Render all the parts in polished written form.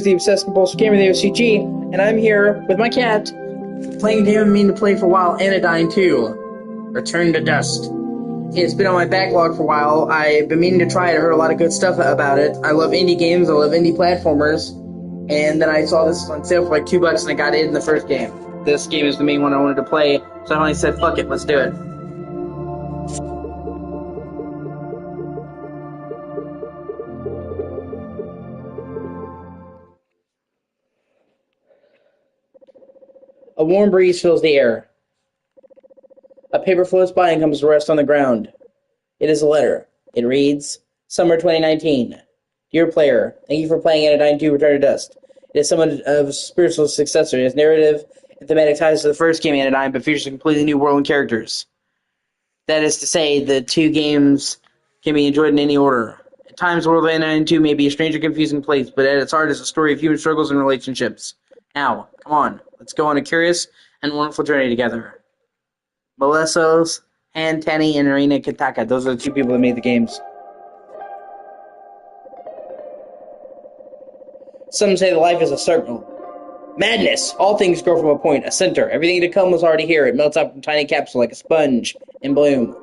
the obsessed compulsive gamer, the O.C.G, and I'm here with my cat, playing a game I've been meaning to play for a while, Anodyne 2, Return to Dust. It's been on my backlog for a while. I've been meaning to try it. I heard a lot of good stuff about it. I love indie games, I love indie platformers, and then I saw this on sale for like $2 and I got it in the first game. This game is the main one I wanted to play, so I finally said, fuck it, let's do it. A warm breeze fills the air. A paper floats by and comes to rest on the ground. It is a letter. It reads, Summer 2019. Dear player, thank you for playing Anodyne 2 Return to Dust. It is somewhat of a spiritual successor. It has narrative and thematic ties to the first game, Anodyne, but features a completely new world and characters. That is to say, the two games can be enjoyed in any order. At times, the world of Anodyne 2 may be a strange and confusing place, but at its heart is a story of human struggles and relationships. Now, come on, let's go on a curious and wonderful journey together. Malesos, Han Tani, and Arena Kitaka. Those are the two people that made the games. Some say that life is a circle. Madness! All things grow from a point, a center. Everything to come was already here. It melts out from tiny capsule like a sponge and bloom.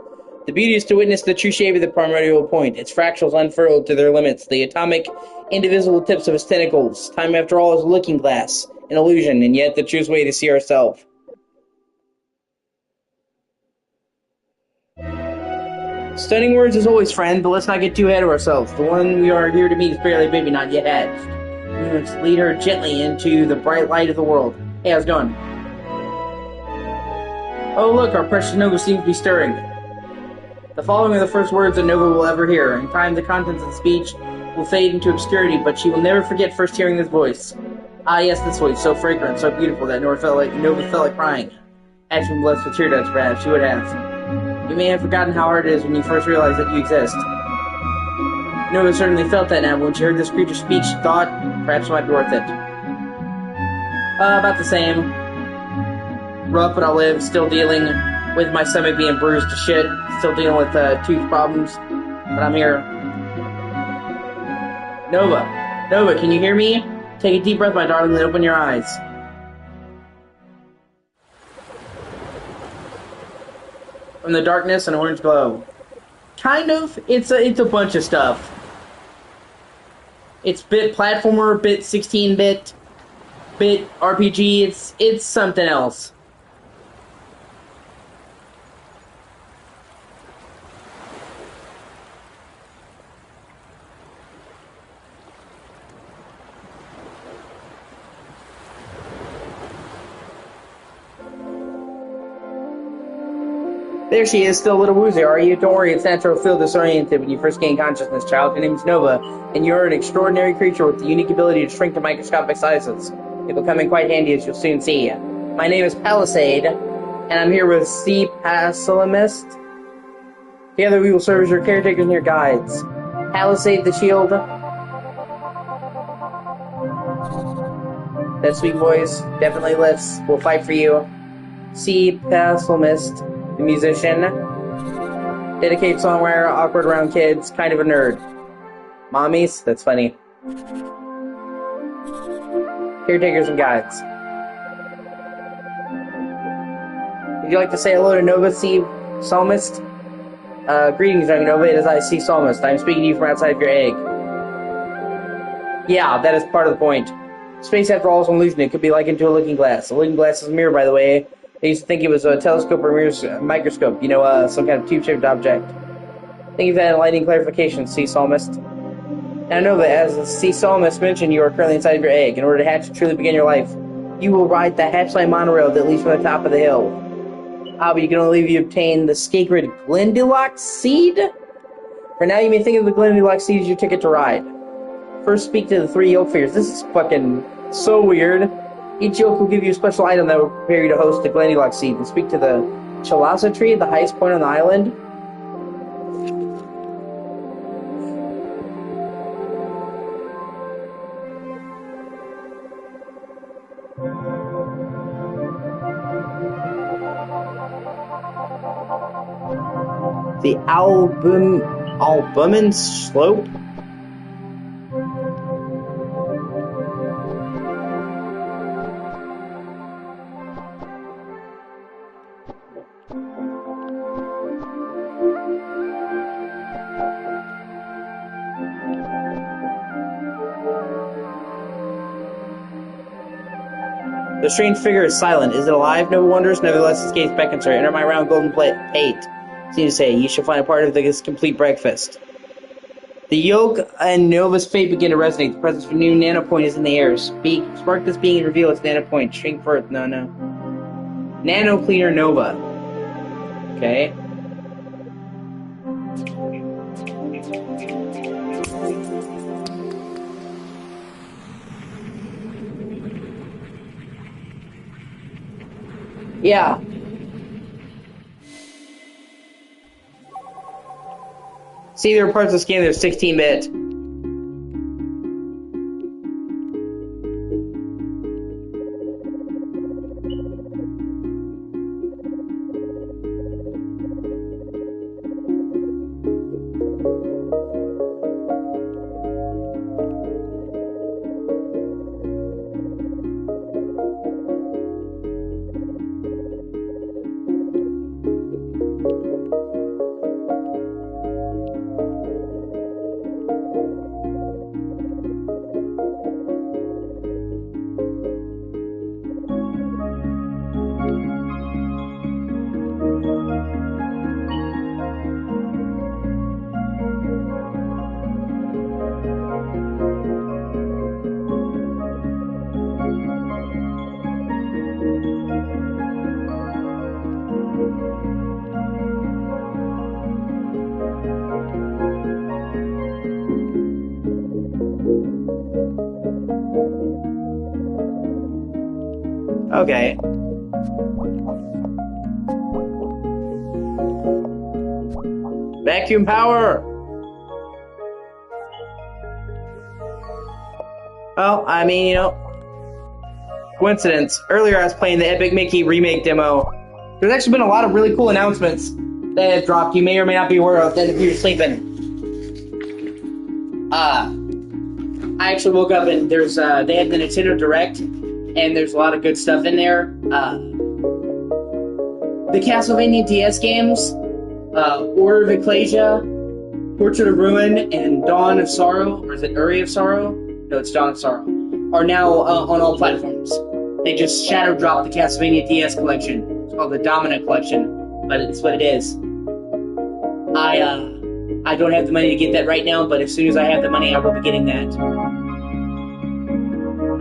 The beauty is to witness the true shape of the primordial point, its fractals unfurled to their limits, the atomic, indivisible tips of its tentacles. Time, after all, is a looking glass, an illusion, and yet the truest way to see ourselves. Stunning words as always, friend, but let's not get too ahead of ourselves. The one we are here to meet is barely a baby, not yet hatched. We must lead her gently into the bright light of the world. Hey, how's it going? Oh, look, our precious Nova seems to be stirring. The following are the first words that Nova will ever hear. In time, the contents of the speech will fade into obscurity, but she will never forget first hearing this voice. Ah, yes, this voice, so fragrant, so beautiful that Nova felt like crying. Had she been blessed with tear ducts, perhaps, she would have. You may have forgotten how hard it is when you first realize that you exist. Nova certainly felt that now, but when she heard this creature's speech, she thought, perhaps it might be worth it. About the same. Rough, but I'll live, still dealing with my stomach being bruised to shit, still dealing with tooth problems, but I'm here. Nova, can you hear me? Take a deep breath, my darling, then open your eyes. From the darkness, an orange glow. Kind of. It's a bunch of stuff. It's bit platformer, bit 16-bit, bit RPG. It's something else. There she is, still a little woozy, are you? Don't worry, it's natural to feel disoriented when you first gain consciousness, child. Your name's Nova, and you're an extraordinary creature with the unique ability to shrink to microscopic sizes. It will come in quite handy, as you'll soon see. My name is Palisade, and I'm here with C. Pasalamist. Together we will serve as your caretakers and your guides. Palisade the shield. That sweet voice definitely lifts. We'll fight for you. C. Pasalamist. The musician, dedicated songwriter, awkward around kids, kind of a nerd. Mommies, that's funny. Caretakers and guides. Would you like to say hello to Nova C. Psalmist? Greetings, young Nova. It is I, C. Psalmist. I am speaking to you from outside of your egg. Yeah, that is part of the point. Space, after all, is an illusion. It could be likened to a looking glass. A looking glass is a mirror, by the way. They used to think it was a telescope or a microscope, some kind of tube-shaped object. Thank you for that enlightening clarification, Sea Psalmist. Now, Nova, as the Sea Psalmist mentioned, you are currently inside of your egg. In order to hatch and truly begin your life, you will ride the hatchline monorail that leads from the top of the hill. But you can only leave you obtain the sacred Glendillock seed? For now, you may think of the Glendillock seed as your ticket to ride. First, speak to the 3 yolk figures. This is fucking so weird. Each yolk will give you a special item that will prepare you to host the Glendillock seed. And speak to the Chalasa tree, the highest point on the island. The Albumin Slope? The strange figure is silent. Is it alive? No wonders. Nevertheless, its gaze beckons her. Enter my round golden plate. Seems to say, you shall find a part of this complete breakfast. The yoke and Nova's fate begin to resonate. The presence of a new nanopoint is in the air. Spark this being and reveal its nanopoint. Shrink forth. No. Nano Cleaner Nova. Okay. Yeah. See, there are parts of this game that are 16-bit. Okay. Vacuum power! Well, I mean, you know, coincidence. Earlier I was playing the Epic Mickey remake demo. There's actually been a lot of really cool announcements that have dropped you may or may not be aware of that if you're sleeping. I actually woke up and there's they had the Nintendo Direct and there's a lot of good stuff in there. The Castlevania DS games, Order of Ecclesia, Portrait of Ruin, and Dawn of Sorrow, or is it Uri of Sorrow? No, it's Dawn of Sorrow, are now on all platforms. They just shadow dropped the Castlevania DS collection. It's called the Domina collection, but it's what it is. I don't have the money to get that right now, but as soon as I have the money, I will be getting that.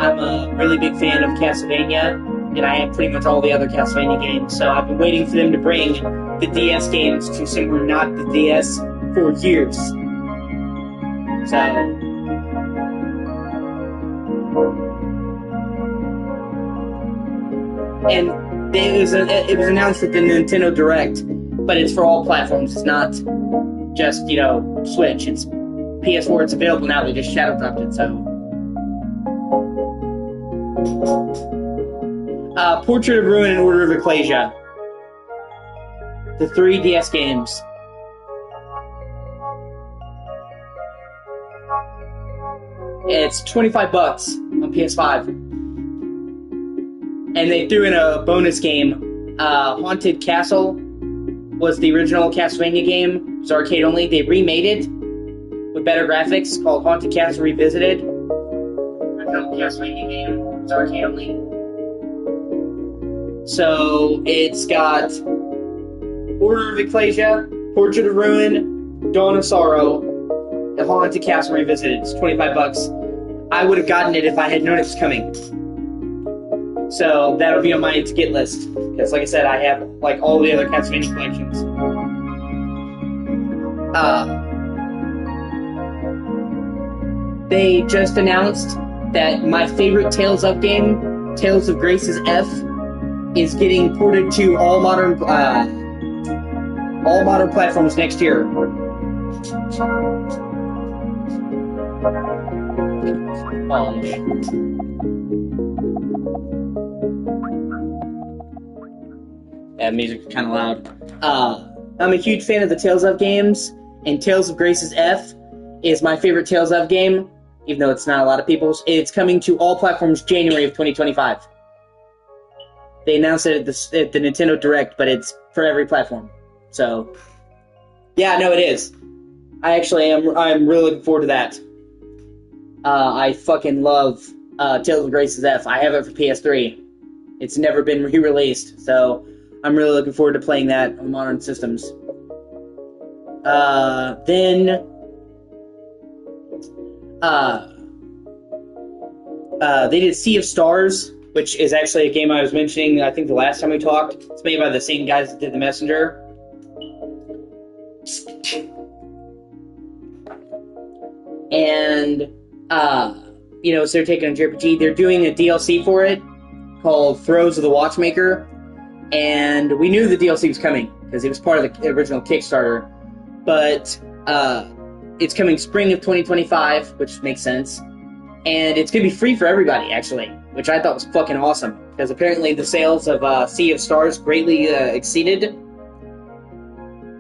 I'm a really big fan of Castlevania, and I have pretty much all the other Castlevania games, so I've been waiting for them to bring the DS games to somewhere not the DS for years. So... and it was announced at the Nintendo Direct, but it's for all platforms. It's not just, you know, Switch. It's PS4. It's available now. They just shadow dropped it. So, Portrait of Ruin and Order of Ecclesia, the 3 DS games. It's $25 on PS5. And they threw in a bonus game. Haunted Castle was the original Castlevania game. It was arcade only. They remade it with better graphics, called Haunted Castle Revisited. Original Castlevania game. It was arcade only. So it's got Order of Ecclesia, Portrait of Ruin, Dawn of Sorrow, and Haunted Castle Revisited. It's $25. I would have gotten it if I had known it was coming. So that'll be on my to-get list. Because, like I said, I have like all the other Castlevania collections. They just announced that my favorite Tales of game, Tales of Grace's F, is getting ported to all modern platforms next year. Yeah, music's kind of loud. I'm a huge fan of the Tales of games, and Tales of Grace's F is my favorite Tales of game, even though it's not a lot of people's. It's coming to all platforms January of 2025. They announced it at the Nintendo Direct, but it's for every platform. So, yeah, no, it is. I'm really looking forward to that. I fucking love Tales of Grace's F. I have it for PS3. It's never been re-released, so I'm really looking forward to playing that on modern systems. Then they did Sea of Stars, which is actually a game I was mentioning, I think, the last time we talked. It's made by the same guys that did The Messenger. And, so they're taking a JRPG. They're doing a DLC for it called Throes of the Watchmaker. And we knew the DLC was coming because it was part of the original Kickstarter. But it's coming spring of 2025, which makes sense. And it's going to be free for everybody, actually, which I thought was fucking awesome. Because apparently the sales of Sea of Stars greatly exceeded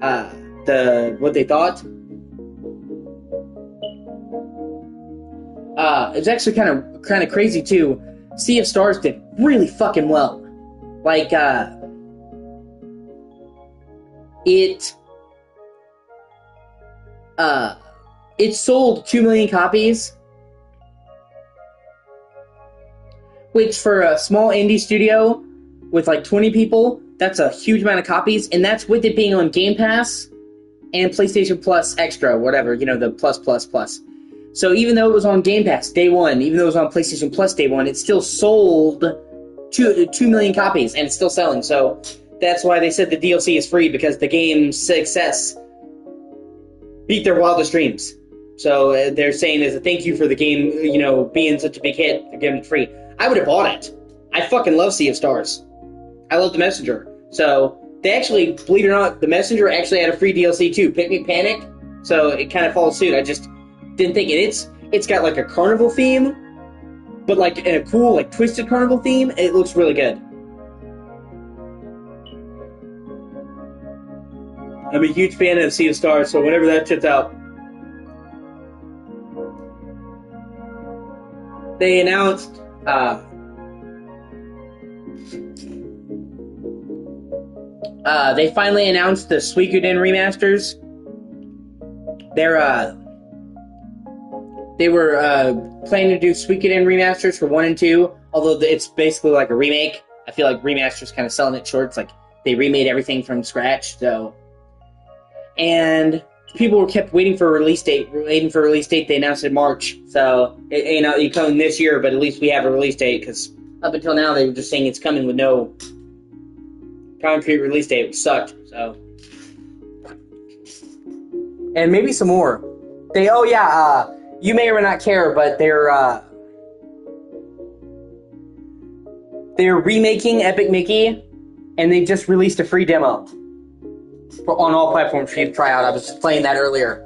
what they thought. It's actually kind of crazy, too. Sea of Stars did really fucking well. Like, it sold 2 million copies, which for a small indie studio with like 20 people, that's a huge amount of copies, and that's with it being on Game Pass and PlayStation Plus Extra, whatever, the plus. So even though it was on Game Pass day one, even though it was on PlayStation Plus day one, it still sold 2 million copies, and it's still selling. So that's why they said the DLC is free, because the game's success beat their wildest dreams. So they're saying as a thank you for the game, being such a big hit, they're giving it free. I would have bought it. I fucking love Sea of Stars. I love The Messenger. So they actually, believe it or not, The Messenger actually had a free DLC too, Picnic Panic. So it kind of follows suit. I just didn't think it. It's got like a carnival theme, but like in a cool, like twisted carnival theme. It looks really good. I'm a huge fan of Sea of Stars, so whenever that shit's out. They announced they finally announced the Suikoden remasters. They were planning to do Suikoden remasters for 1 and 2, although it's basically like a remake. I feel like remasters kind of selling it short. It's like they remade everything from scratch, so. And people were kept waiting for a release date. They announced it in March, so it coming this year, but at least we have a release date, because up until now they were just saying it's coming with no concrete release date, which sucked. So, and maybe some more. You may or may not care, but they're remaking Epic Mickey, and they just released a free demo on all platforms for you to try out. I was just playing that earlier.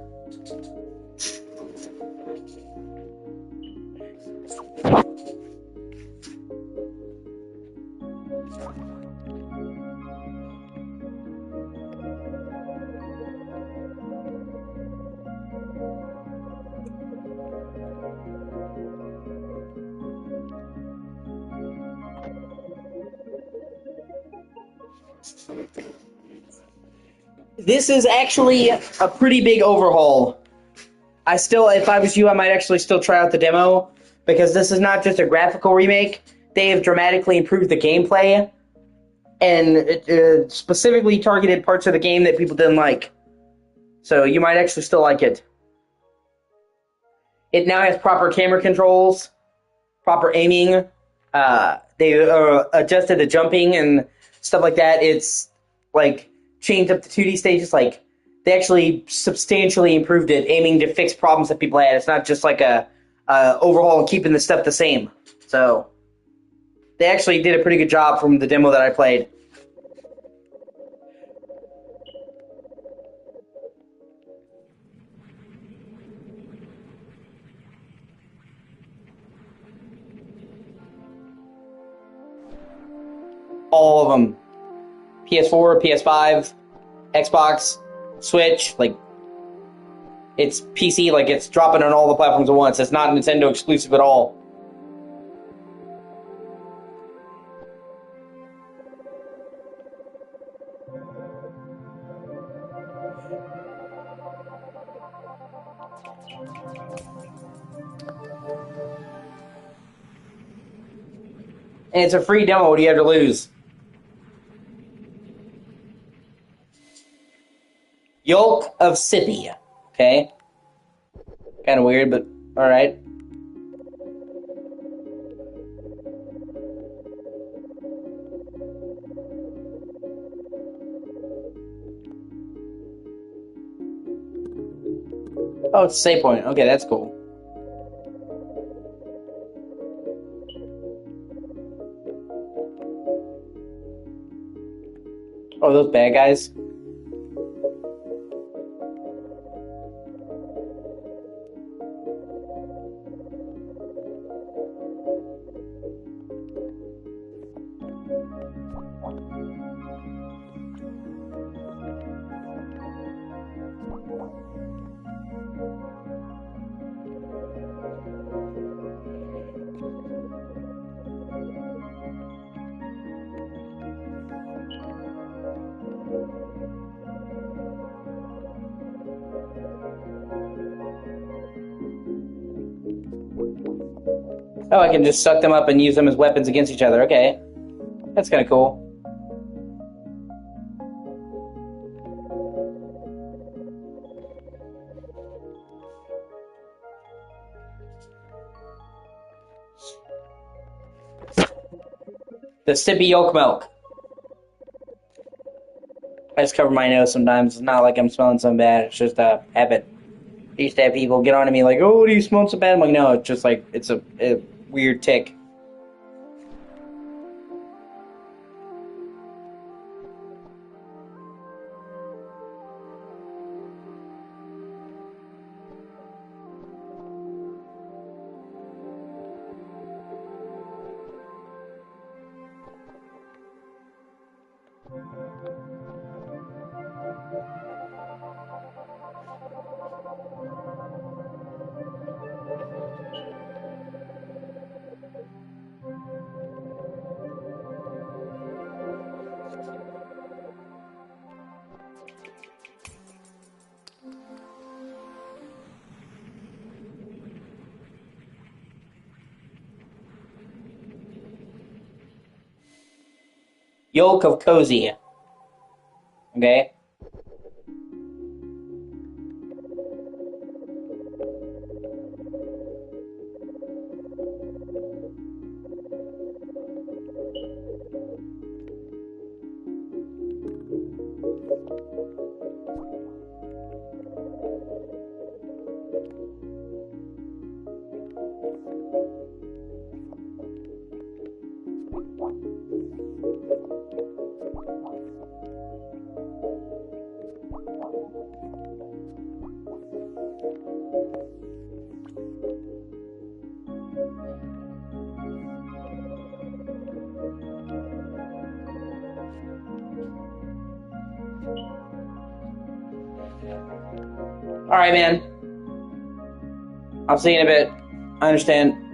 This is actually a pretty big overhaul. If I was you, I might actually still try out the demo, because this is not just a graphical remake. They have dramatically improved the gameplay, and it specifically targeted parts of the game that people didn't like. So you might actually still like it. It now has proper camera controls, proper aiming. They adjusted the jumping and stuff like that. It's like changed up the 2D stages. Like, they actually substantially improved it, aiming to fix problems that people had. It's not just like a overhaul and keeping the stuff the same. So they actually did a pretty good job from the demo that I played. All of them. PS4, PS5, Xbox, Switch, like, it's PC, like, it's dropping on all the platforms at once. It's not Nintendo exclusive at all. And it's a free demo. What do you have to lose? Yolk of Sippy. Okay. Kind of weird, but alright. Oh, it's a save point. Okay, that's cool. Oh, those bad guys. Oh, I can just suck them up and use them as weapons against each other. Okay. That's kind of cool. The Sippy Yolk Milk. I just cover my nose sometimes. It's not like I'm smelling something bad. It's just a habit. I used to have people get on to me like, oh, do you smell so bad? I'm like, no, it's just like, it's a weird tick. Yolk of Cozy. Okay? Alright, man. I'll see you in a bit. I understand.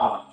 Oh.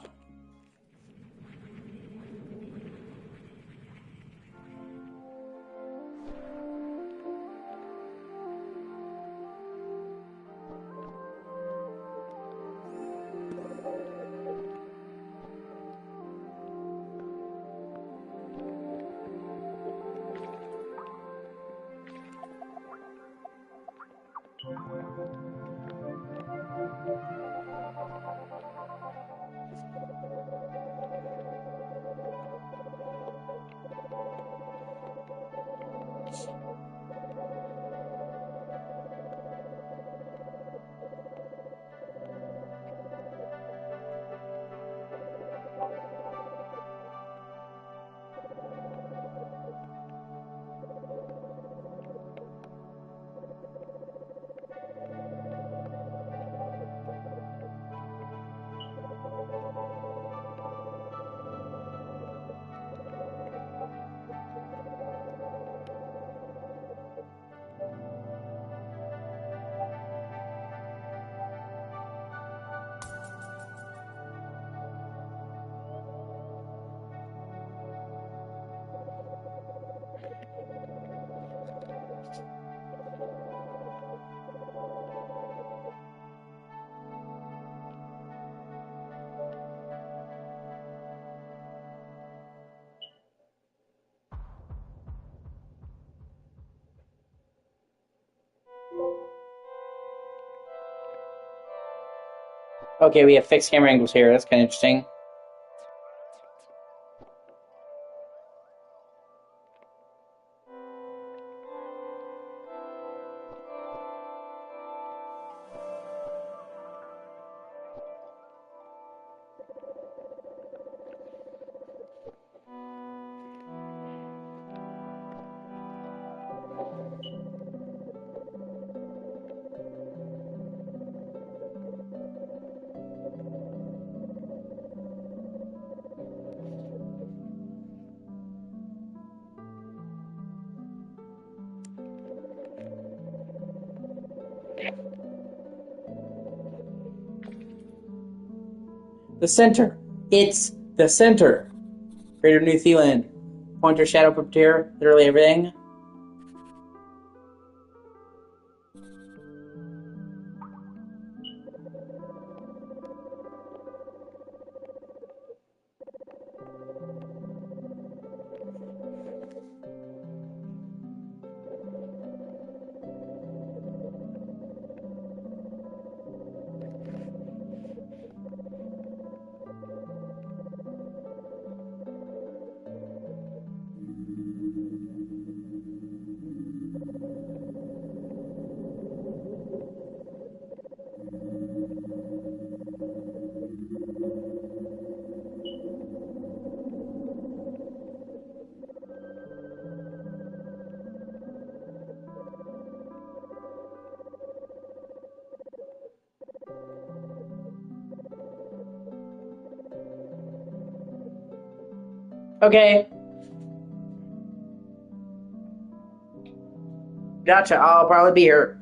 Okay, we have fixed camera angles here. That's kind of interesting. The center. It's the center. Greater New Zealand. Pointer, shadow, puppeteer, literally everything. Okay. Gotcha. I'll probably be here.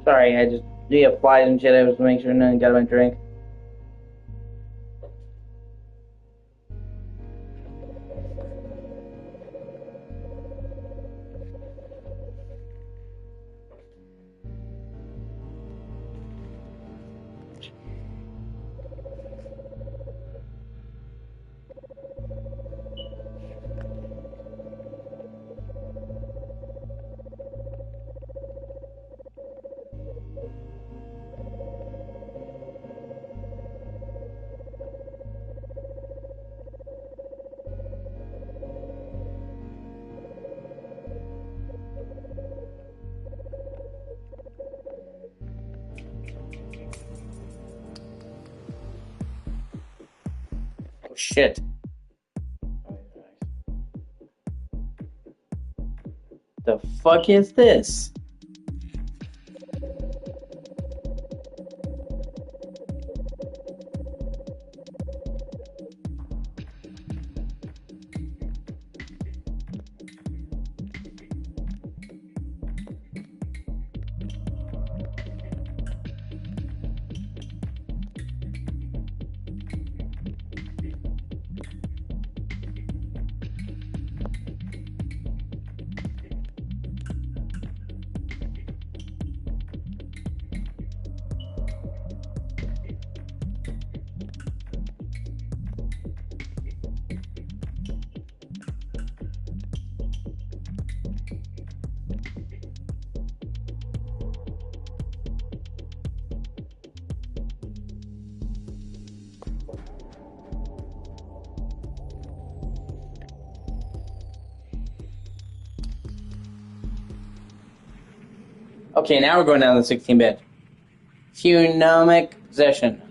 Sorry, I just have flies and shit. I was making sure nothing got my drink. Oh shit. The fuck is this? Okay, now we're going down to 16-bit. Phenomic possession.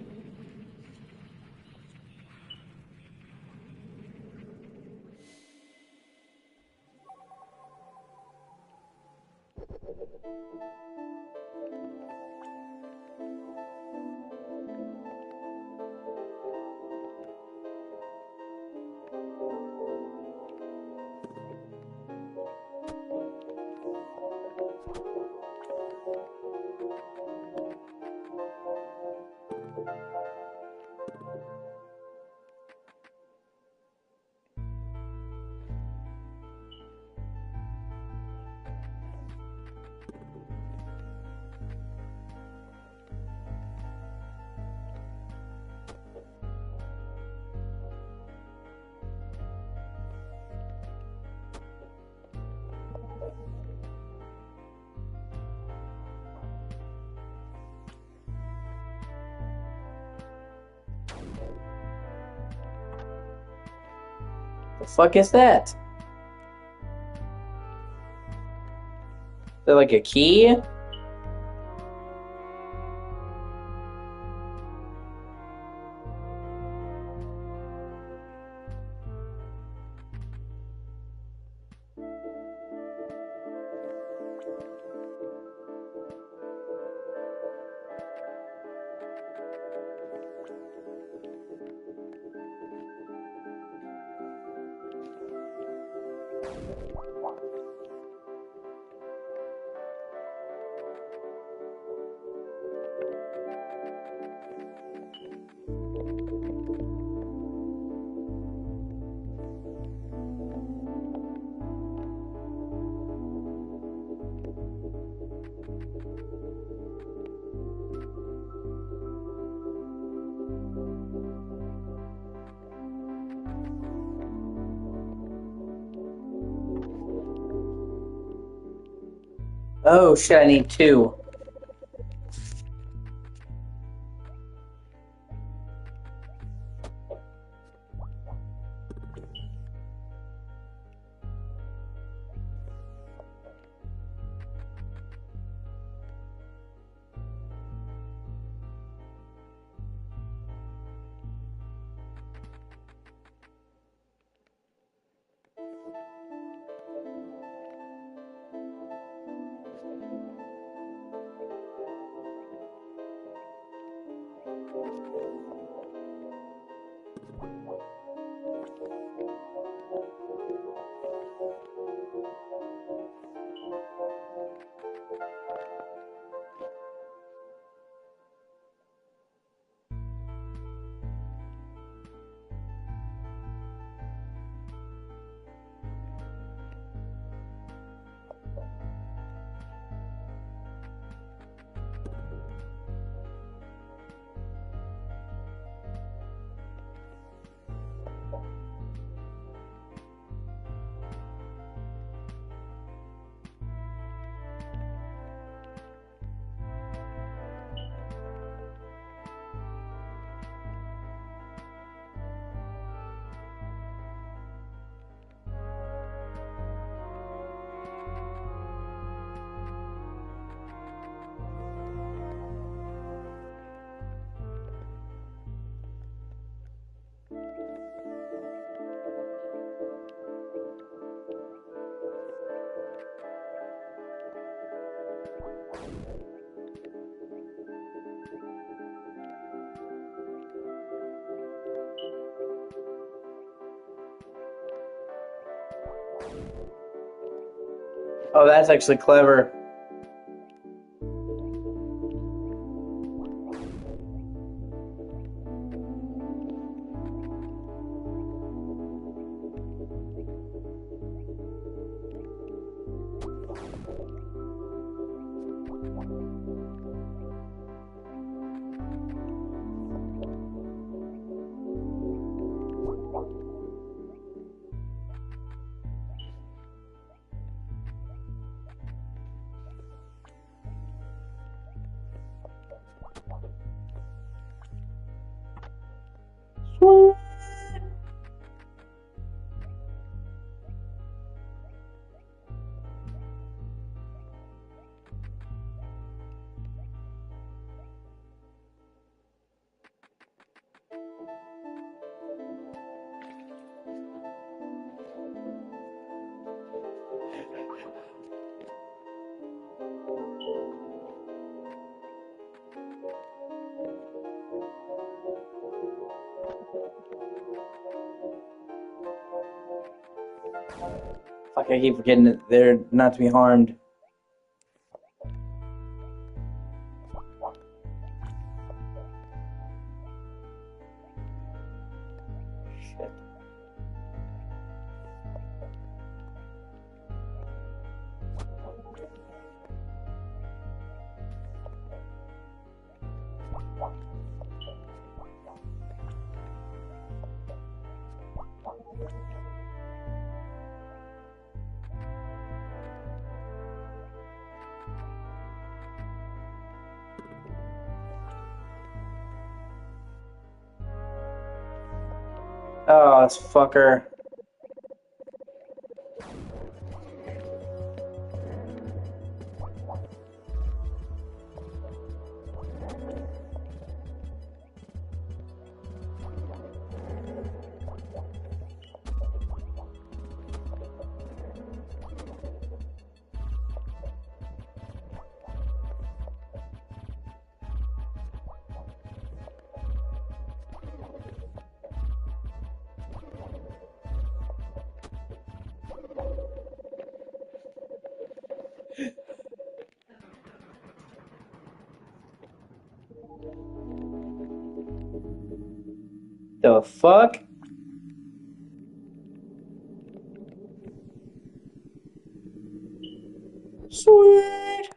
The fuck is that? Is that like a key? Oh shit, I need two. Oh, that's actually clever. Fuck, I keep forgetting that they're not to be harmed. Shit. Oh, this fucker. The fuck? Sweet.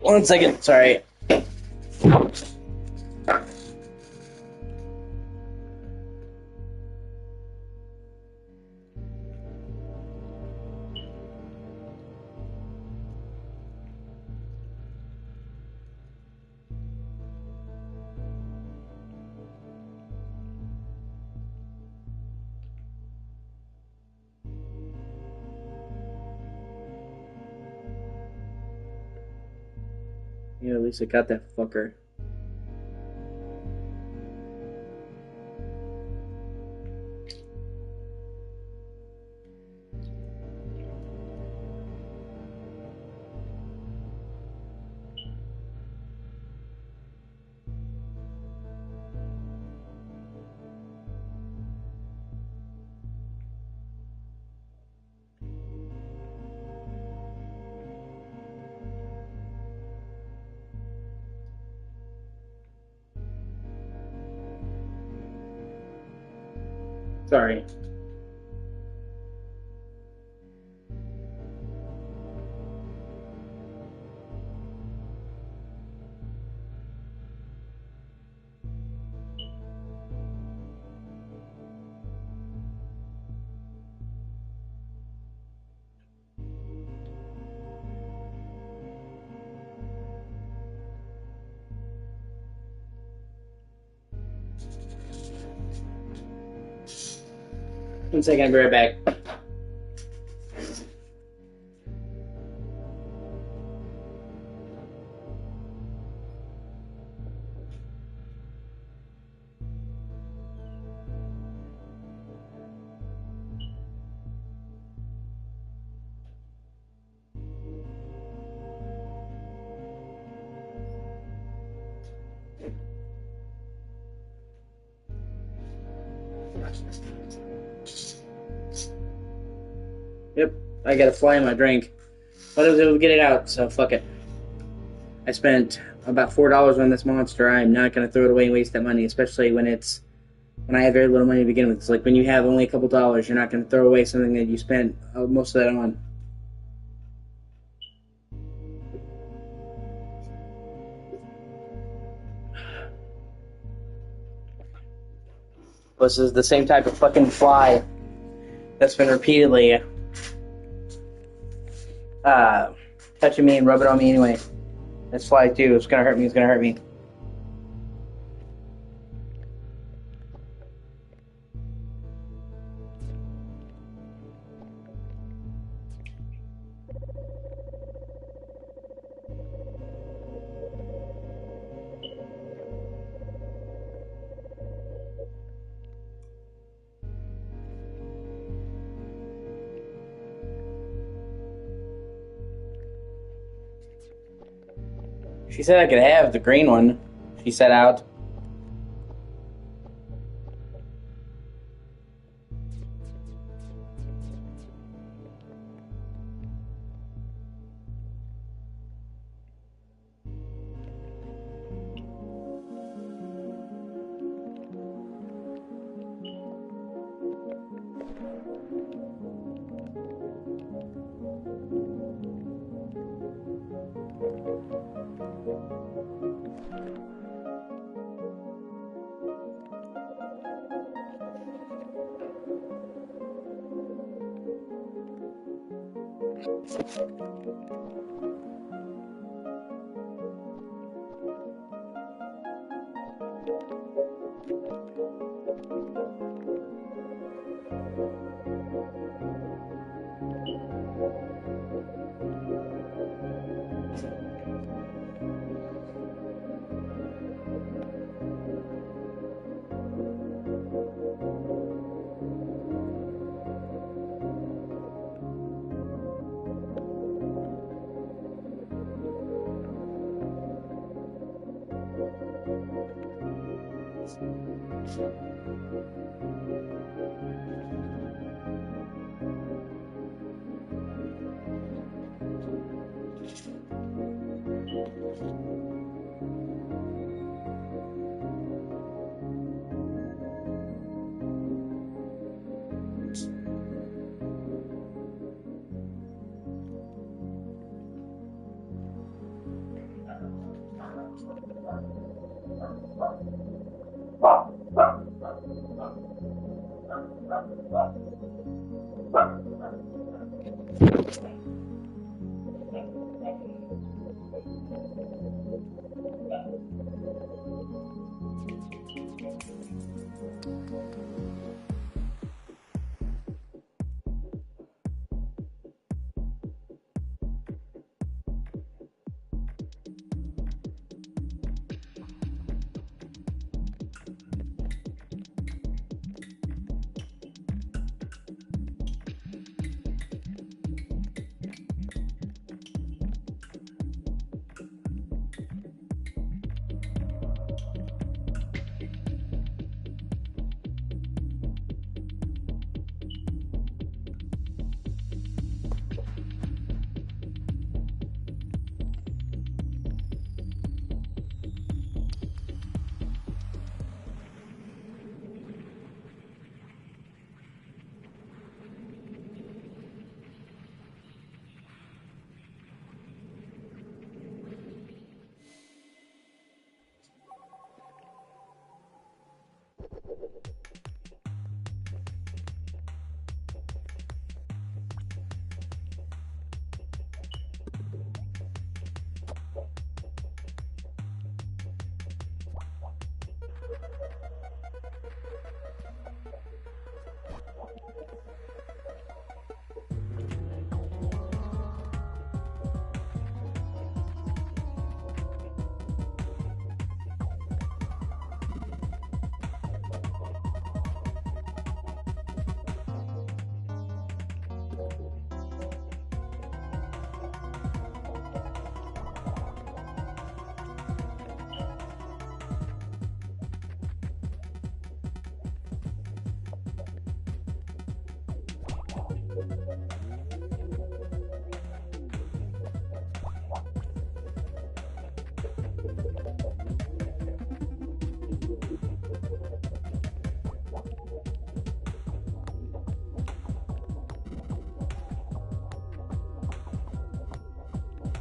One second, sorry. Yeah, at least I got that fucker. Sorry. One second, I'll be right back. Yep, I got a fly in my drink. But I was able to get it out, so fuck it. I spent about $4 on this monster. I'm not going to throw it away and waste that money, especially when I have very little money to begin with. It's like when you have only a couple dollars, you're not going to throw away something that you spent most of that on. This is the same type of fucking fly that's been repeatedly touching me and rubbing on me anyway. This fly too. It's gonna hurt me. It's gonna hurt me. She said I could have the green one. She set out.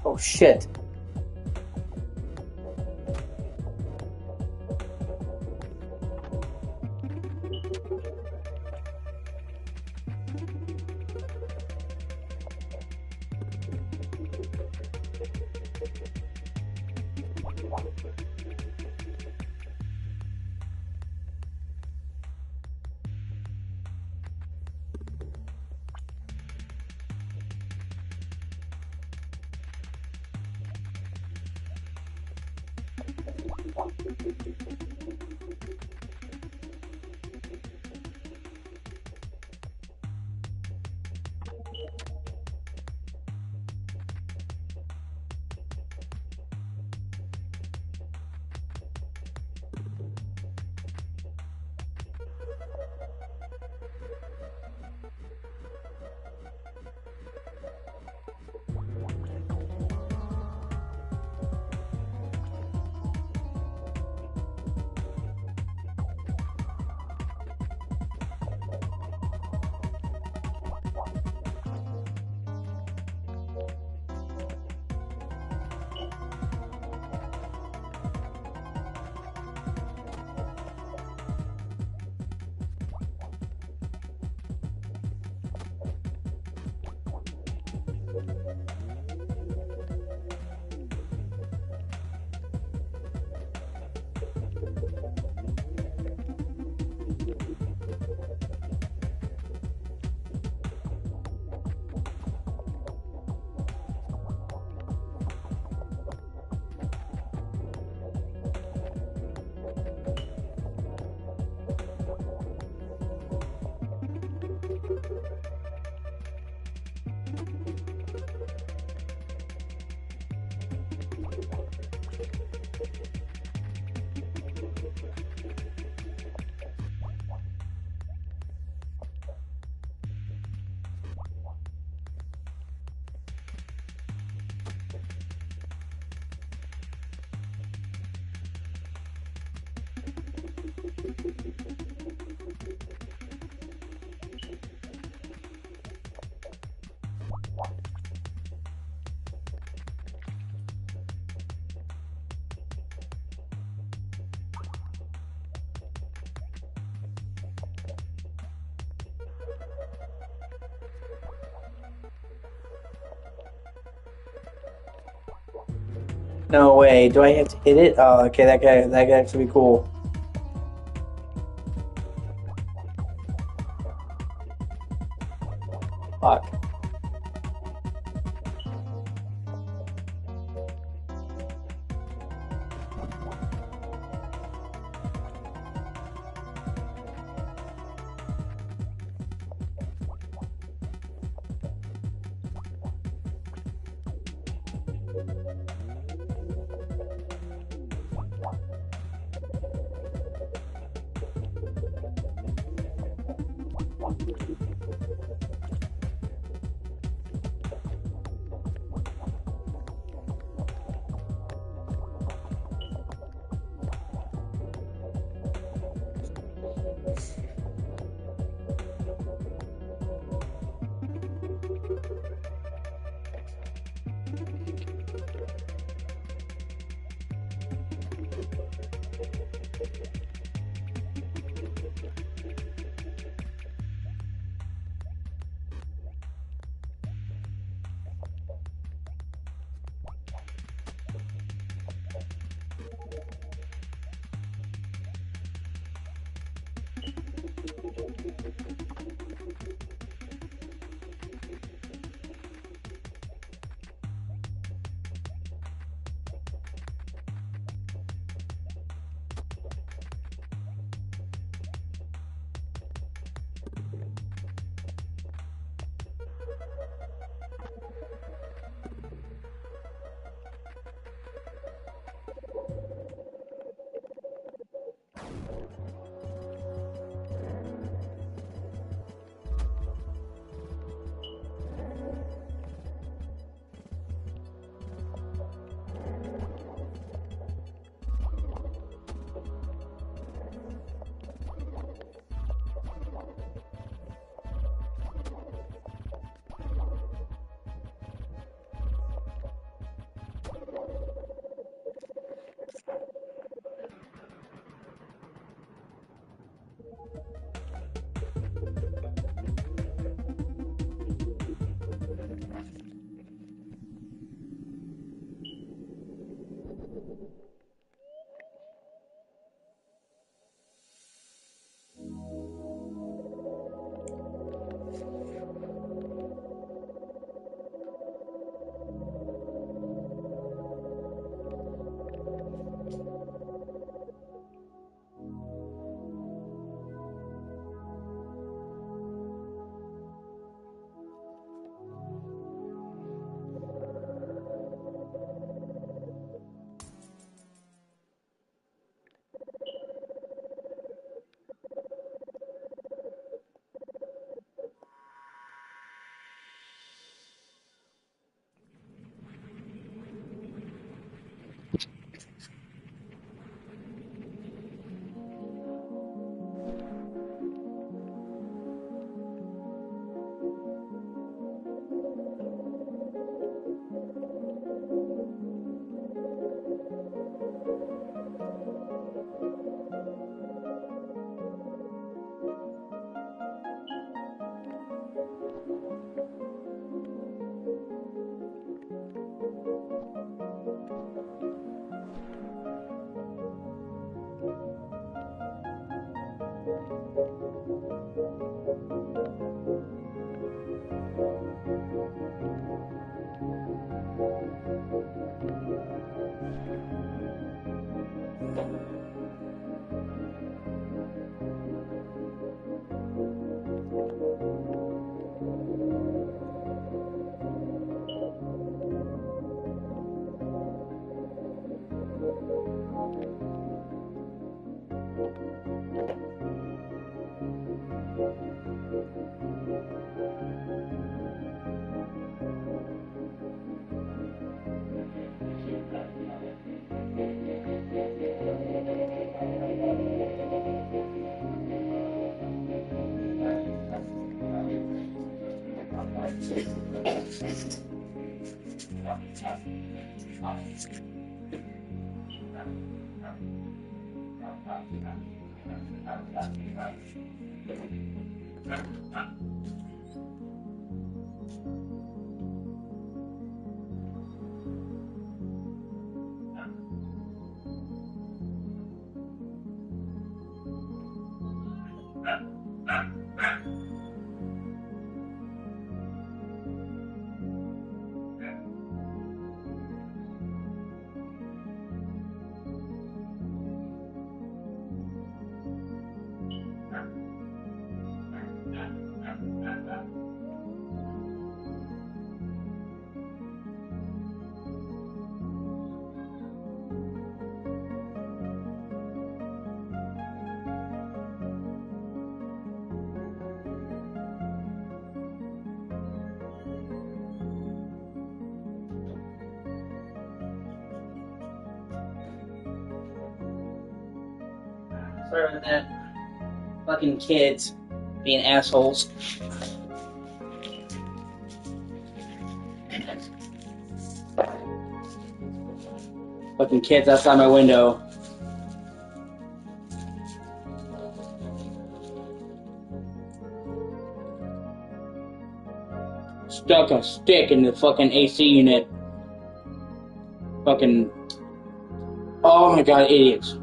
Oh shit. No way. Do I have to hit it? Oh, okay. That could actually be cool. Fuck. Sorry about that. Fucking kids being assholes. Fucking kids outside my window. Stuck a stick in the fucking AC unit. Fucking. Oh my god, idiots.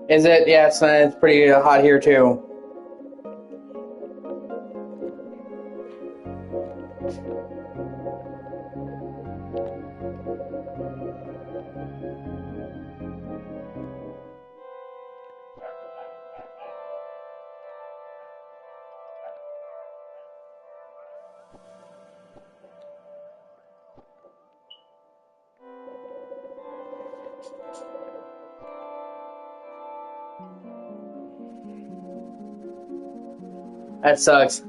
Is it? Yeah, it's pretty hot here too. That sucks.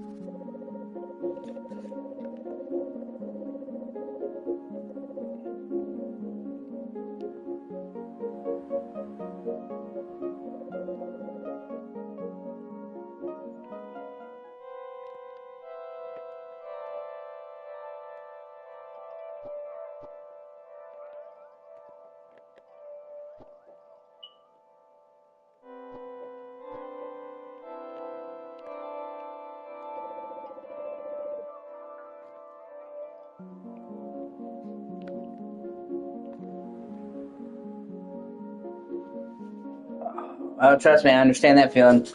Trust me, I understand that feeling.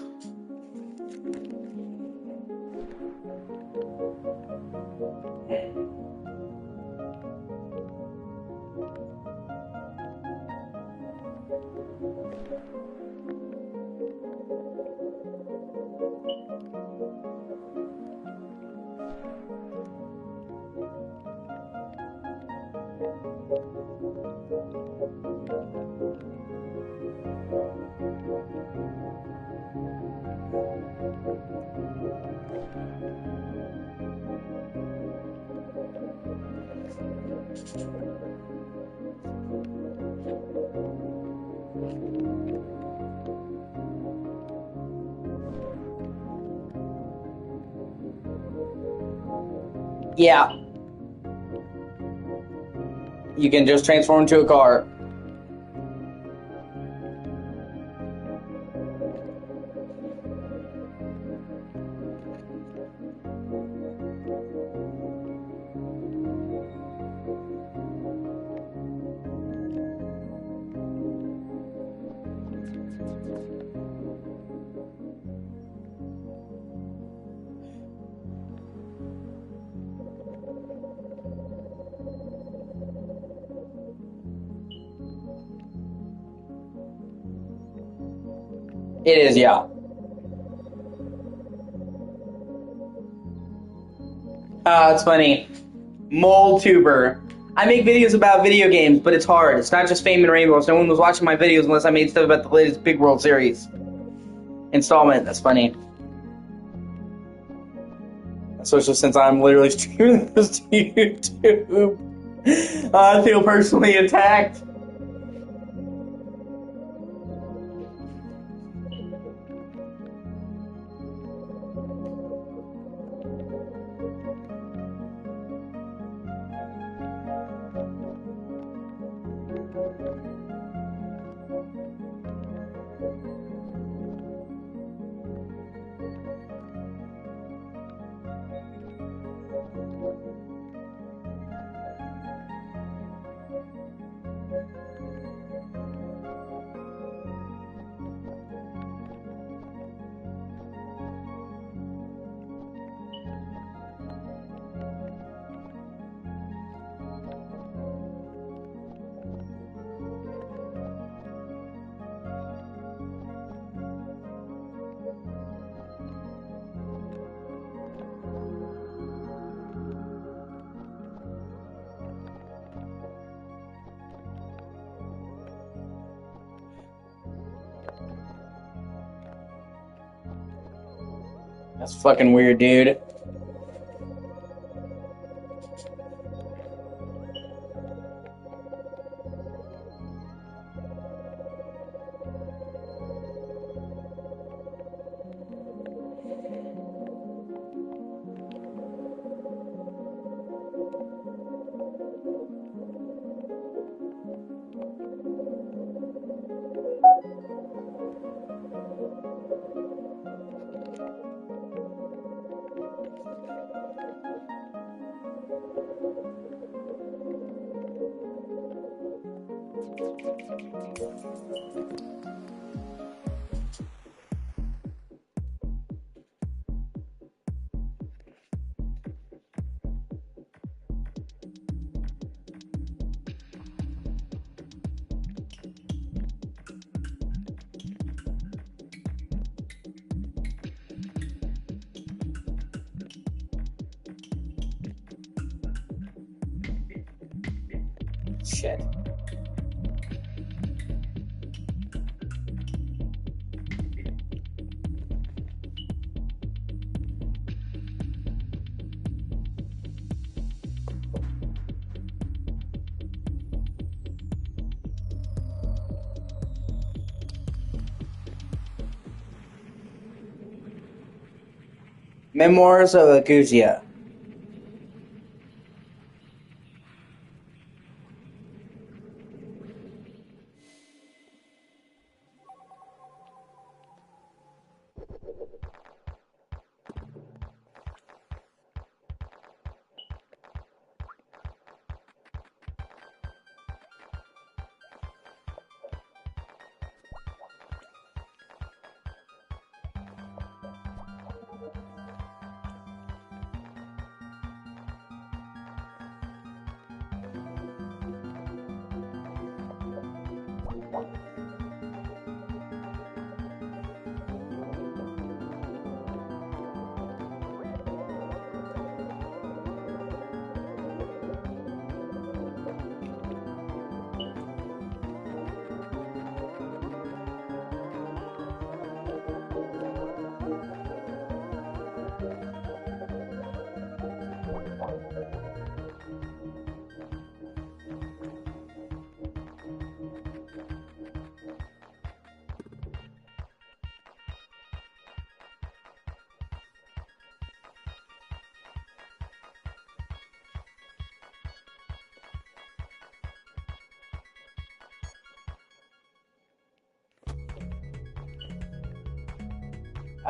Yeah. You can just transform into a car. It is, yeah. It's funny. Mole tuber. I make videos about video games, but it's hard. It's not just fame and rainbows. No one was watching my videos unless I made stuff about the latest Big World Series installment. That's funny. Especially since I'm literally streaming this to YouTube. I feel personally attacked. That's fucking weird, dude. Shit. Memoirs of Agusia.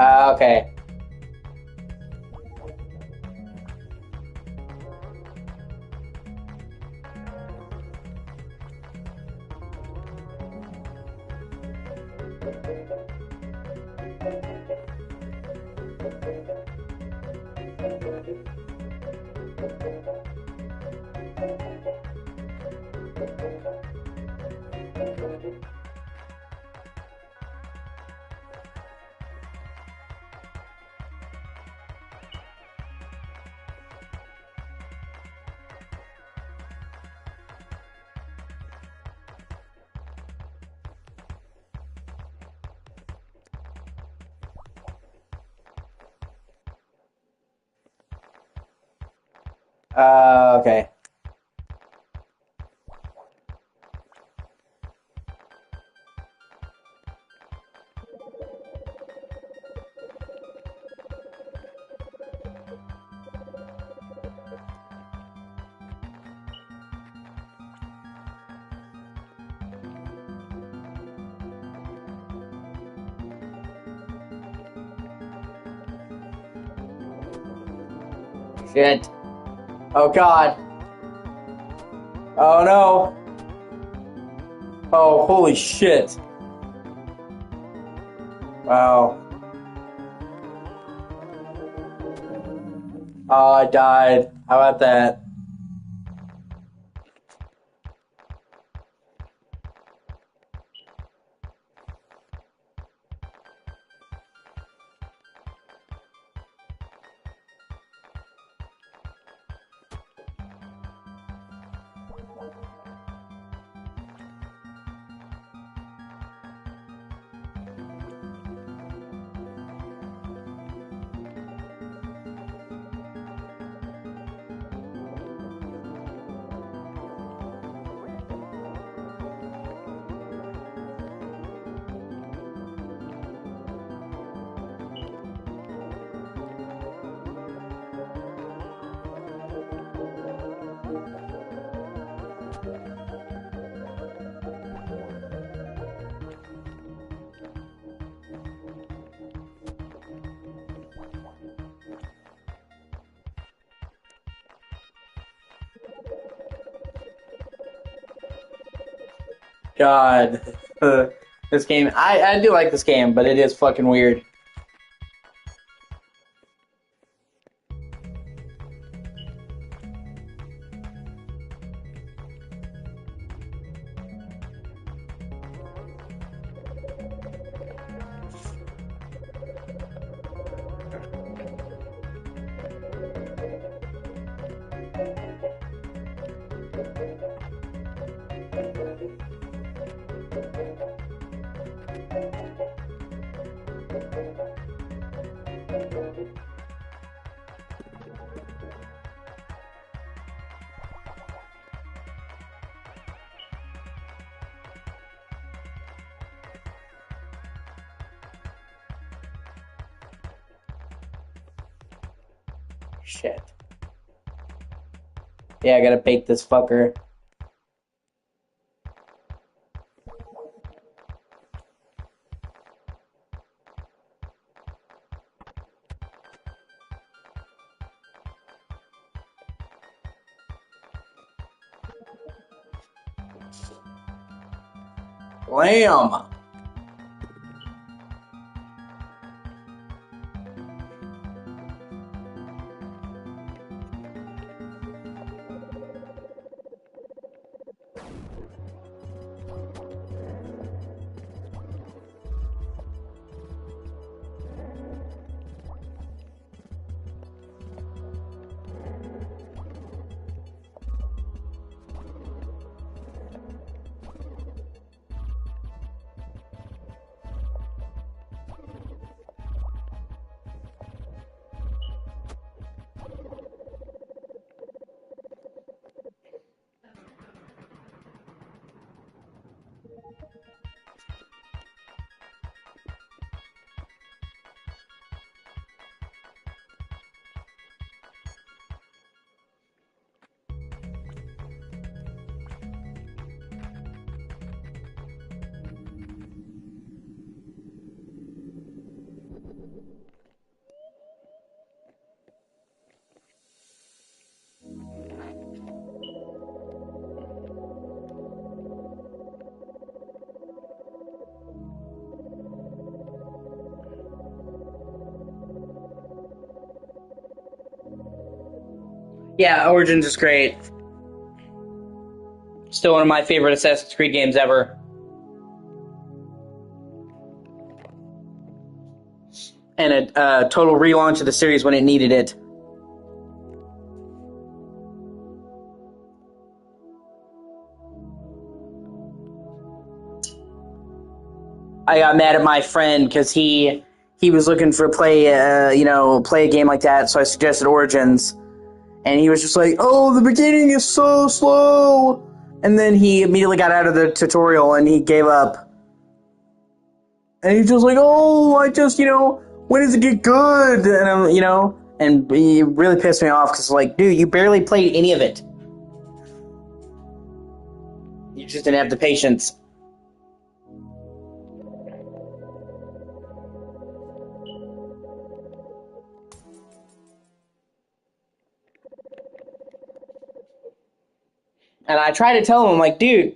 Okay. Okay. Shit. Oh god. Oh no. Oh, holy shit. Wow. Oh, I died. How about that? God. This game, I do like this game, but it is fucking weird. Shit. Yeah, I gotta bait this fucker. Lamb. Yeah, Origins is great. Still one of my favorite Assassin's Creed games ever. And a total relaunch of the series when it needed it. I got mad at my friend because he was looking for play a game like that, so I suggested Origins, and he was just like, "Oh, the beginning is so slow," and then he immediately got out of the tutorial and he gave up, and he's just like, "Oh, I just when does it get good?" And and he really pissed me off because like, dude, you barely played any of it. You just didn't have the patience. And I try to tell him, like, dude,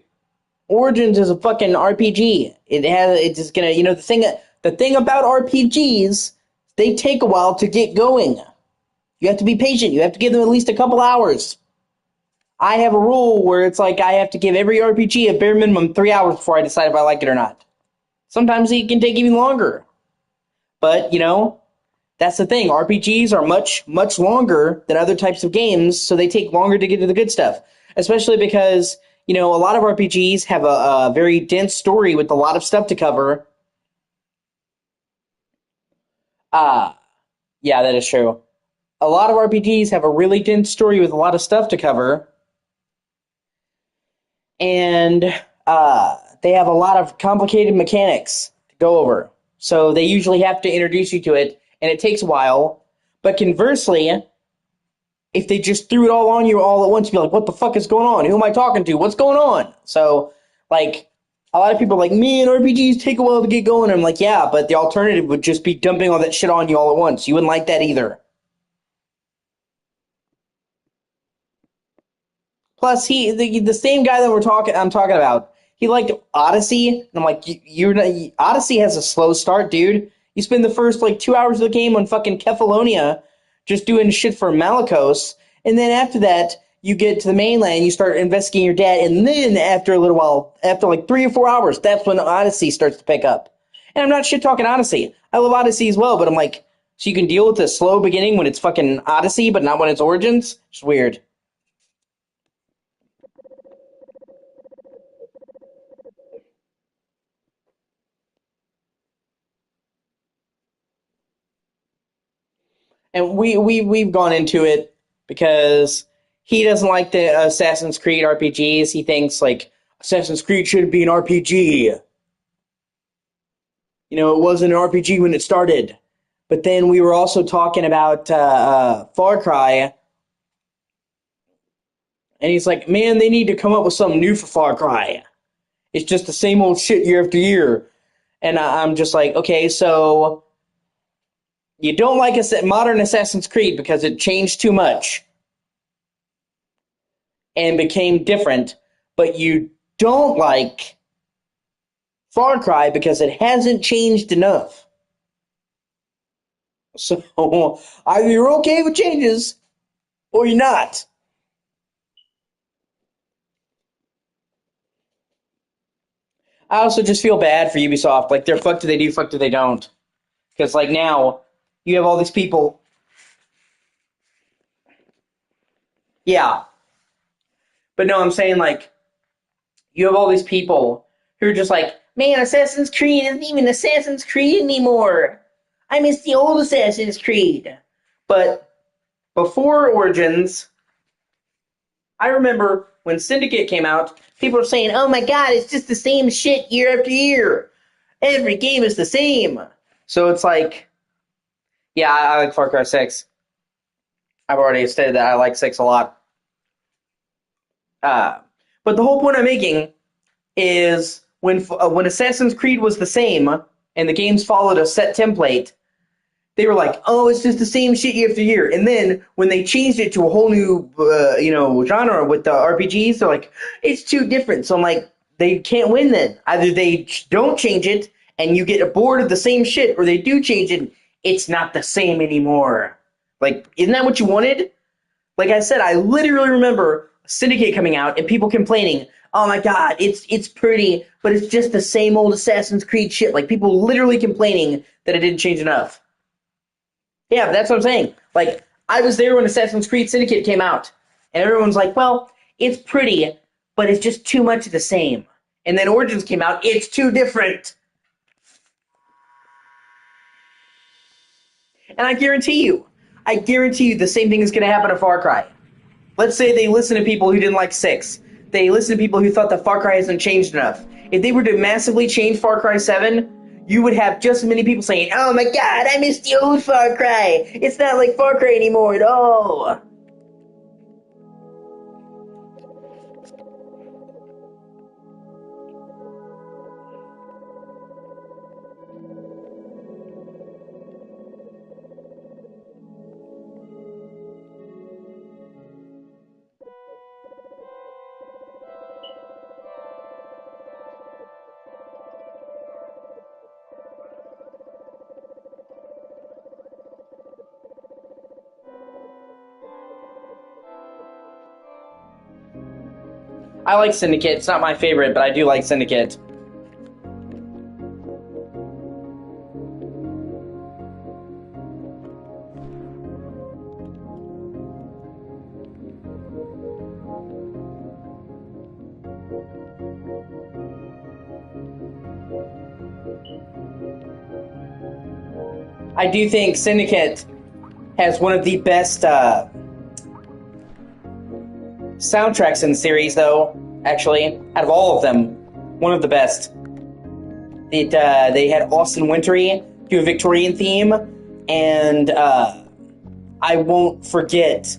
Origins is a fucking RPG. It's just gonna, the thing about RPGs, they take a while to get going. You have to be patient. You have to give them at least a couple hours. I have a rule where it's like I have to give every RPG a bare minimum 3 hours before I decide if I like it or not. Sometimes it can take even longer. But, that's the thing. RPGs are much, much longer than other types of games, so they take longer to get to the good stuff. Especially because, a lot of RPGs have a very dense story with a lot of stuff to cover. Ah, yeah, that is true. A lot of RPGs have a really dense story with a lot of stuff to cover, and they have a lot of complicated mechanics to go over. So they usually have to introduce you to it, and it takes a while. But conversely, if they just threw it all on you all at once, you'd be like, what the fuck is going on? Who am I talking to? What's going on? So, like, a lot of people are like, man, RPGs take a while to get going. I'm like, yeah, but the alternative would just be dumping all that shit on you all at once. You wouldn't like that either. Plus, the same guy that I'm talking about, he liked Odyssey, and I'm like, you're not, Odyssey has a slow start, dude. You spend the first like 2 hours of the game on fucking Kefalonia, just doing shit for Malicos, and then after that, you get to the mainland, you start investigating your dad, and then after a little while, after like 3 or 4 hours, that's when Odyssey starts to pick up. And I'm not shit talking Odyssey. I love Odyssey as well, but I'm like, so you can deal with the slow beginning when it's fucking Odyssey, but not when it's Origins? It's weird. And we've gone into it because he doesn't like the Assassin's Creed RPGs. He thinks like Assassin's Creed shouldn't be an RPG. It wasn't an RPG when it started. But then we were also talking about Far Cry, and he's like, "Man, they need to come up with something new for Far Cry. It's just the same old shit year after year." And I'm just like, okay, so you don't like a modern Assassin's Creed because it changed too much and became different, but you don't like Far Cry because it hasn't changed enough. So either you're okay with changes or you're not. I also just feel bad for Ubisoft. Like they're fuck do they do, fuck do they don't. Because like now you have all these people. Yeah, but no, I'm saying like you have all these people who are just like, man, Assassin's Creed isn't even Assassin's Creed anymore. I miss the old Assassin's Creed. But before Origins, I remember when Syndicate came out, people were saying, "Oh my god, it's just the same shit year after year. Every game is the same." So it's like, yeah, I like Far Cry 6. I've already stated that I like 6 a lot. Uh, but the whole point I'm making is when Assassin's Creed was the same and the games followed a set template, they were like, "Oh, it's just the same shit year after year." And then when they changed it to a whole new, genre with the RPGs, they're like, "It's too different." So I'm like, they can't win then. Either they don't change it and you get bored of the same shit, or they do change it, it's not the same anymore. Like, isn't that what you wanted? Like I said, I literally remember Syndicate coming out and people complaining, "Oh my god, it's pretty, but it's just the same old Assassin's Creed shit." Like people literally complaining that it didn't change enough. Yeah, but that's what I'm saying. Like I was there when Assassin's Creed Syndicate came out, and everyone's like, "Well, it's pretty, but it's just too much of the same." And then Origins came out, it's too different. And I guarantee you the same thing is going to happen to Far Cry. Let's say they listen to people who didn't like 6. They listen to people who thought that Far Cry hasn't changed enough. If they were to massively change Far Cry 7, you would have just as many people saying, "Oh my god, I miss the old Far Cry. It's not like Far Cry anymore at all." I like Syndicate. It's not my favorite, but I do like Syndicate. I do think Syndicate has one of the best soundtracks in the series, though. Actually, out of all of them, one of the best. They had Austin Wintory do a Victorian theme, and I won't forget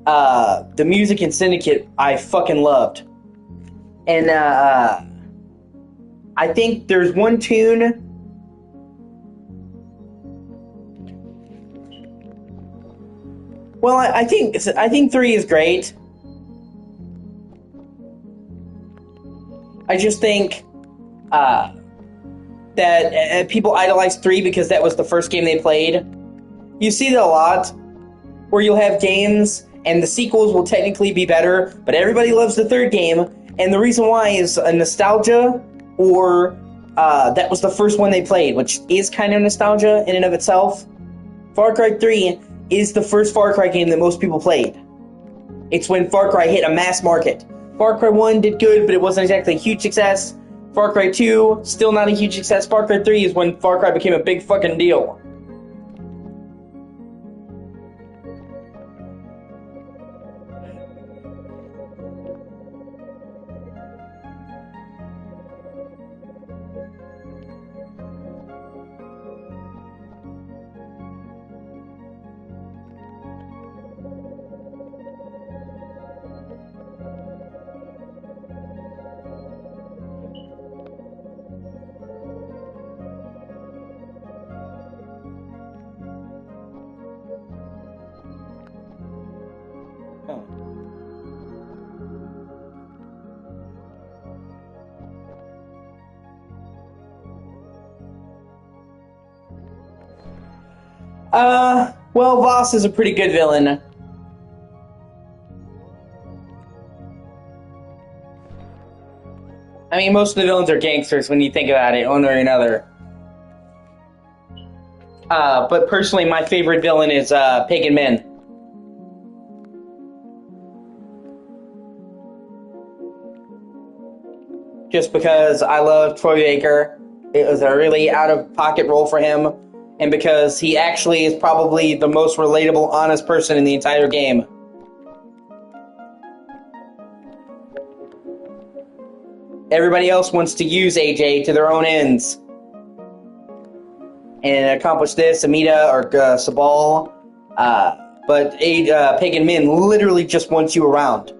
the music in Syndicate. I fucking loved, and I think there's one tune. Well, I think 3 is great. I just think that people idolize 3 because that was the first game they played. You see that a lot, where you'll have games and the sequels will technically be better, but everybody loves the third game, and the reason why is a nostalgia, or that was the first one they played, which is kind of nostalgia in and of itself. Far Cry 3 is the first Far Cry game that most people played. It's when Far Cry hit a mass market. Far Cry 1 did good, but it wasn't exactly a huge success. Far Cry 2, still not a huge success. Far Cry 3 is when Far Cry became a big fucking deal. Well, Voss is a pretty good villain. I mean, most of the villains are gangsters when you think about it, one way or another. But personally, my favorite villain is Pagan Min. Just because I love Troy Baker. It was a really out-of-pocket role for him, and because he actually is probably the most relatable, honest person in the entire game. Everybody else wants to use AJ to their own ends and accomplish this, Amita or Sabal. But Pagan Min literally just wants you around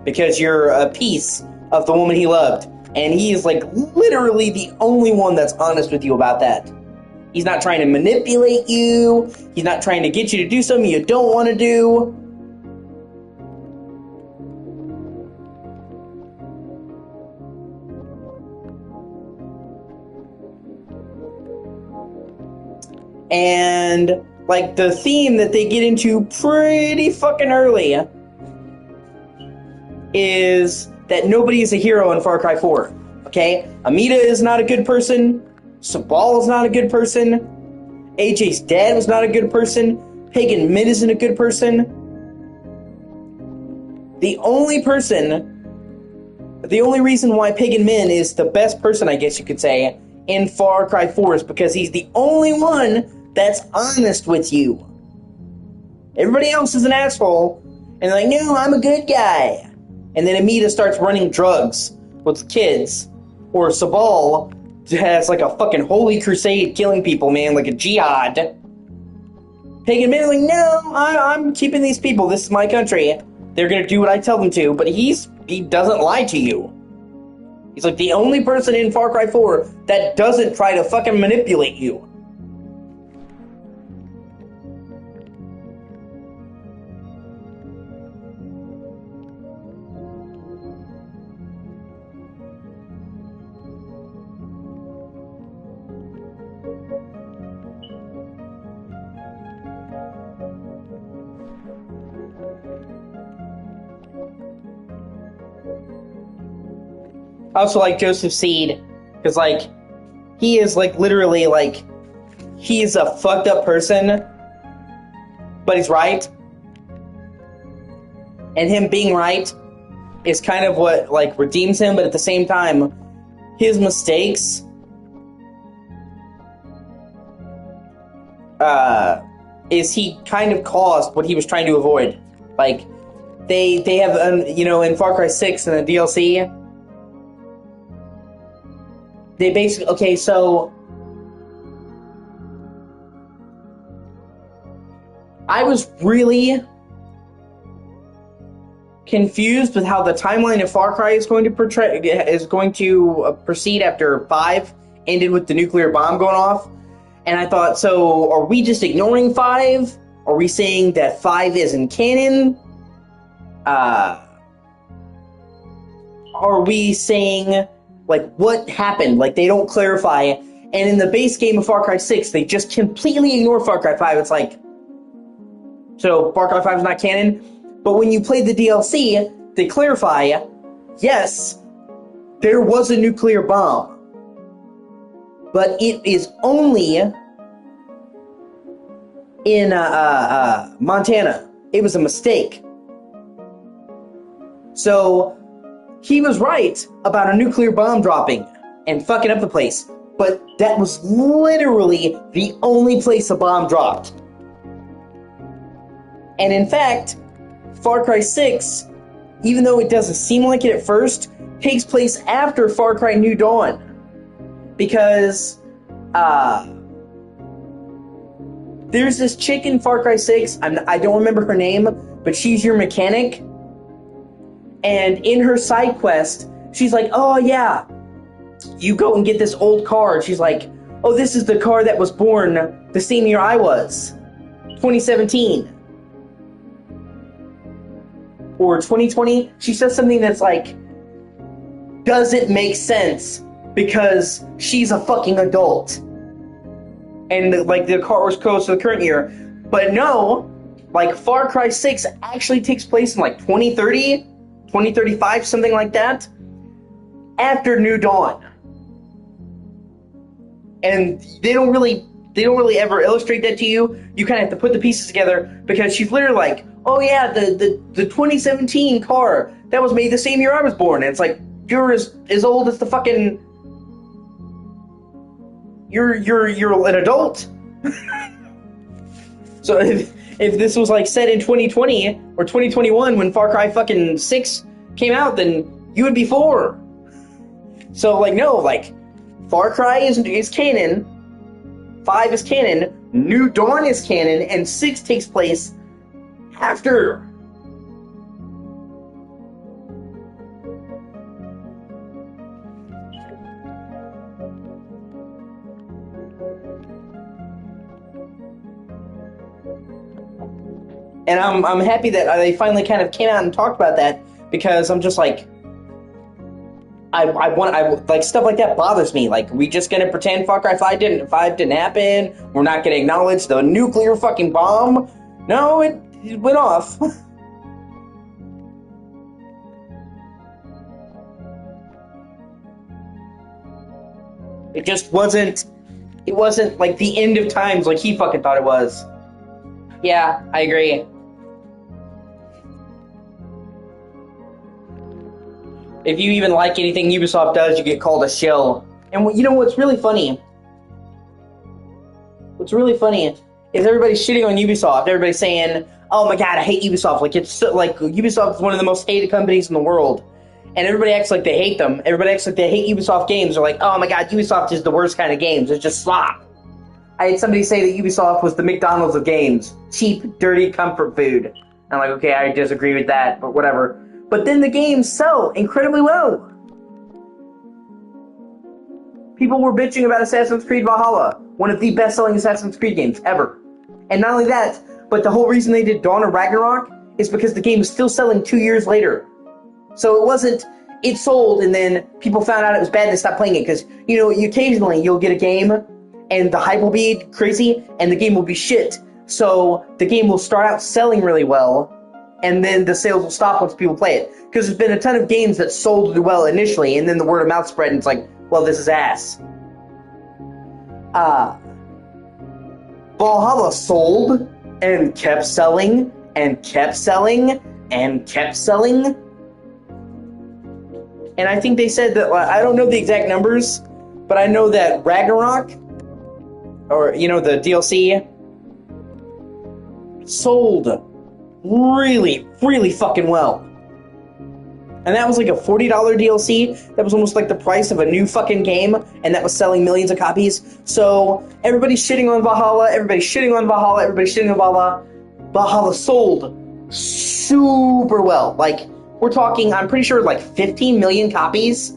because you're a piece of the woman he loved. And he is like literally the only one that's honest with you about that. He's not trying to manipulate you. He's not trying to get you to do something you don't want to do. And like, the theme that they get into pretty fucking early is that nobody is a hero in Far Cry 4. Okay? Amita is not a good person. Sabal is not a good person. AJ's dad was not a good person. Pagan Min isn't a good person. The only reason why Pagan Min is the best person, I guess you could say, in Far Cry 4 is because he's the only one that's honest with you. Everybody else is an asshole, and like, no, I'm a good guy. And then Amita starts running drugs with kids, or Sabal has like a fucking holy crusade killing people, man, like a jihad. Pagan Min is like, no, I'm keeping these people. This is my country. They're gonna do what I tell them to, but he doesn't lie to you. He's like the only person in Far Cry 4 that doesn't try to fucking manipulate you. I also like Joseph Seed, because, like, he is, like, literally, like, he's a fucked up person, but he's right. And him being right is kind of what, like, redeems him, but at the same time, his mistakes is he kind of caused what he was trying to avoid. Like, they have, you know, in Far Cry 6 in the DLC, they basically, okay, so I was really confused with how the timeline of Far Cry is going to proceed after 5 ended with the nuclear bomb going off. And I thought, so are we just ignoring 5? Are we saying that 5 isn't canon? Are we saying, like, what happened? Like, they don't clarify. And in the base game of Far Cry 6, they just completely ignore Far Cry 5. It's like, so Far Cry 5 is not canon? But when you play the DLC, they clarify, yes, there was a nuclear bomb. But it is only in Montana. It was a mistake. So he was right about a nuclear bomb dropping and fucking up the place. But that was literally the only place a bomb dropped. And in fact, Far Cry 6, even though it doesn't seem like it at first, takes place after Far Cry New Dawn. Because, there's this chick in Far Cry 6, I don't remember her name, but she's your mechanic. And in her side quest, she's like, oh yeah, you go and get this old car. She's like, oh, this is the car that was born the same year I was, 2017. Or 2020. She says something that's like, doesn't make sense because she's a fucking adult. And like the car was close to the current year. But no, like Far Cry 6 actually takes place in like 2030. 2035, something like that, after New Dawn. And they don't really ever illustrate that to you. You kind of have to put the pieces together, because she's literally like, oh yeah, the 2017 car that was made the same year I was born. And it's like, you're as old as the fucking, you're an adult. So if this was like set in 2020 or 2021 when Far Cry fucking 6 came out, then you would be 4. So like, no, like, Far Cry is canon, 5 is canon, New Dawn is canon, and 6 takes place after. And I'm happy that they finally kind of came out and talked about that, because I'm just like, I like stuff like that bothers me. Like, we just gonna pretend Far Cry 5 didn't happen? We're not gonna acknowledge the nuclear fucking bomb? No, it went off. It just wasn't. It wasn't like the end of times like he fucking thought it was. Yeah, I agree. If you even like anything Ubisoft does, you get called a shill. And you know what's really funny? What's really funny is everybody's shitting on Ubisoft. Everybody's saying, "Oh my god, I hate Ubisoft." Like it's so, like Ubisoft is one of the most hated companies in the world, and everybody acts like they hate them. Everybody acts like they hate Ubisoft games. They're like, "Oh my god, Ubisoft is the worst kind of games. It's just slop." I had somebody say that Ubisoft was the McDonald's of games, cheap, dirty comfort food. I'm like, okay, I disagree with that, but whatever. But then the games sell incredibly well. People were bitching about Assassin's Creed Valhalla, one of the best-selling Assassin's Creed games ever. And not only that, but the whole reason they did Dawn of Ragnarok is because the game was still selling 2 years later. So it wasn't, it sold and then people found out it was bad and they stopped playing it. Because, you know, occasionally you'll get a game and the hype will be crazy and the game will be shit. So the game will start out selling really well and then the sales will stop once people play it. Because there's been a ton of games that sold well initially and then the word of mouth spread and it's like, well, this is ass. Valhalla sold and kept selling and kept selling and kept selling. And I think they said that, I don't know the exact numbers, but I know that Ragnarok, or, you know, the DLC, sold really, really fucking well. And that was like a $40 DLC. That was almost like the price of a new fucking game, and that was selling millions of copies. So everybody's shitting on Valhalla, everybody's shitting on Valhalla, everybody's shitting on Valhalla. Valhalla sold super well. Like, we're talking, I'm pretty sure, like 15 million copies.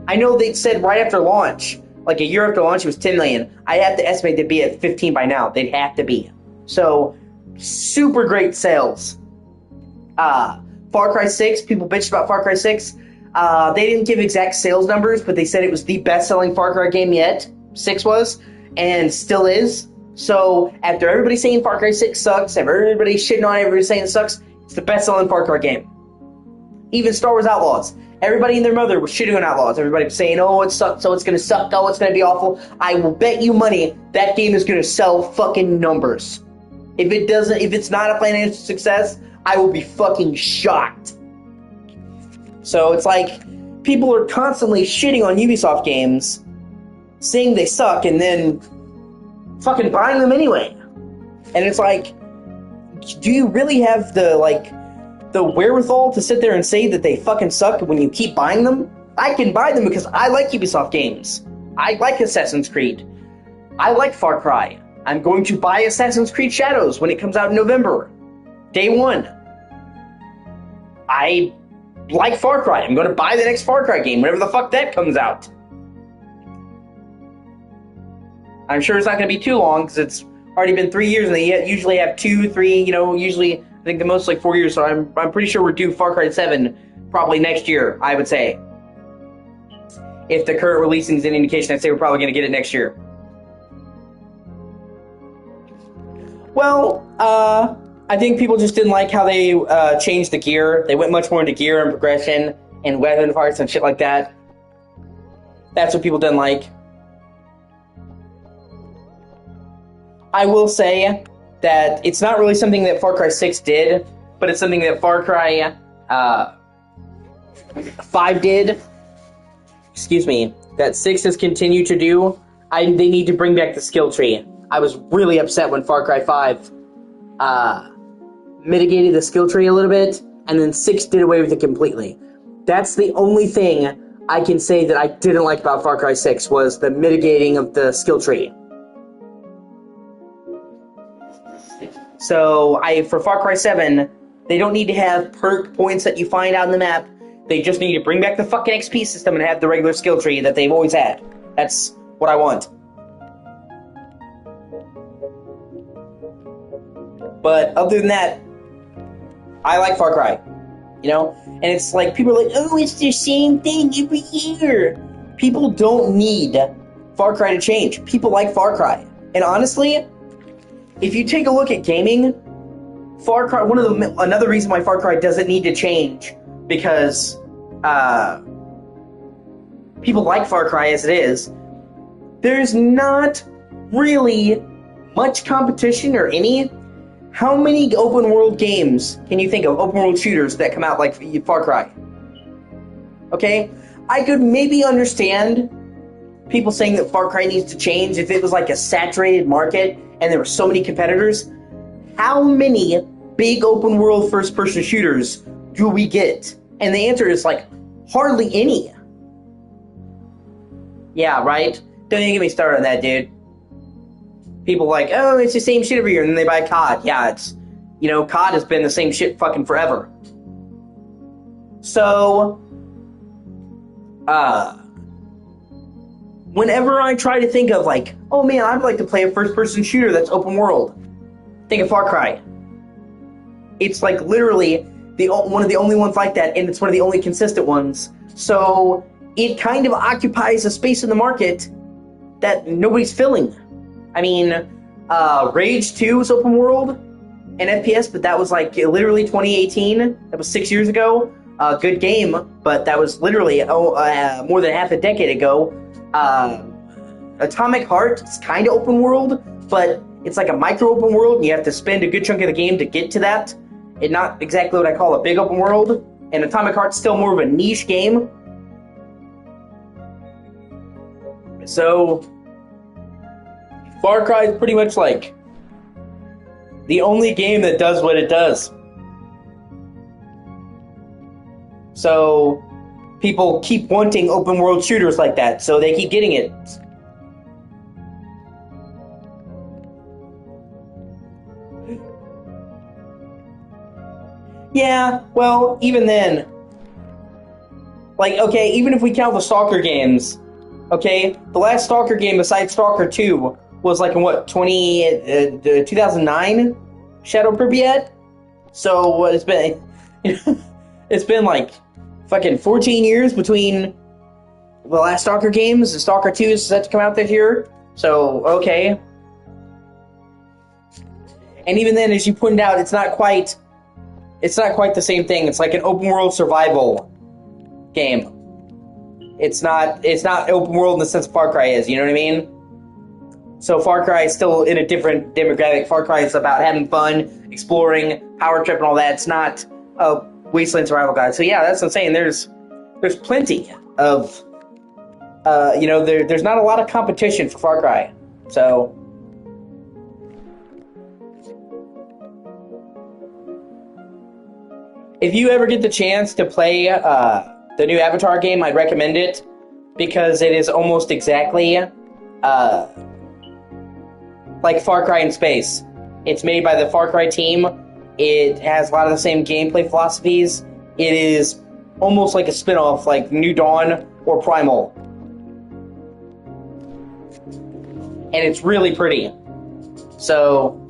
I know they said right after launch, like a year after launch, it was 10 million. I have to estimate they'd be at 15 by now. They'd have to be. So, super great sales. Far Cry 6, people bitched about Far Cry 6. They didn't give exact sales numbers, but they said it was the best-selling Far Cry game yet. 6 was, and still is. So, after everybody saying Far Cry 6 sucks, everybody shitting on it, everybody saying it sucks, it's the best-selling Far Cry game. Even Star Wars Outlaws. Everybody and their mother was shitting on Outlaws. Everybody was saying, oh, it sucks, oh, it's gonna suck, oh, it's gonna be awful. I will bet you money that game is gonna sell fucking numbers. If it's not a financial success, I will be fucking shocked. So it's like, people are constantly shitting on Ubisoft games, saying they suck, and then fucking buying them anyway. And it's like, do you really have the wherewithal to sit there and say that they fucking suck when you keep buying them? I can buy them because I like Ubisoft games. I like Assassin's Creed. I like Far Cry. I'm going to buy Assassin's Creed Shadows when it comes out in November. Day 1. I like Far Cry. I'm going to buy the next Far Cry game whenever the fuck that comes out. I'm sure it's not going to be too long because it's already been 3 years and they usually have 2, 3, usually I think the most like 4 years. So I'm pretty sure we're due Far Cry 7 probably next year, I would say. If the current releasing is any indication, I'd say we're probably going to get it next year. Well, I think people just didn't like how they changed the gear. They went much more into gear and progression and weapon parts and shit like that. That's what people didn't like. I will say that it's not really something that Far Cry 6 did, but it's something that Far Cry 5 did. Excuse me. That 6 has continued to do. They need to bring back the skill tree. I was really upset when Far Cry 5 mitigated the skill tree a little bit, and then 6 did away with it completely. That's the only thing I can say that I didn't like about Far Cry 6 was the mitigating of the skill tree. So, for Far Cry 7, they don't need to have perk points that you find out in the map. They just need to bring back the fucking XP system and have the regular skill tree that they've always had. That's what I want. But other than that, I like Far Cry. you know? And it's like, people are like, oh, it's the same thing every year. People don't need Far Cry to change. People like Far Cry. And honestly, if you take a look at gaming, Far Cry, another reason why Far Cry doesn't need to change, because people like Far Cry as it is, there's not really much competition or any. How many open world games can you think of, open world shooters that come out like Far Cry? Okay, I could maybe understand people saying that Far Cry needs to change if it was like a saturated market and there were so many competitors. How many big open world first person shooters do we get? And the answer is like hardly any. Yeah, right? Don't even get me started on that, dude. People like, oh, it's the same shit every year, and then they buy COD. Yeah, it's, COD has been the same shit fucking forever. So, whenever I try to think of like, oh man, I'd like to play a first-person shooter that's open world, think of Far Cry. It's like literally one of the only ones like that, and it's one of the only consistent ones. So it kind of occupies a space in the market that nobody's filling. I mean, Rage 2 was open world and FPS, but that was like literally 2018. That was 6 years ago. Good game, but that was literally more than half a decade ago. Atomic Heart is kind of open world, but it's like a micro open world, and you have to spend a good chunk of the game to get to that. It's not exactly what I call a big open world, and Atomic Heart's still more of a niche game. So Far Cry is pretty much like the only game that does what it does. So people keep wanting open world shooters like that, so they keep getting it. Yeah, well, even then, like, okay, even if we count the Stalker games, okay, the last Stalker game besides Stalker 2 was like in what, 2009? Shadow Pripyat? So it's been, it's been like fucking 14 years between the last Stalker games. The Stalker 2 is set to come out this year, so okay. And even then, as you pointed out, it's not quite the same thing. It's like an open world survival game. It's not open world in the sense Far Cry is, you know what I mean? So Far Cry is still in a different demographic. Far Cry is about having fun, exploring, power trip, and all that. It's not a wasteland survival guide. So yeah, that's what I'm saying. There's plenty of, there's not a lot of competition for Far Cry. So if you ever get the chance to play the new Avatar game, I'd recommend it because it is almost exactly like Far Cry in space. It's made by the Far Cry team. It has a lot of the same gameplay philosophies. It is almost like a spin-off, like New Dawn or Primal. And it's really pretty. So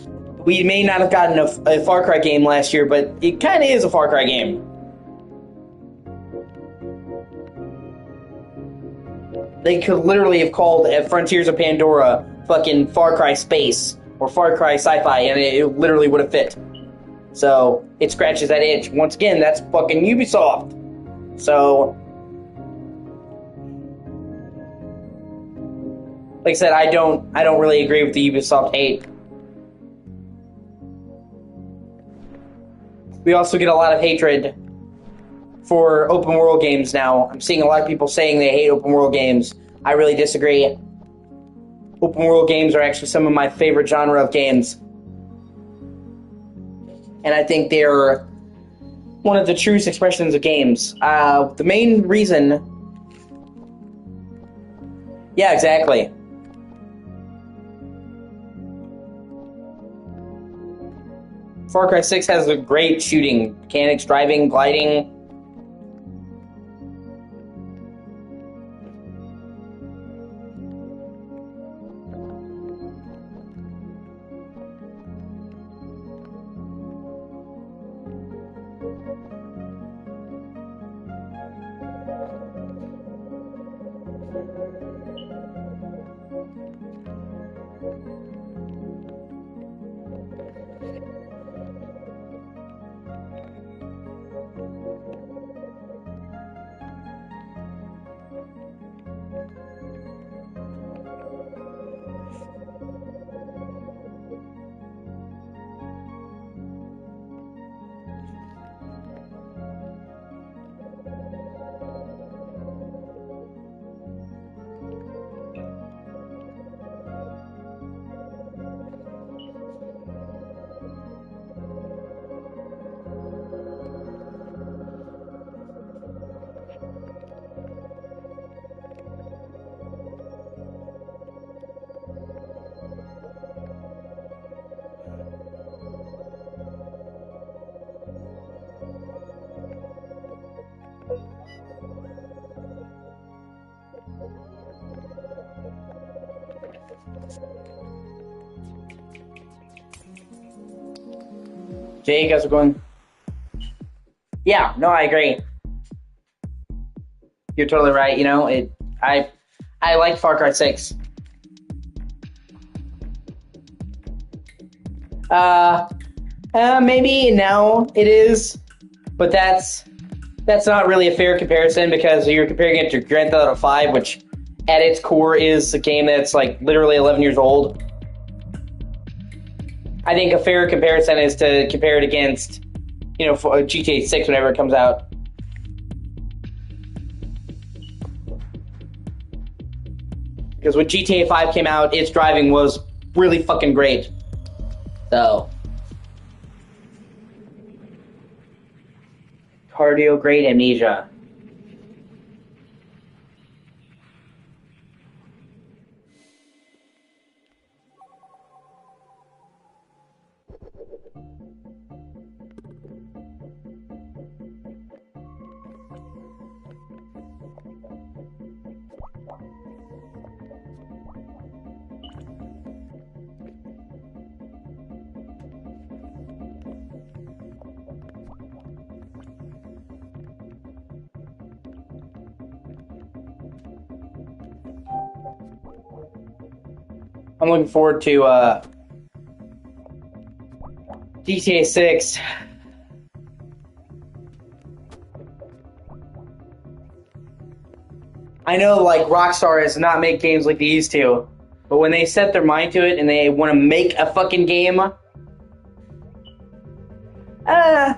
we may not have gotten a Far Cry game last year, but it kind of is a Far Cry game. They could literally have called Frontiers of Pandora fucking Far Cry Space or Far Cry Sci-Fi, and it literally would have fit. So it scratches that itch. Once again, that's fucking Ubisoft. So, like I said, I don't really agree with the Ubisoft hate. We also get a lot of hatred for open world games now. I'm seeing a lot of people saying they hate open world games. I really disagree. Open world games are actually some of my favorite genre of games. And I think they're one of the truest expressions of games. The main reason... Yeah, exactly. Far Cry 6 has a great shooting mechanics, driving, gliding. Jake, how's it going? Yeah, no, I agree. You're totally right. You know, I like Far Cry 6. Uh, maybe now it is, but that's not really a fair comparison because you're comparing it to Grand Theft Auto 5, which at its core is a game that's like literally 11 years old. I think a fair comparison is to compare it against, you know, for GTA 6 whenever it comes out. Because when GTA 5 came out, its driving was really fucking great. So, cardio grade amnesia. I'm looking forward to GTA 6. I know, like, Rockstar has not made games like they used to, but when they set their mind to it and they want to make a fucking game, I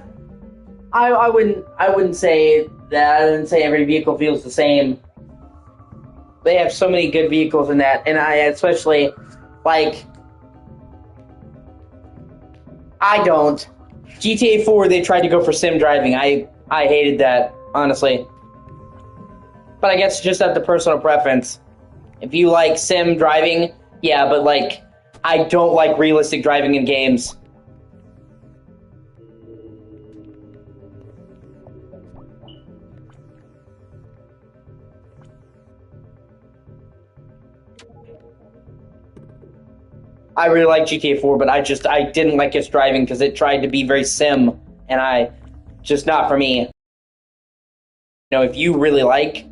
wouldn't say that. I wouldn't say every vehicle feels the same. They have so many good vehicles in that, and I especially like. I don't. GTA 4, they tried to go for sim driving. I hated that, honestly. But I guess just at the personal preference. If you like sim driving, yeah, but like, I don't like realistic driving in games. I really like GTA 4, but I didn't like its driving because it tried to be very sim, and just not for me. You know, if you really like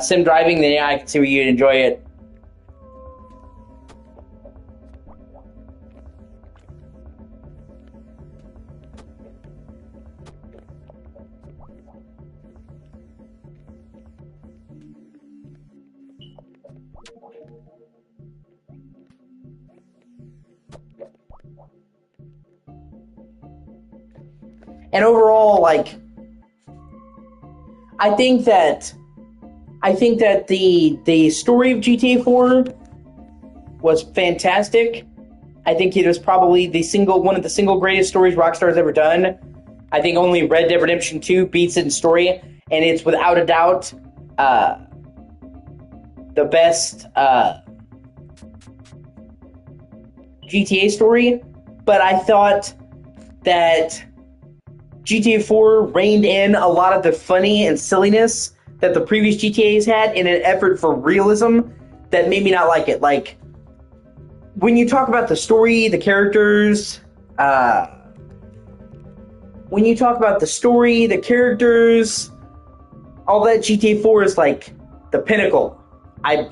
sim driving, then yeah, I can see where you'd enjoy it. And overall, like, I think that the story of GTA 4 was fantastic. I think it was probably one of the single greatest stories Rockstar's ever done. I think only Red Dead Redemption 2 beats it in story, and it's without a doubt the best GTA story. But I thought that GTA 4 reined in a lot of the funny and silliness that the previous GTAs had in an effort for realism that made me not like it. Like, when you talk about the story, the characters, all that, GTA 4 is like the pinnacle. I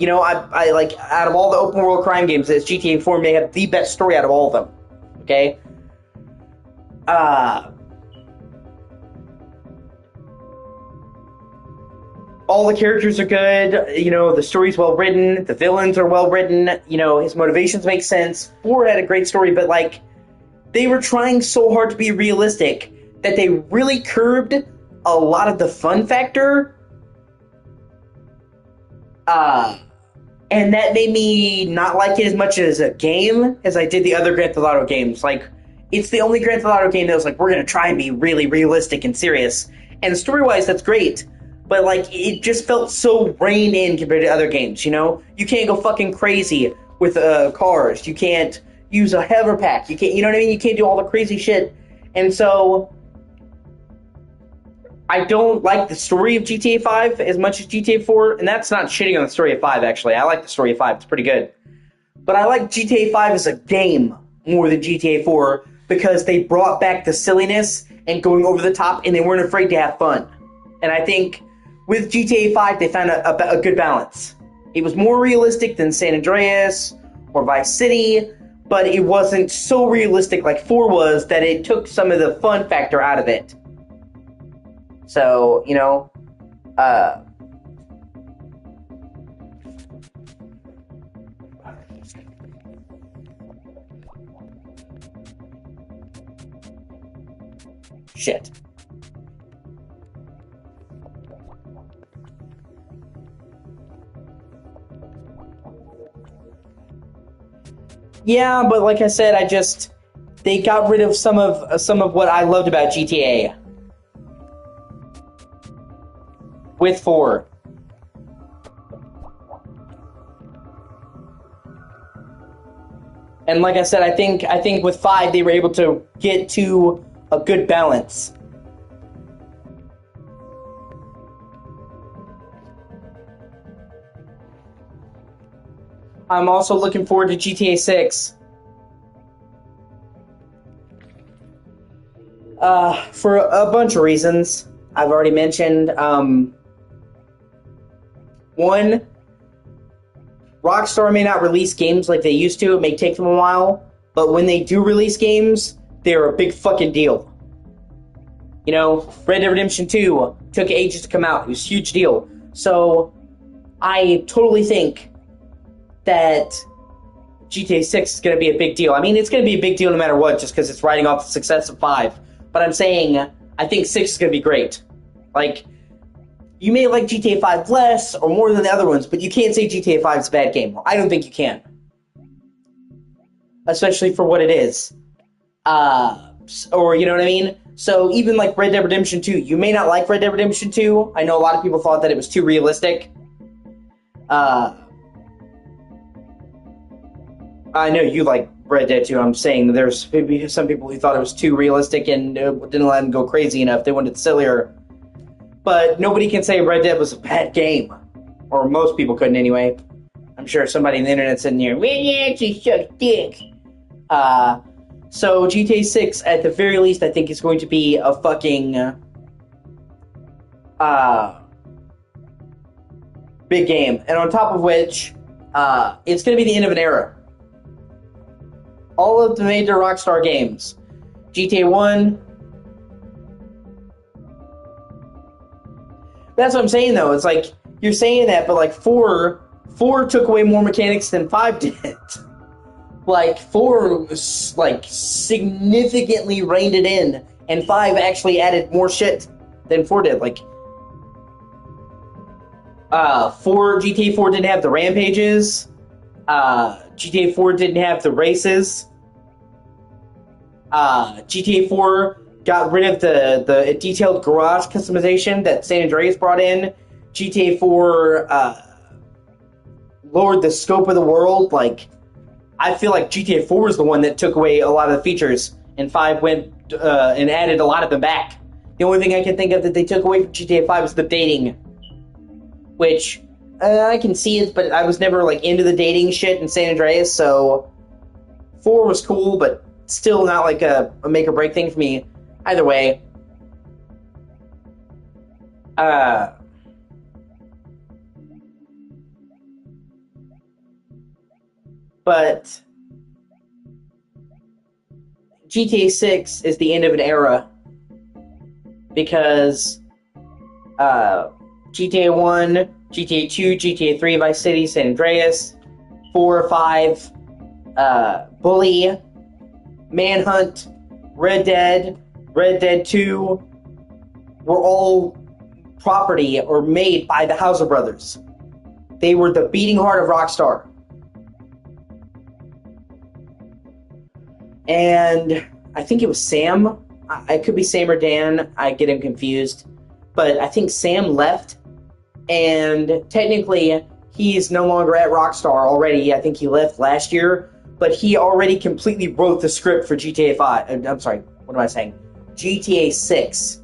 like, out of all the open world crime games, this GTA 4 may have the best story out of all of them. Okay? All the characters are good. You know, the story's well written. The villains are well written. You know, his motivations make sense. Ford had a great story, but like, they were trying so hard to be realistic that they really curbed a lot of the fun factor. And that made me not like it as much as a game as I did the other Grand Theft Auto games. Like, it's the only Grand Theft Auto game that was like, we're gonna try and be really realistic and serious. And story-wise, that's great. But like, it just felt so reined in compared to other games, you know? You can't go fucking crazy with cars. You can't use a hover pack. You can't, you know what I mean? You can't do all the crazy shit. And so, I don't like the story of GTA 5 as much as GTA 4, and that's not shitting on the story of 5, actually. I like the story of 5. It's pretty good. But I like GTA 5 as a game more than GTA 4 because they brought back the silliness and going over the top, and they weren't afraid to have fun. And I think with GTA 5, they found a good balance. It was more realistic than San Andreas or Vice City, but it wasn't so realistic like 4 was that it took some of the fun factor out of it. So, shit. Yeah, but like I said, they got rid of some of what I loved about GTA with 4. And like I said, I think with 5 they were able to get to a good balance. I'm also looking forward to GTA 6. For a bunch of reasons I've already mentioned. One, Rockstar may not release games like they used to. It may take them a while, but when they do release games, they're a big fucking deal. Red Dead Redemption 2 took ages to come out. It was a huge deal. So, I totally think that GTA 6 is going to be a big deal. I mean, it's going to be a big deal no matter what, just because it's riding off the success of 5. But I'm saying, I think 6 is going to be great. Like, you may like GTA 5 less or more than the other ones, but you can't say GTA 5 is a bad game. I don't think you can. Especially for what it is. Or, you know what I mean? So, even like Red Dead Redemption 2, you may not like Red Dead Redemption 2. I know a lot of people thought that it was too realistic. I know you like Red Dead 2. I'm saying there's maybe some people who thought it was too realistic and didn't let them go crazy enough. They wanted sillier. But nobody can say Red Dead was a bad game. Or most people couldn't anyway. I'm sure somebody on the internet sitting here, well, yeah, actually sucks dick. So GTA 6, at the very least, I think is going to be a fucking big game. And on top of which, it's going to be the end of an era. All of the major Rockstar games, GTA 1. That's what I'm saying, though. It's like, you're saying that, but like 4 took away more mechanics than 5 did. Like, 4 was, like, significantly reined it in, and 5 actually added more shit than 4 did. Like, GTA 4 didn't have the rampages. GTA 4 didn't have the races. GTA 4 got rid of the detailed garage customization that San Andreas brought in. GTA 4 lowered the scope of the world. Like, I feel like GTA 4 is the one that took away a lot of the features, and 5 went and added a lot of them back. The only thing I can think of that they took away from GTA 5 is the dating, which I can see it, but I was never like into the dating shit in San Andreas, so 4 was cool, but still not like a make or break thing for me. Either way, but GTA 6 is the end of an era because GTA 1, GTA 2, GTA 3, Vice City, San Andreas, 4, 5, Bully, Manhunt, Red Dead 2 were all property or made by the Hauser brothers. They were the beating heart of Rockstar. And I think it was Sam. I could be Sam or Dan. I get him confused. But I think Sam left. And technically, he's no longer at Rockstar already. I think he left last year. But he already completely wrote the script for GTA 5. I'm sorry, what am I saying? GTA 6.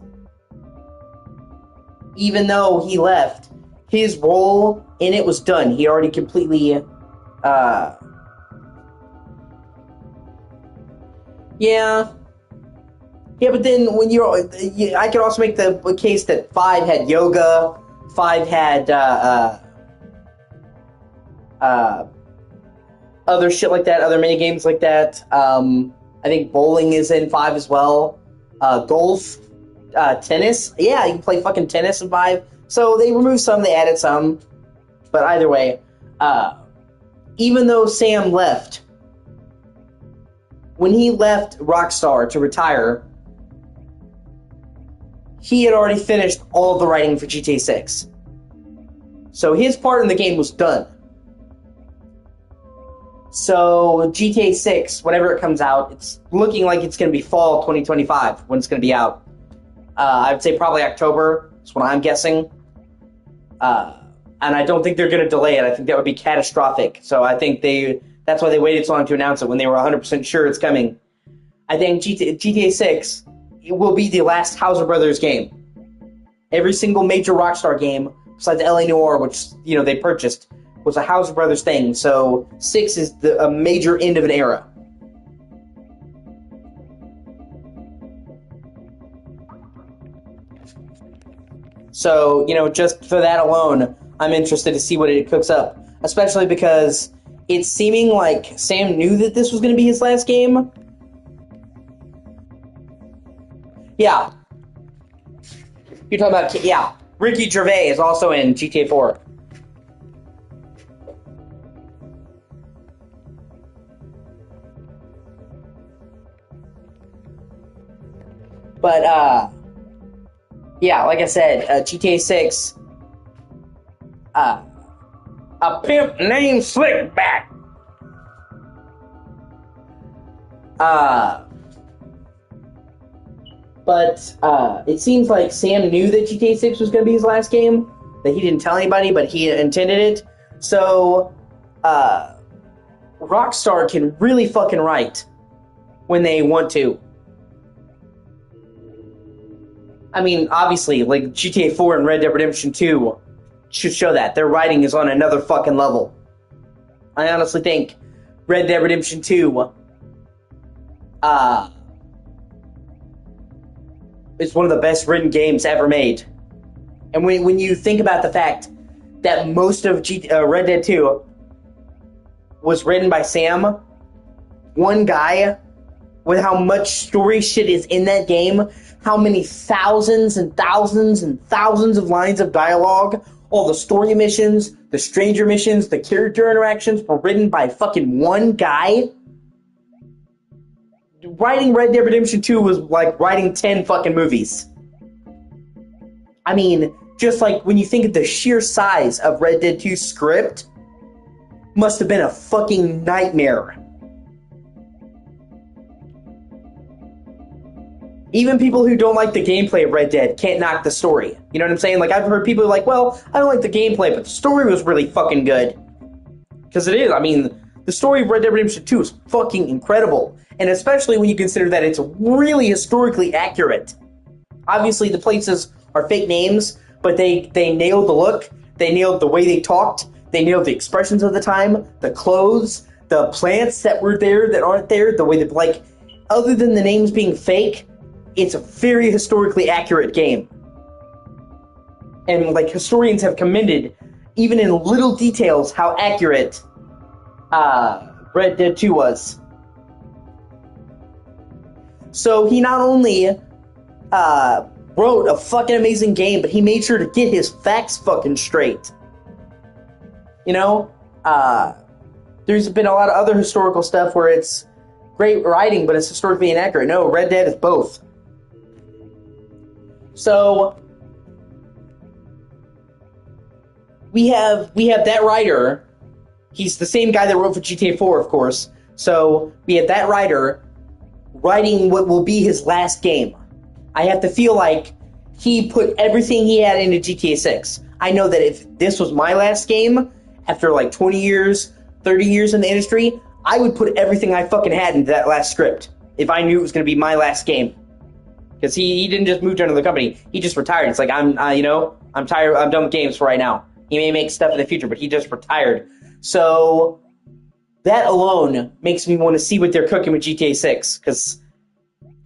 Even though he left, his role in it was done. He already completely Yeah. Yeah, but then when I could also make the case that 5 had yoga, 5 had uh, other shit like that, other mini games like that. I think bowling is in 5 as well. Golf, tennis. Yeah, you can play fucking tennis in 5. So they removed some, they added some. But either way, even though Sam left, when he left Rockstar to retire, he had already finished all of the writing for GTA 6. So his part in the game was done. So GTA 6, whenever it comes out, it's looking like it's going to be fall 2025 when it's going to be out. I would say probably October is what I'm guessing. And I don't think they're going to delay it. I think that would be catastrophic. So I think that's why they waited so long to announce it when they were 100% sure it's coming. I think GTA 6 will be the last Houser Brothers game. Every single major Rockstar game, besides LA Noire, which they purchased, was a Houser Brothers thing. So 6 is a major end of an era. So, just for that alone, I'm interested to see what it cooks up. Especially because it's seeming like Sam knew that this was going to be his last game. Yeah. You're talking about, yeah. Ricky Gervais is also in GTA 4. But, yeah, like I said, GTA 6, a pimp named Slickback. But it seems like Sam knew that GTA 6 was going to be his last game, that he didn't tell anybody, but he intended it. So, Rockstar can really fucking write when they want to. I mean, obviously, like GTA 4 and Red Dead Redemption 2 should show that. Their writing is on another fucking level. I honestly think Red Dead Redemption 2 is one of the best written games ever made. And when you think about the fact that most of Red Dead 2 was written by Sam, one guy, with how much story shit is in that game, how many thousands and thousands and thousands of lines of dialogue, all the story missions, the stranger missions, the character interactions were written by fucking one guy. Writing Red Dead Redemption 2 was like writing 10 fucking movies. I mean, just like when you think of the sheer size of Red Dead 2's script, must have been a fucking nightmare. Even people who don't like the gameplay of Red Dead can't knock the story. You know what I'm saying? Like, I've heard people like, well, I don't like the gameplay, but the story was really fucking good. Because it is. I mean, the story of Red Dead Redemption 2 is fucking incredible. And especially when you consider that it's really historically accurate. Obviously, the places are fake names, but they nailed the look. They nailed the way they talked. They nailed the expressions of the time, the clothes, the plants that were there that aren't there, the way that, like, other than the names being fake, it's a very historically accurate game. And, like, historians have commended, even in little details, how accurate Red Dead 2 was. So he not only wrote a fucking amazing game, but he made sure to get his facts fucking straight. There's been a lot of other historical stuff where it's great writing, but it's historically inaccurate. No, Red Dead is both. So we have that writer. He's the same guy that wrote for GTA 4, of course. So we have that writer writing what will be his last game. I have to feel like he put everything he had into GTA 6. I know that if this was my last game, after like 20 years, 30 years in the industry, I would put everything I fucking had into that last script if I knew it was going to be my last game. Because he didn't just move to another company. He just retired. It's like, I'm tired. I'm done with games for right now. He may make stuff in the future, but he just retired. So that alone makes me want to see what they're cooking with GTA 6. Because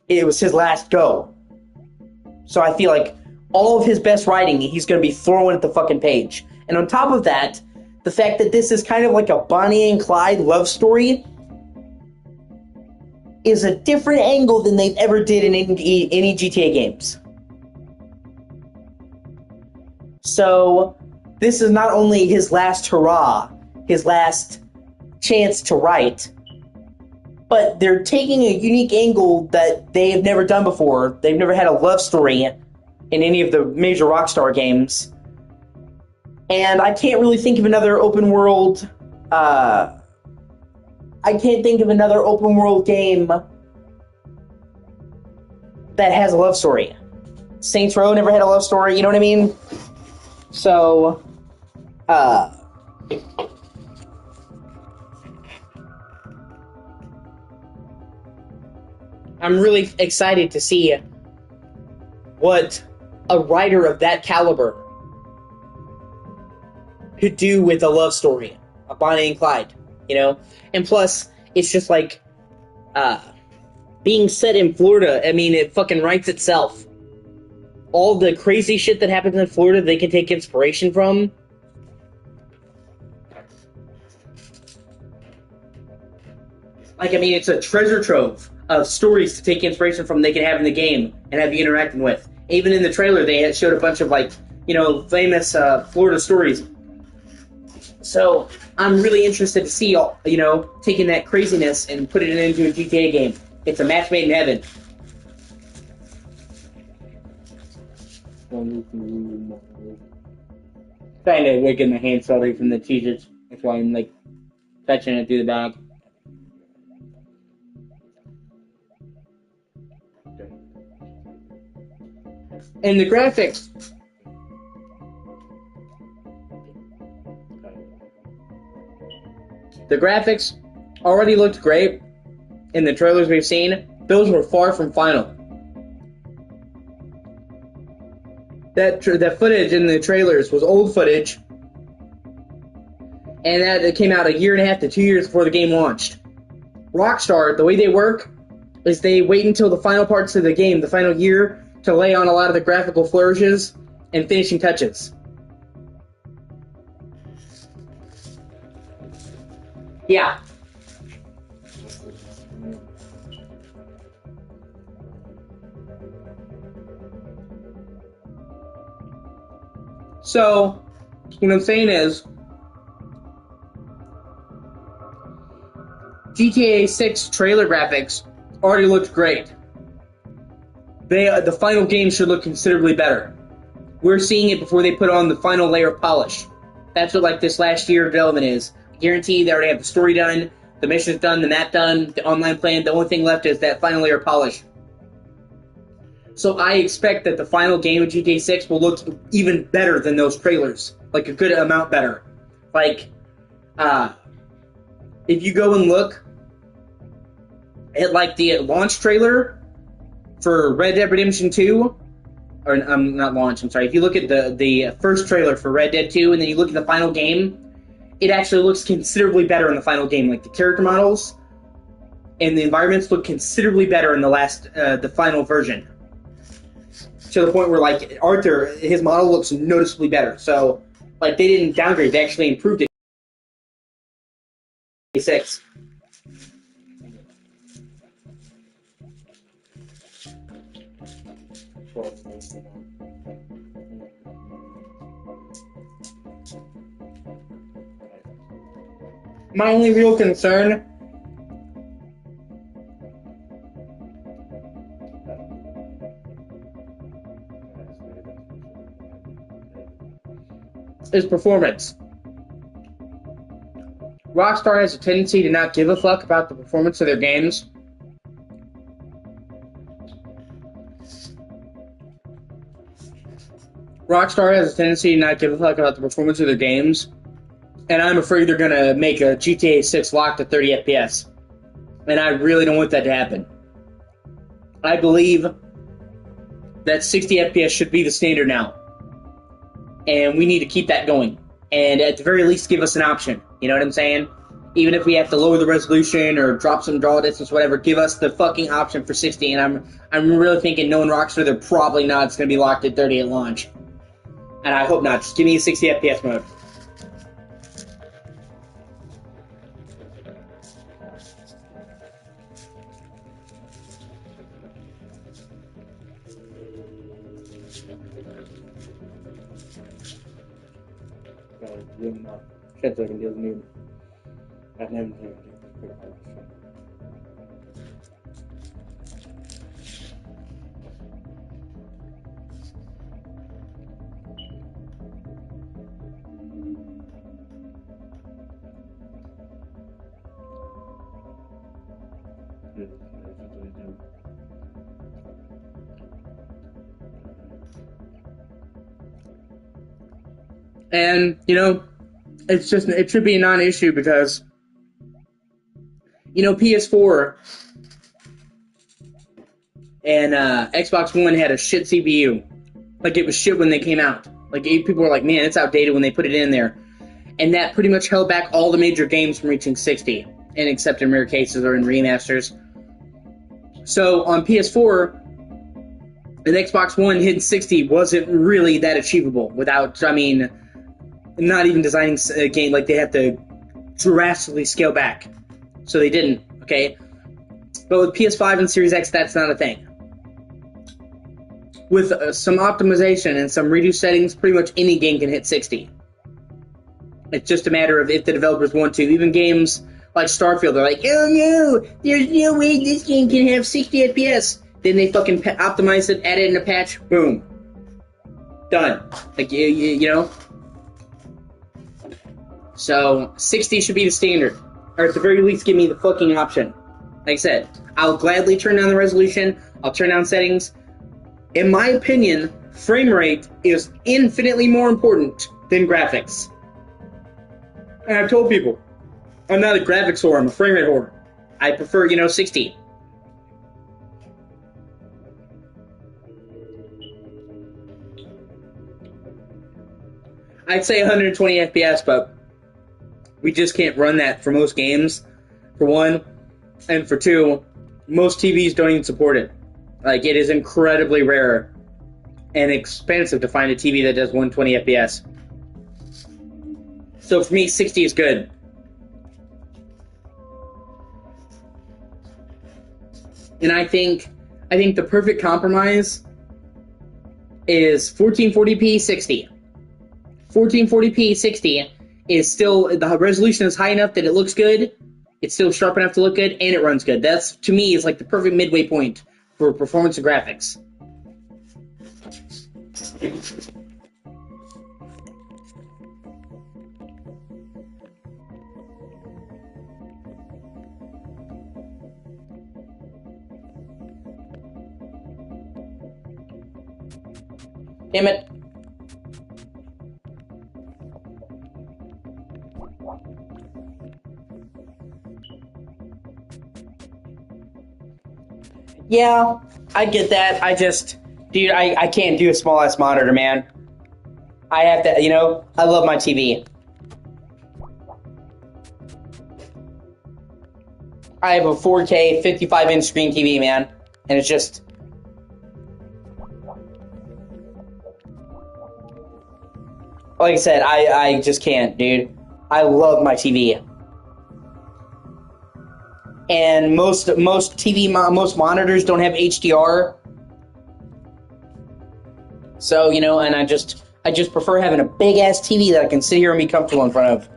it was his last go. So I feel like all of his best writing, he's going to be throwing at the fucking page. And on top of that, the fact that this is kind of like a Bonnie and Clyde love story is a different angle than they've ever did in any GTA games. So this is not only his last hurrah, his last chance to write, but they're taking a unique angle that they have never done before. They've never had a love story in any of the major Rockstar games. And I can't really think of another open world game that has a love story. Saints Row never had a love story, you know what I mean? So, I'm really excited to see what a writer of that caliber could do with a love story, a Bonnie and Clyde, you know? And plus, it's just like, being set in Florida, I mean, it fucking writes itself. All the crazy shit that happens in Florida, they can take inspiration from. Like, I mean, it's a treasure trove of stories to take inspiration from they can have in the game and have you interacting with. Even in the trailer, they had showed a bunch of, like, you know, famous Florida stories. So, I'm really interested to see, you know, taking that craziness and putting it into a GTA game. It's a match made in heaven. Trying to wiggle my hand slowly from the t-shirts. That's why I'm, like, touching it through the bag. And the graphics. The graphics already looked great in the trailers we've seen. Those were far from final. That footage in the trailers was old footage. And that came out a year and a half to 2 years before the game launched. Rockstar, the way they work, is they wait until the final parts of the game, the final year, to lay on a lot of the graphical flourishes and finishing touches. Yeah. So, what I'm saying is, GTA 6 trailer graphics already looked great. The final game should look considerably better. We're seeing it before they put on the final layer of polish. That's what, like, this last year of development is. I guarantee they already have the story done, the missions done, the map done, the online plan. The only thing left is that final layer of polish. So I expect that the final game of GTA 6 will look even better than those trailers. Like, a good amount better. Like, if you go and look at, like, the launch trailer for Red Dead Redemption 2, or not launch, I'm sorry. If you look at the first trailer for Red Dead 2, and then you look at the final game, it actually looks considerably better in the final game. Like, the character models and the environments look considerably better in the final version. To the point where, like, Arthur, his model looks noticeably better. So, like, they didn't downgrade, they actually improved it. 6. My only real concern is performance. Rockstar has a tendency to not give a fuck about the performance of their games. Rockstar has a tendency to not give a fuck about the performance of their games, and I'm afraid they're going to make a GTA 6 locked at 30 FPS. And I really don't want that to happen. I believe that 60 FPS should be the standard now. And we need to keep that going. And at the very least, give us an option. You know what I'm saying? Even if we have to lower the resolution or drop some draw distance, whatever, give us the fucking option for 60. And I'm really thinking, knowing Rockstar, they're probably not. It's going to be locked at 30 at launch. And I hope not. Just give me a 60 FPS mode. And, you know, it should be a non-issue because, you know, PS4 and Xbox One had a shit CPU. Like, it was shit when they came out. Like, people were like, man, it's outdated when they put it in there. And that pretty much held back all the major games from reaching 60, and except in rare cases or in remasters. So on PS4, an Xbox One hitting 60 wasn't really that achievable without, I mean, not even designing a game. Like, they had to drastically scale back. So they didn't, okay? But with PS5 and Series X, that's not a thing. With some optimization and some reduced settings, pretty much any game can hit 60. It's just a matter of if the developers want to. Even games like Starfield, they're like, oh no, there's no way this game can have 60 FPS. Then they fucking optimize it, add it in a patch, boom. Done. Like, you know? So, 60 should be the standard. Or at the very least, give me the fucking option. Like I said, I'll gladly turn down the resolution, I'll turn down settings. In my opinion, frame rate is infinitely more important than graphics. And I've told people, I'm not a graphics whore, I'm a frame rate whore. I prefer, you know, 60. I'd say 120 FPS, but we just can't run that for most games, for one. And for two, most TVs don't even support it. Like, it is incredibly rare and expensive to find a TV that does 120 FPS. So for me, 60 is good. And I think the perfect compromise is 1440p 60. 1440p 60 is still, the resolution is high enough that it looks good, it's still sharp enough to look good, and it runs good. That's, to me, is like the perfect midway point for performance and graphics. Damn it. Yeah, I get that. Dude, I can't do a small ass monitor, man. I have to, you know, I love my TV. I have a 4K 55-inch screen TV, man. And it's just... Like I said, I just can't, dude. I love my TV. And most monitors don't have HDR. So, you know, and I just prefer having a big ass TV that I can sit here and be comfortable in front of.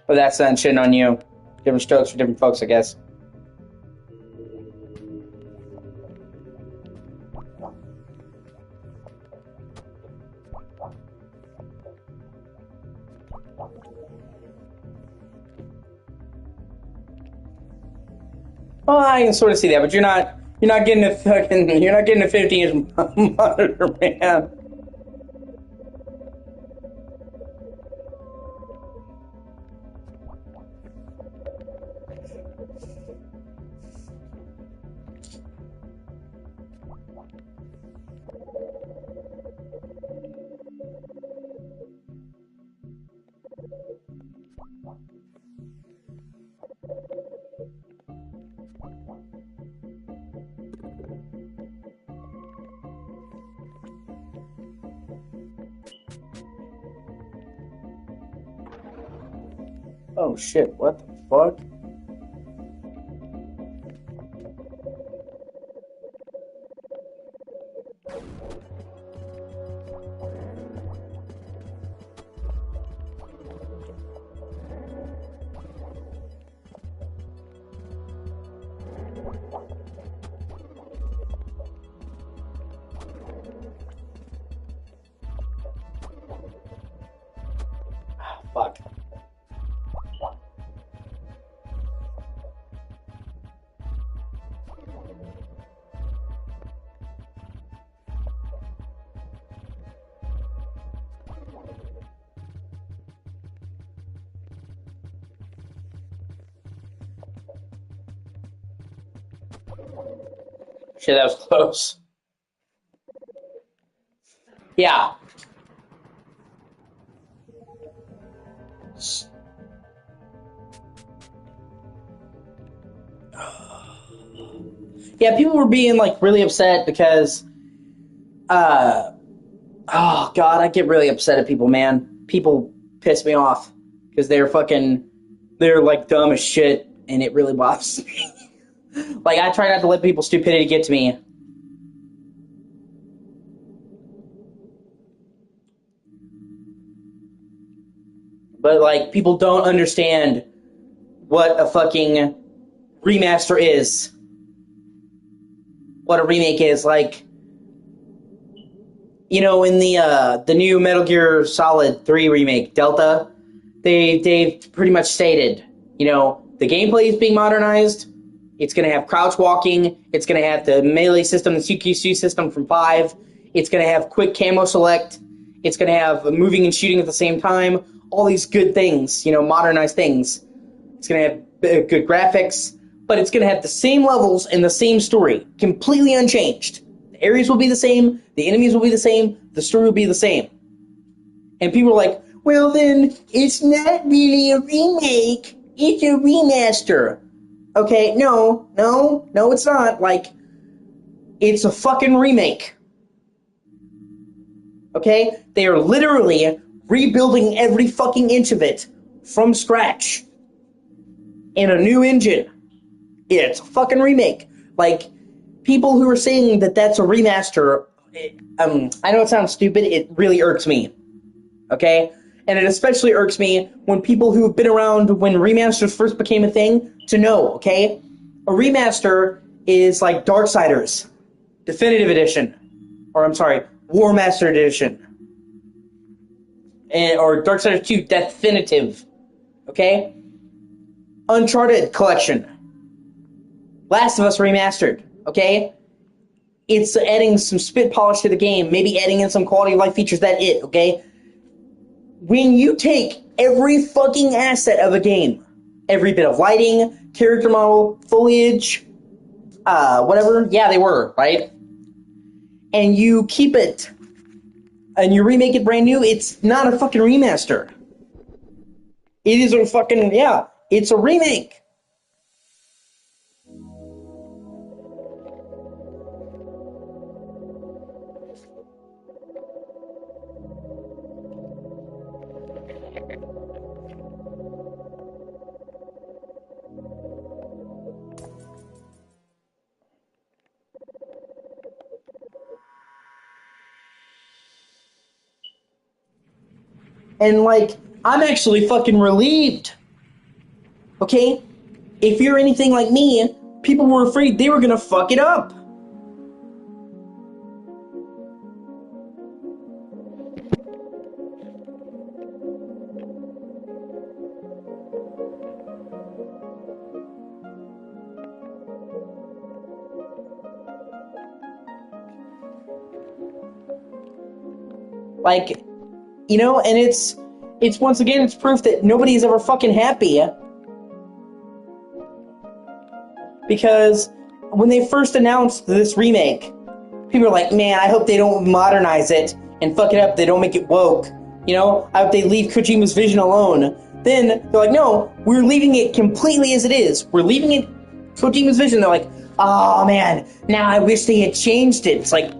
But that's not shitting on you. Different strokes for different folks, I guess. Well, I can sort of see that, but you're not getting a 50-inch monitor, man. Oh shit, what the fuck? Fuck. Shit, that was close. Yeah. Yeah, people were being like really upset because oh god, I get really upset at people, man. People piss me off because they're like dumb as shit and it really bothers me. Like I try not to let people's stupidity get to me. But like people don't understand what a fucking remaster is. What a remake is. Like, you know, in the new Metal Gear Solid 3 remake, Delta, they've pretty much stated, you know, the gameplay is being modernized. It's going to have crouch walking. It's going to have the melee system, the CQC system from 5. It's going to have quick camo select. It's going to have moving and shooting at the same time. All these good things, you know, modernized things. It's going to have good graphics, but it's going to have the same levels and the same story, completely unchanged. The areas will be the same, the enemies will be the same, the story will be the same. And people are like, well then, it's not really a remake, it's a remaster. Okay, no, it's not. Like, it's a fucking remake. Okay? They are literally rebuilding every fucking inch of it from scratch in a new engine. It's a fucking remake. Like, people who are saying that that's a remaster, I know it sounds stupid, it really irks me. Okay? And it especially irks me when people who have been around when remasters first became a thing to know, okay? A remaster is like Darksiders Definitive Edition. Or, I'm sorry, War Master Edition. Or Darksiders 2 Definitive. Okay? Uncharted Collection. Last of Us Remastered. Okay? It's adding some spit polish to the game, maybe adding in some quality of life features, that's it, okay? When you take every fucking asset of a game, every bit of lighting, character model, foliage, whatever, yeah, they were, right? And you keep it, and you remake it brand new, it's not a fucking remaster. It is a fucking, yeah, it's a remake. And, like, I'm actually fucking relieved. Okay? If you're anything like me, people were afraid they were gonna fuck it up. Like, you know, and it's once again, it's proof that nobody's ever fucking happy. Because when they first announced this remake, people were like, man, I hope they don't modernize it and fuck it up, they don't make it woke. You know, I hope they leave Kojima's vision alone. Then they're like, no, we're leaving it completely as it is. We're leaving it Kojima's vision. They're like, oh man, now I wish they had changed it. It's like,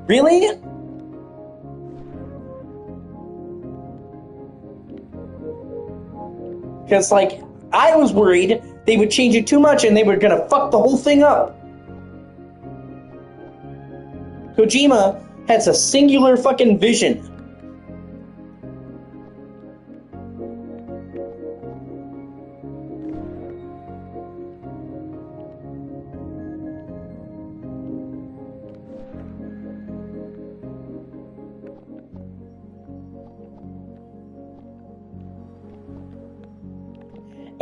really? Because, like, I was worried they would change it too much and they were gonna fuck the whole thing up. Kojima has a singular fucking vision.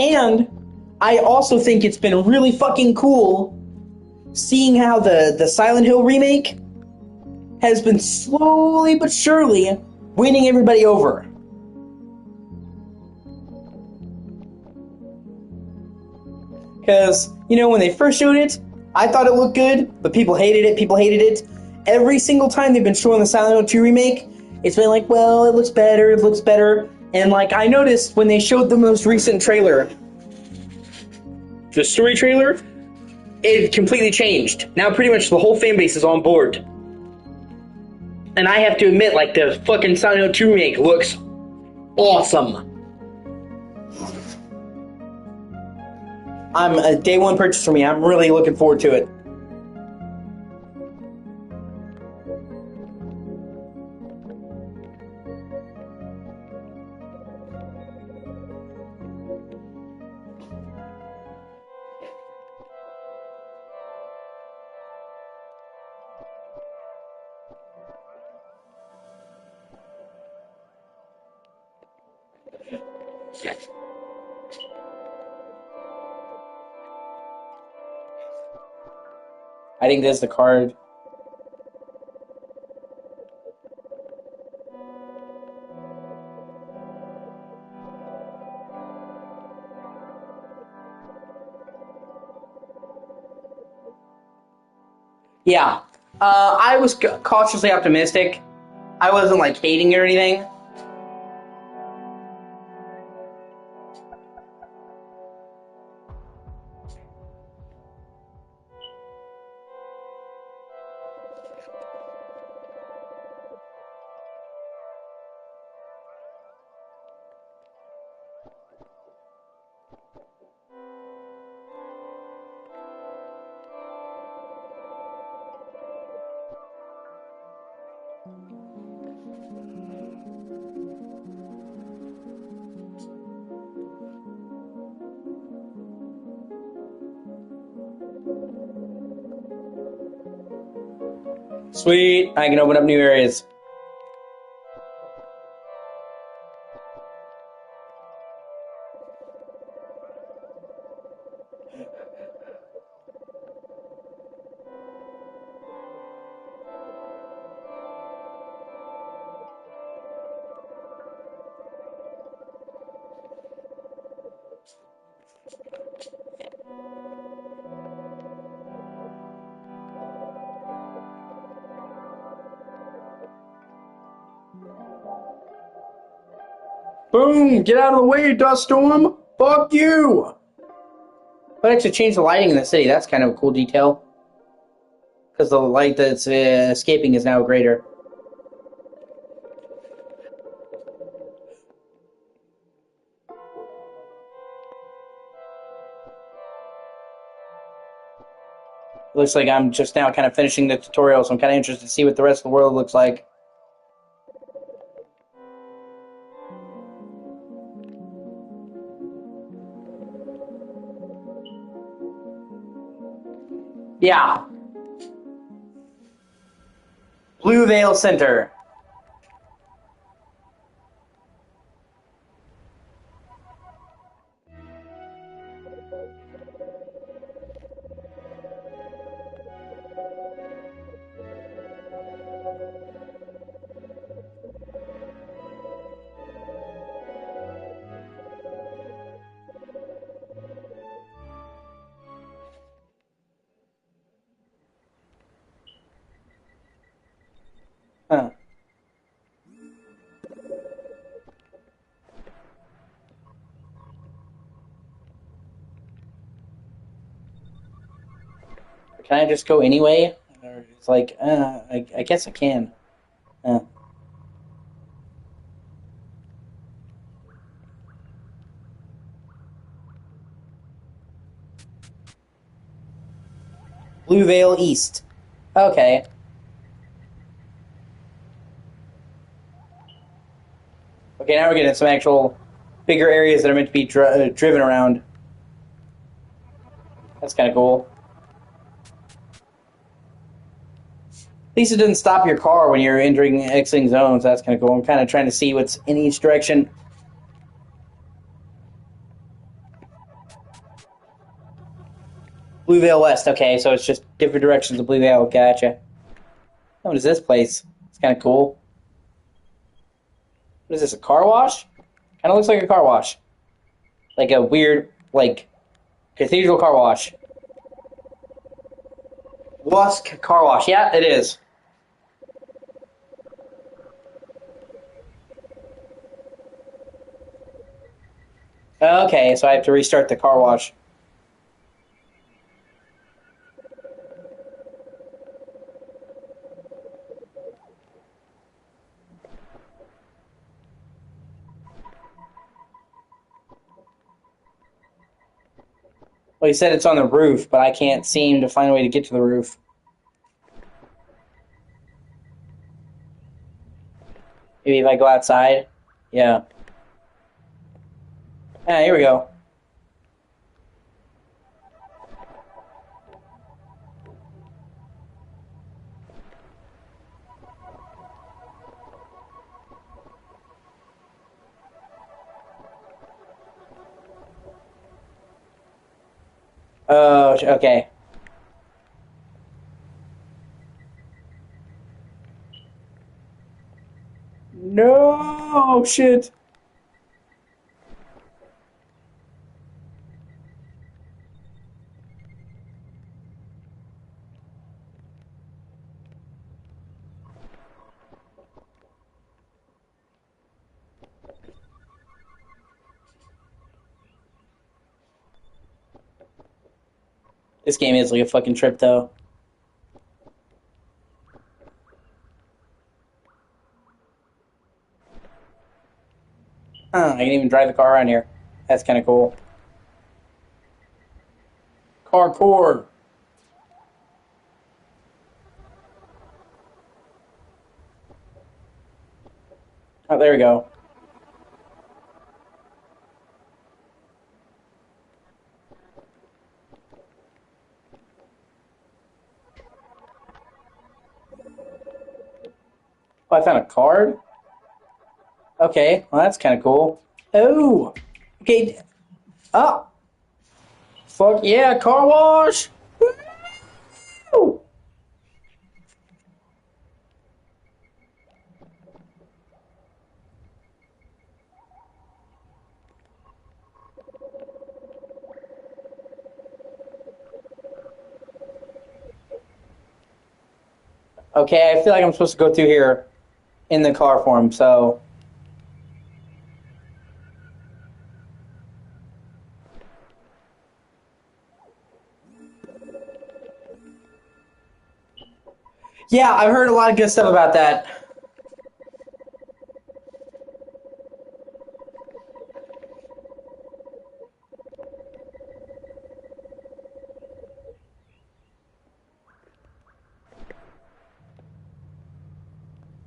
And I also think it's been really fucking cool seeing how the Silent Hill remake has been slowly but surely winning everybody over. Because, you know, when they first showed it, I thought it looked good, but people hated it. Every single time they've been showing the Silent Hill 2 remake, it's been like, well, it looks better. And, like, I noticed when they showed the most recent trailer, the story trailer, it completely changed. Now pretty much the whole fan base is on board. And I have to admit, like, the fucking Silent Hill 2 remake looks awesome. I'm a day one purchase for me. I'm really looking forward to it. I think this is the card. Yeah. I was cautiously optimistic. I wasn't, like, hating or anything. Sweet. I can open up new areas. Boom! Get out of the way, Dust Storm! Fuck you! But actually change the lighting in the city. That's kind of a cool detail. Because the light that's escaping is now greater. Looks like I'm just now kind of finishing the tutorial, so I'm kind of interested to see what the rest of the world looks like. Yeah. Blue Veil Center. Huh. Can I just go anyway? Or it's like, I guess I can. Blue Veil East. Okay. Okay, now we're getting some actual bigger areas that are meant to be driven around. That's kind of cool. At least it doesn't stop your car when you're entering exiting zones. That's kind of cool. I'm kind of trying to see what's in each direction. Blue Veil West. Okay, so it's just different directions of Blue Veil. Gotcha. What is this place? It's kind of cool. What is this, a car wash? Kind of looks like a car wash. Like a weird, like, cathedral car wash. Lusk car wash. Yeah, it is. Okay, so I have to restart the car wash. Well, he said it's on the roof, but I can't seem to find a way to get to the roof. Maybe if I go outside? Yeah. Ah, here we go. Oh, okay. No, shit. This game is like a fucking trip, though. Huh, I can even drive the car around here. That's kind of cool. Carpool. Oh, there we go. Oh, I found a card? Okay, well, that's kind of cool. Oh! Okay. Oh! Fuck yeah, car wash! Woo! Okay, I feel like I'm supposed to go through here in the car form, so... Yeah, I've heard a lot of good stuff about that.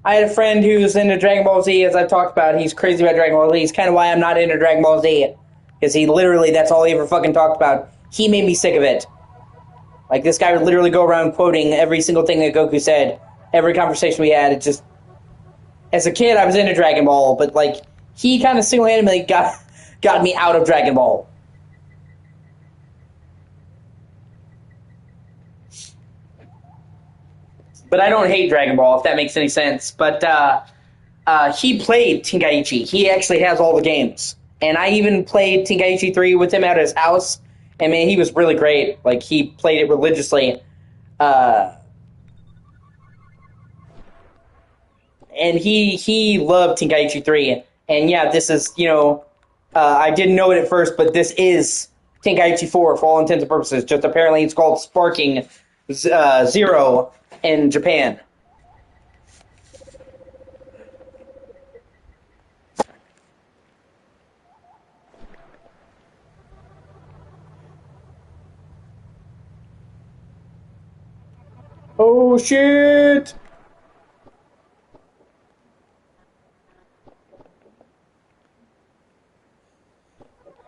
I had a friend who's into Dragon Ball Z, as I've talked about. He's crazy about Dragon Ball Z. He's kind of why I'm not into Dragon Ball Z. Because he literally, that's all he ever fucking talked about. He made me sick of it. Like, this guy would literally go around quoting every single thing that Goku said. Every conversation we had, it just... As a kid, I was into Dragon Ball, but, like, he kind of single-handedly got me out of Dragon Ball. But I don't hate Dragon Ball, if that makes any sense. But, he played Tenkaichi. He actually has all the games. And I even played Tenkaichi 3 with him at his house. And man, he was really great. Like, he played it religiously. Uh, and he loved Tenkaichi 3. And yeah, this is, I didn't know it at first, but this is Tenkaichi 4 for all intents and purposes. Just apparently it's called Sparking Zero in Japan. Oh shit!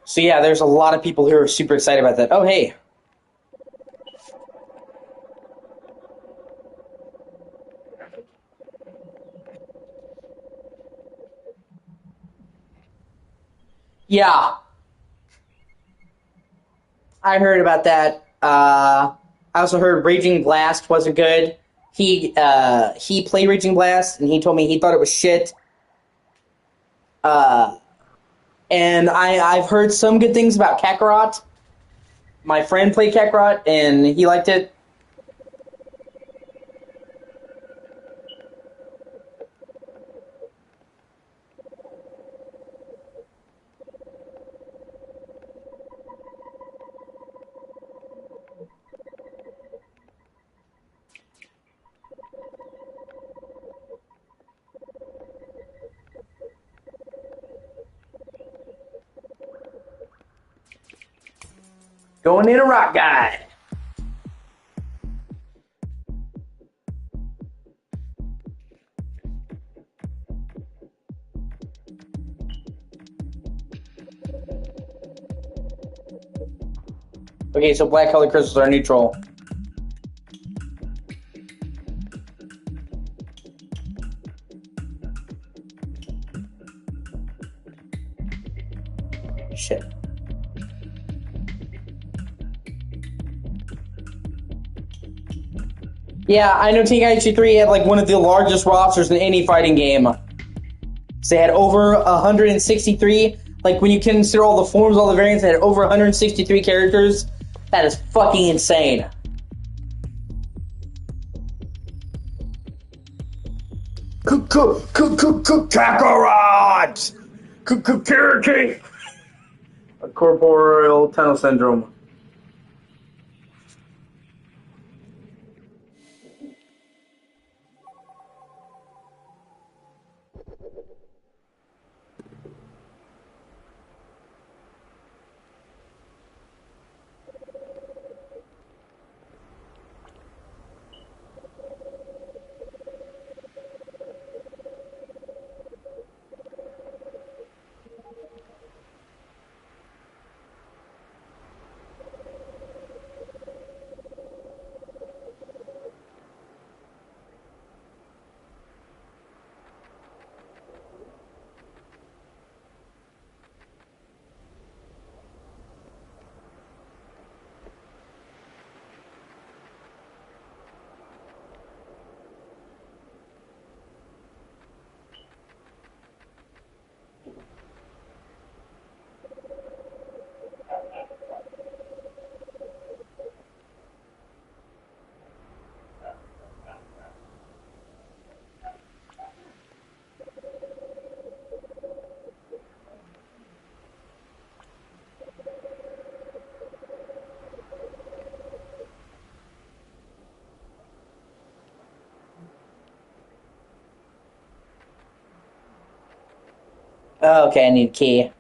So yeah, there's a lot of people who are super excited about that. Oh hey. Yeah, I heard about that. I also heard Raging Blast wasn't good. He played Raging Blast and he told me he thought it was shit. Uh, and I've heard some good things about Kakarot. My friend played Kakarot and he liked it. Going in a rock guide. Okay, so black colored crystals are neutral. Shit. Yeah, I know Tenkaichi 3 had like one of the largest rosters in any fighting game. So they had over 163. Like when you consider all the forms, all the variants, they had over 163 characters. That is fucking insane. Kakarot! Kakarot! Corporeal tunnel syndrome. Okay, I need a key.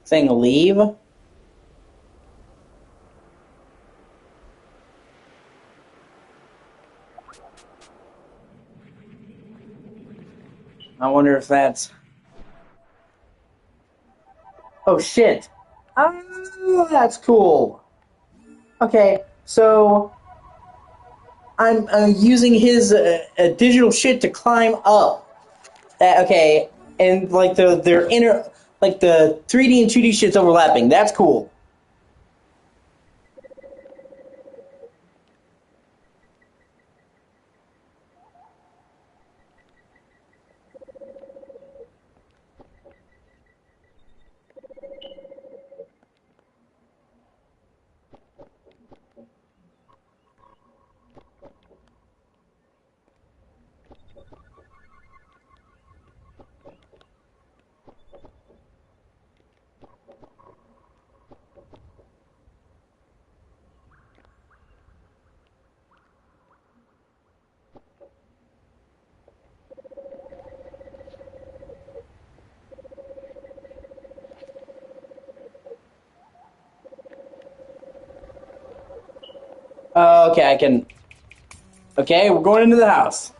Saying leave? I wonder if that's... Oh, shit. Oh, that's cool. Okay, so I'm using his digital shit to climb up. Okay, and like their inner, like the 3D and 2D shit's overlapping. That's cool. Okay, I can. Okay, we're going into the house.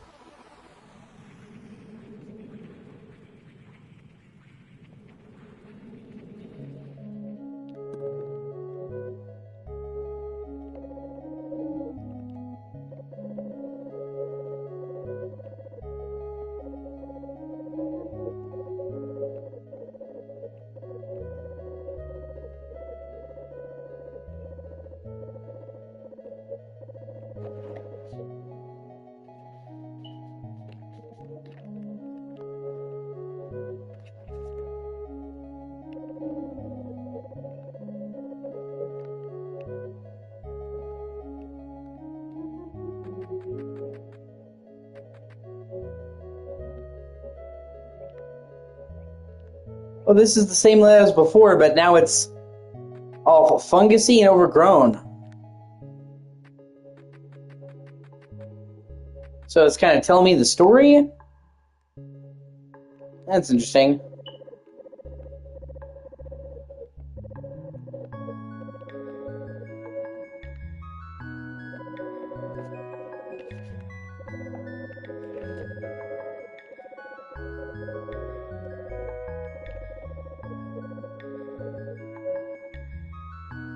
Oh, this is the same layout as before, but now it's all fungusy and overgrown. So it's kind of telling me the story? That's interesting.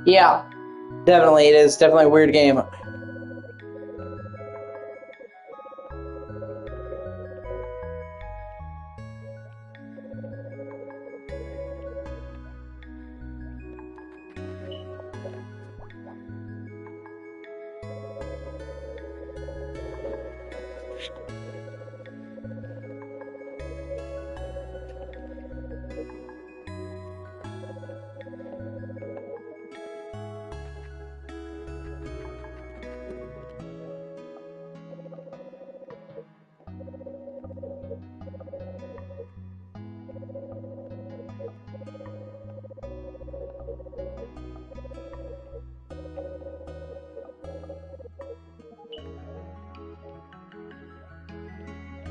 Yeah, definitely. It is definitely a weird game.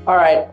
All right.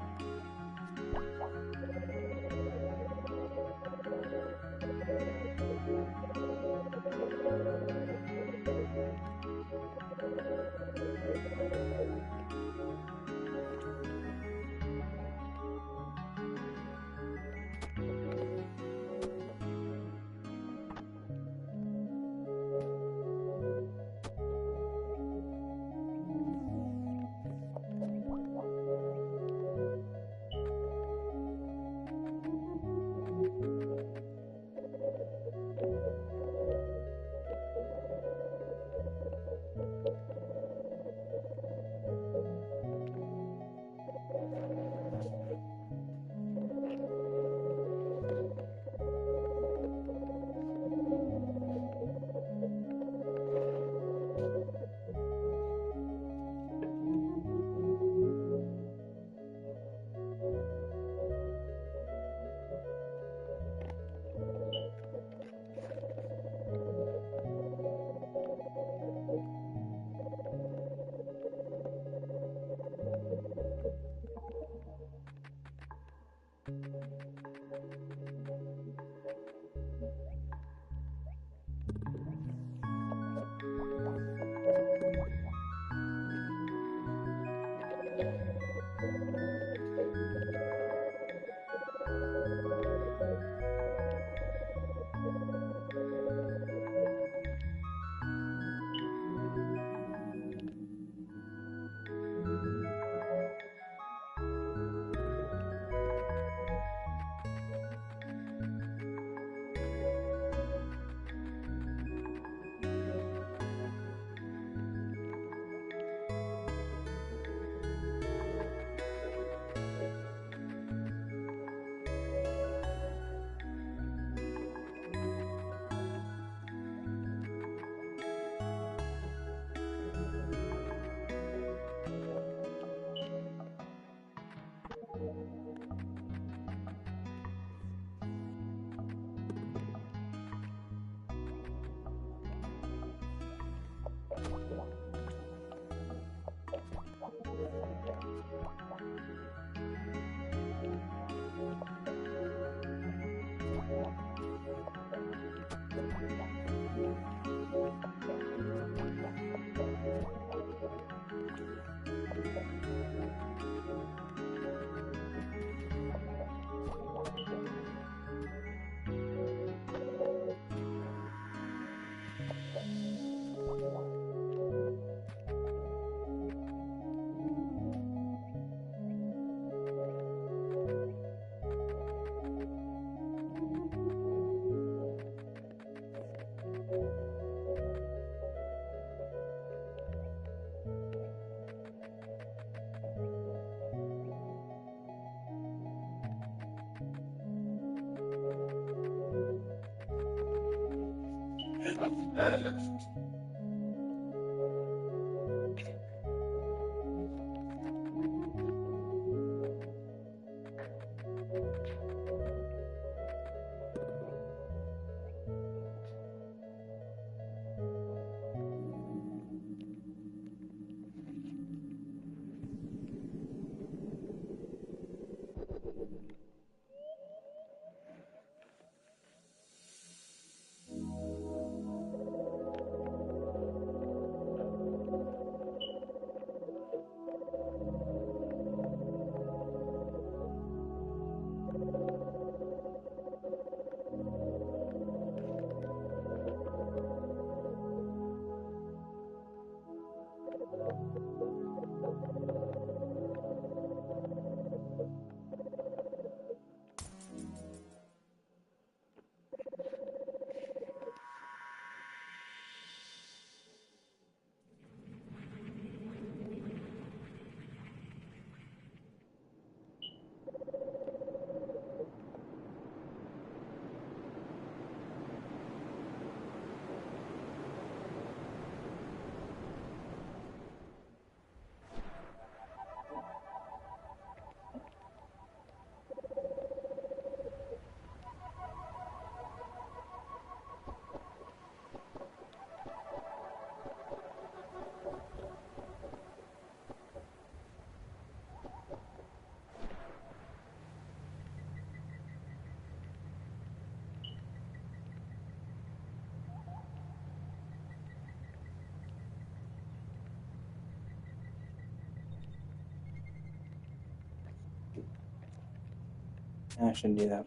I shouldn't do that.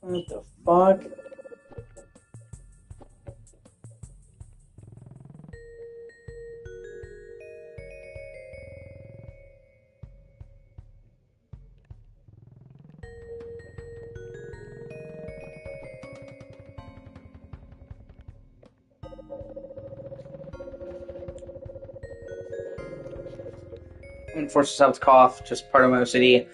What the fuck? And force yourself to cough, just part of my OCD.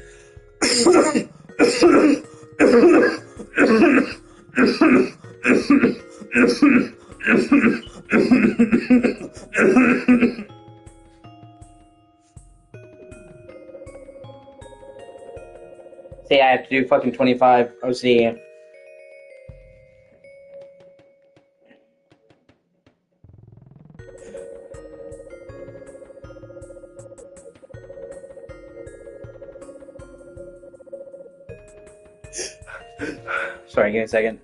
Say I have to do fucking 25 OCD. Sorry, give me a second.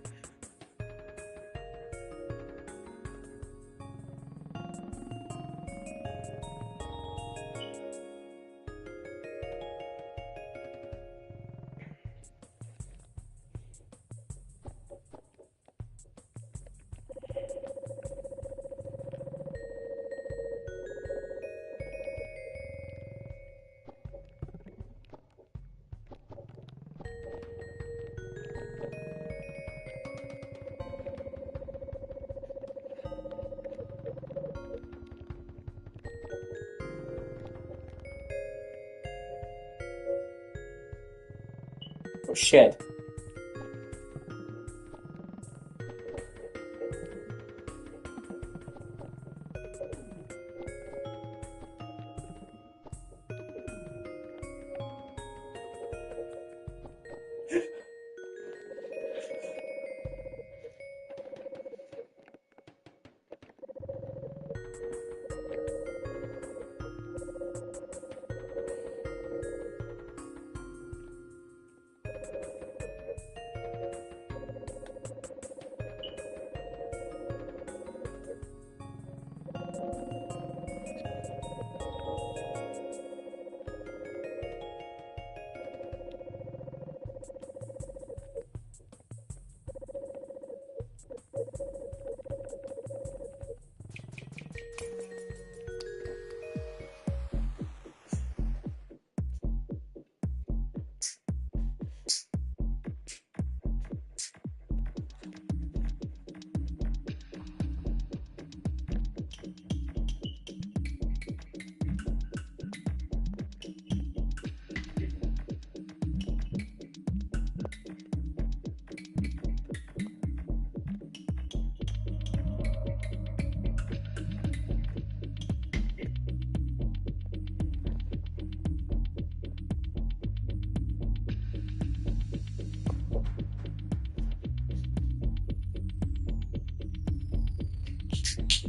Oh shit.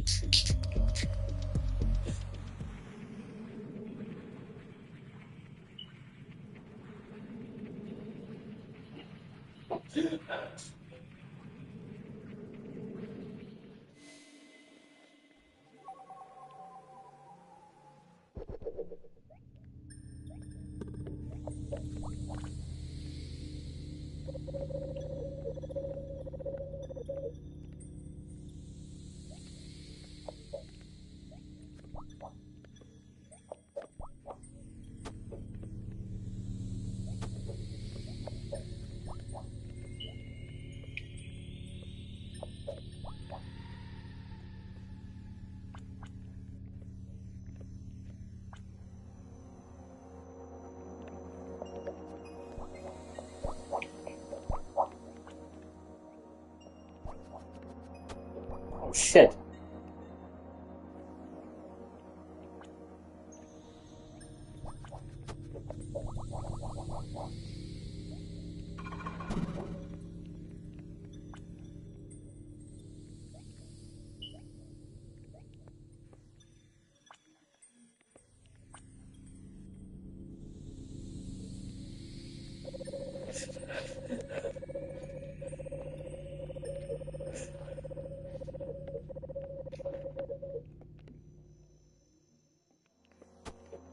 Oh shit.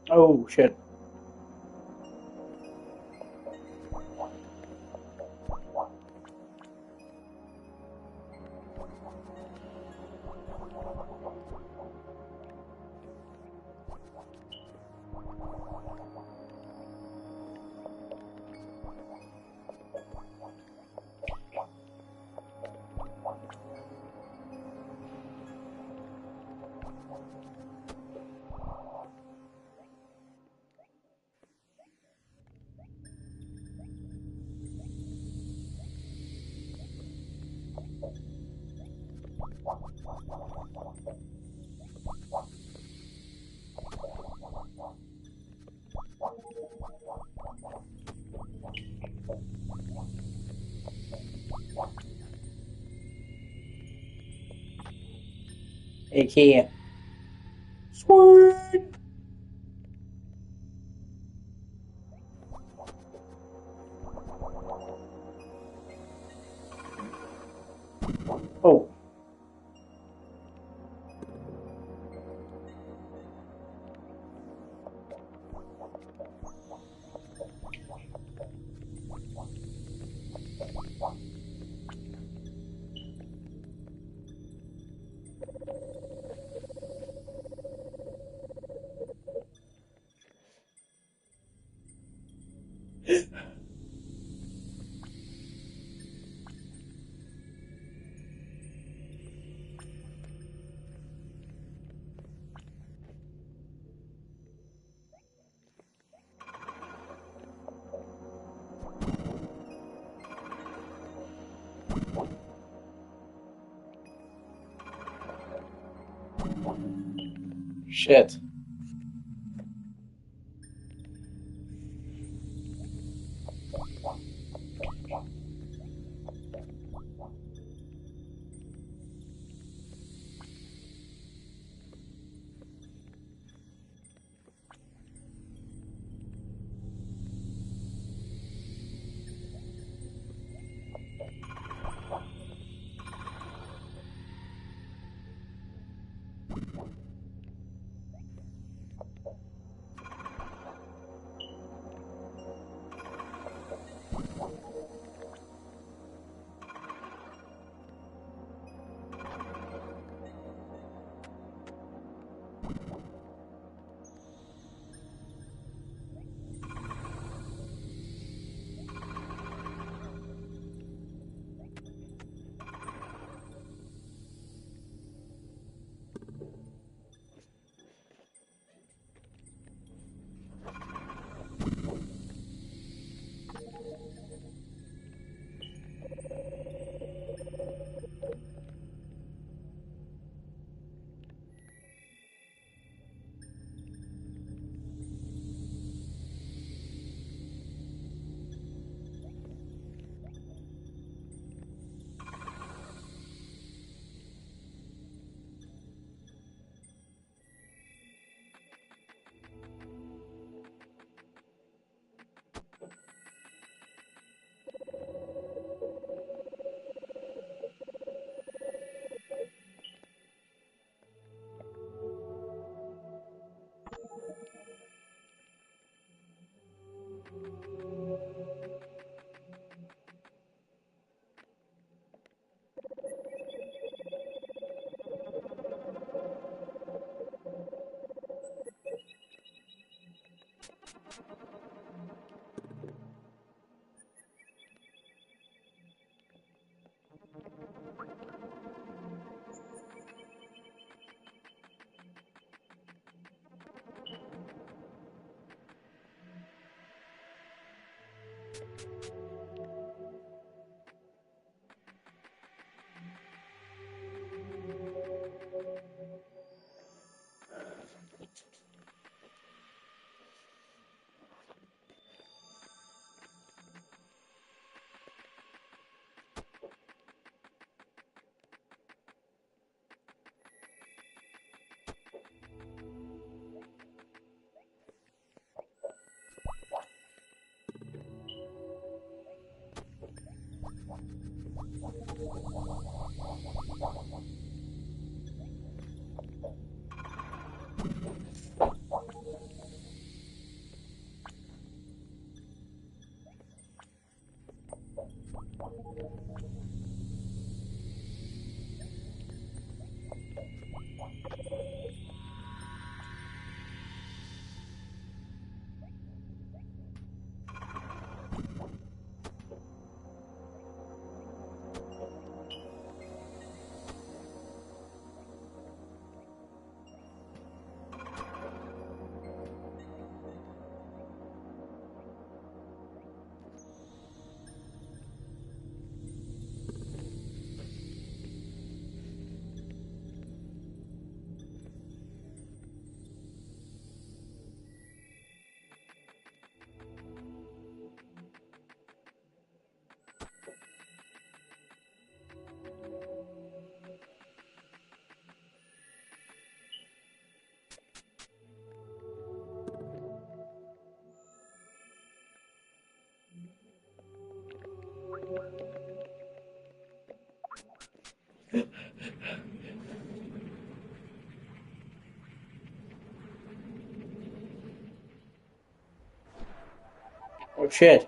Oh shit. AK. Sweet. Oh. Shit. Oh shit.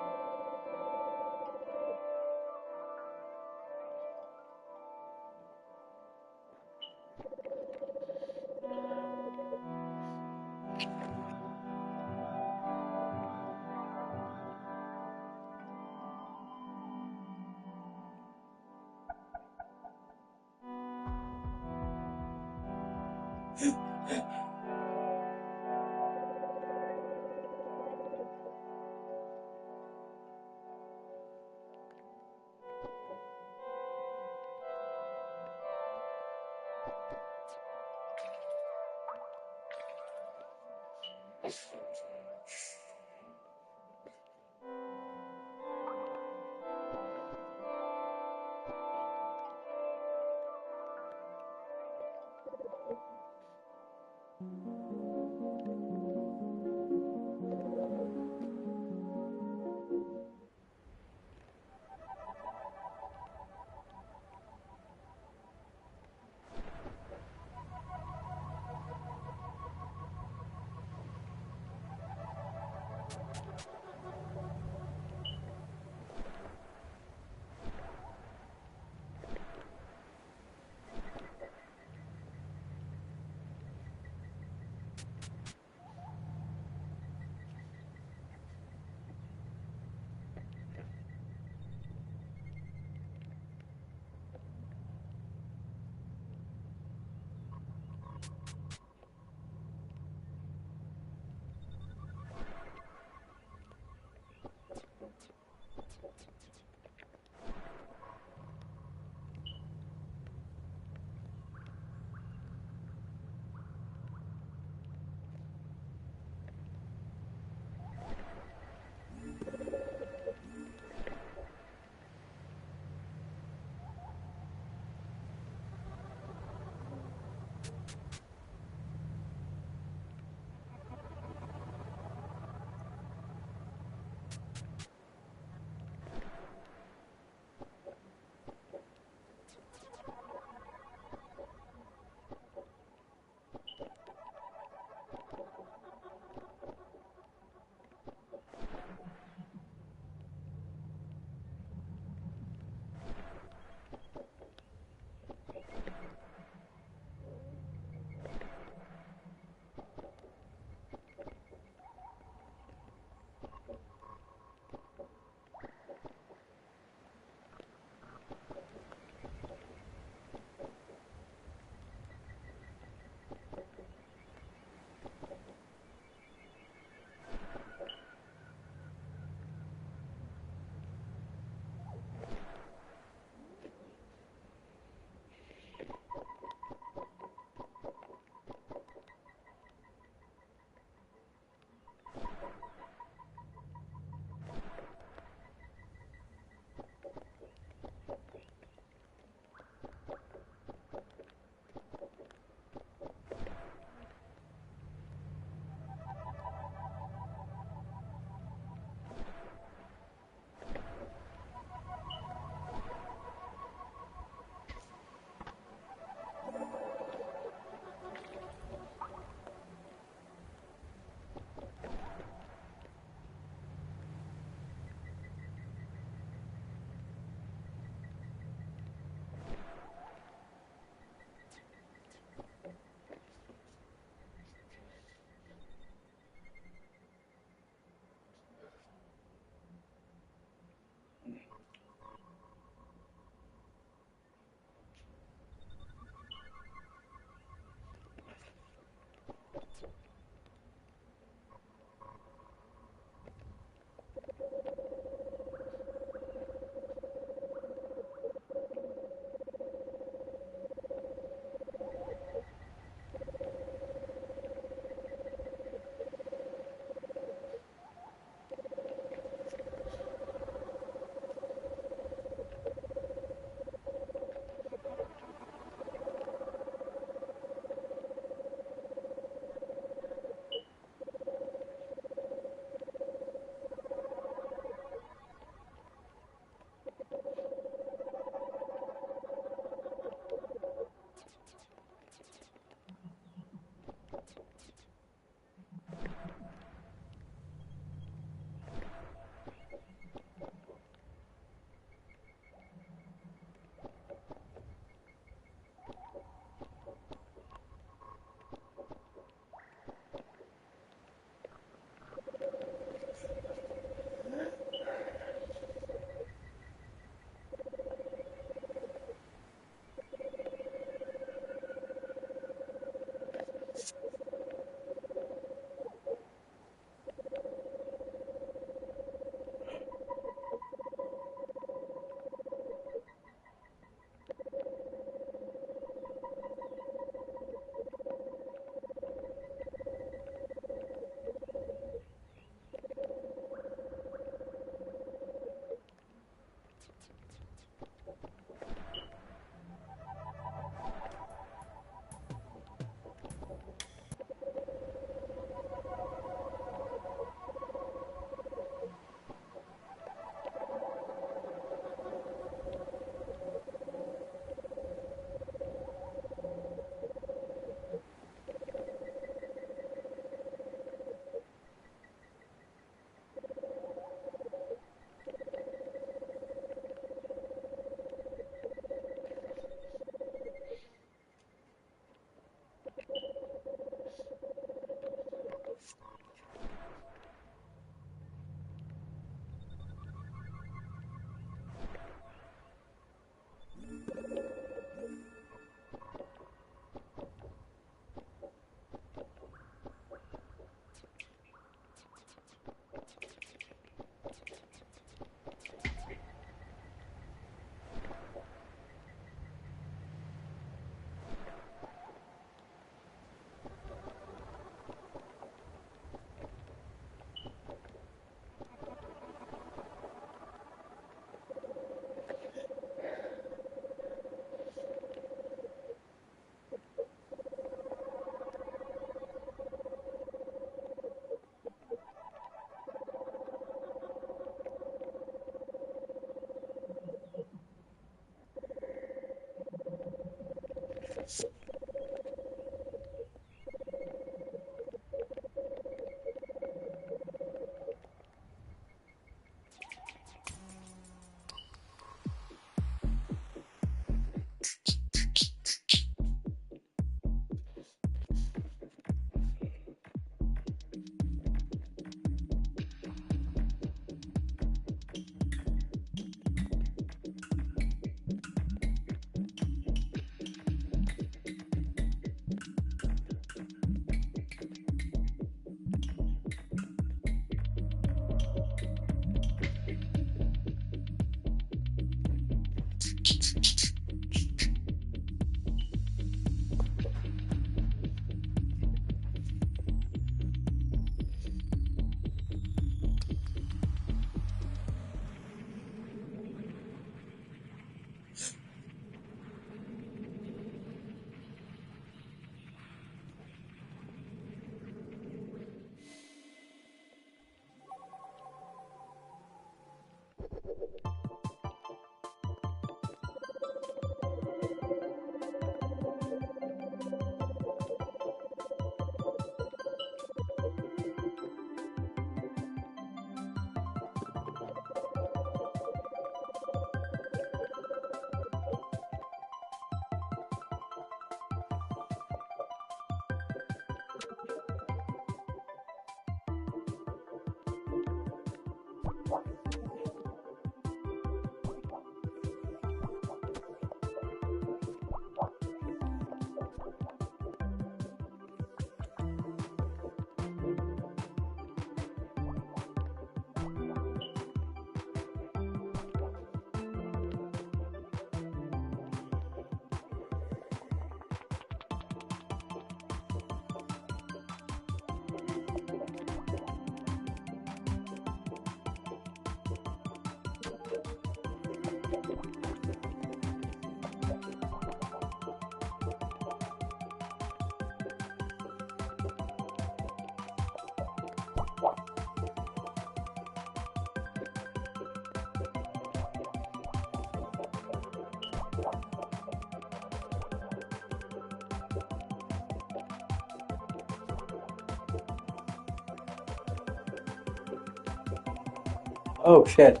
Oh shit.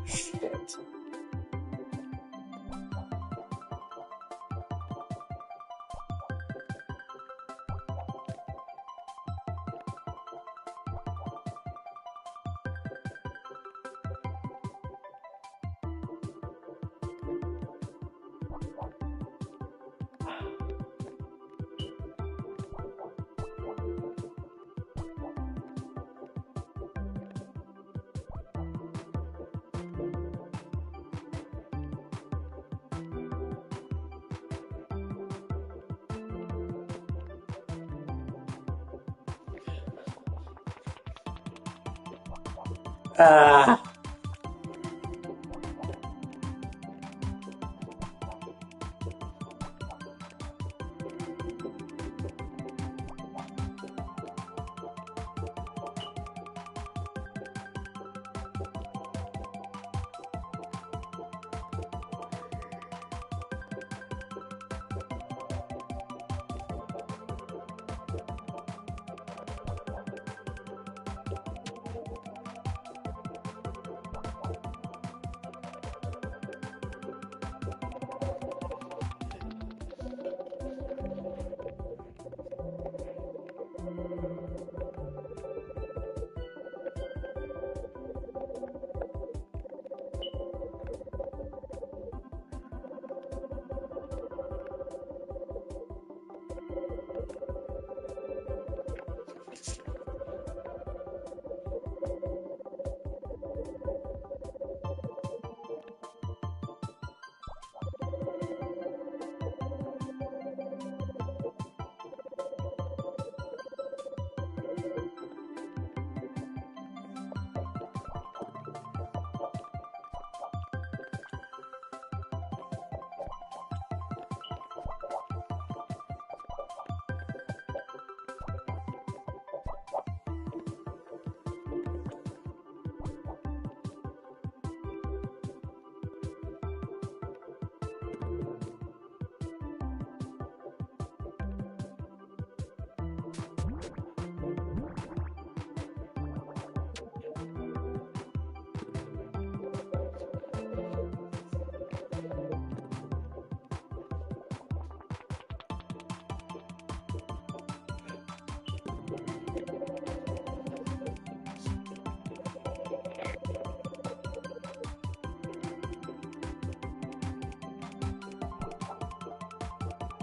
Shit. Ah.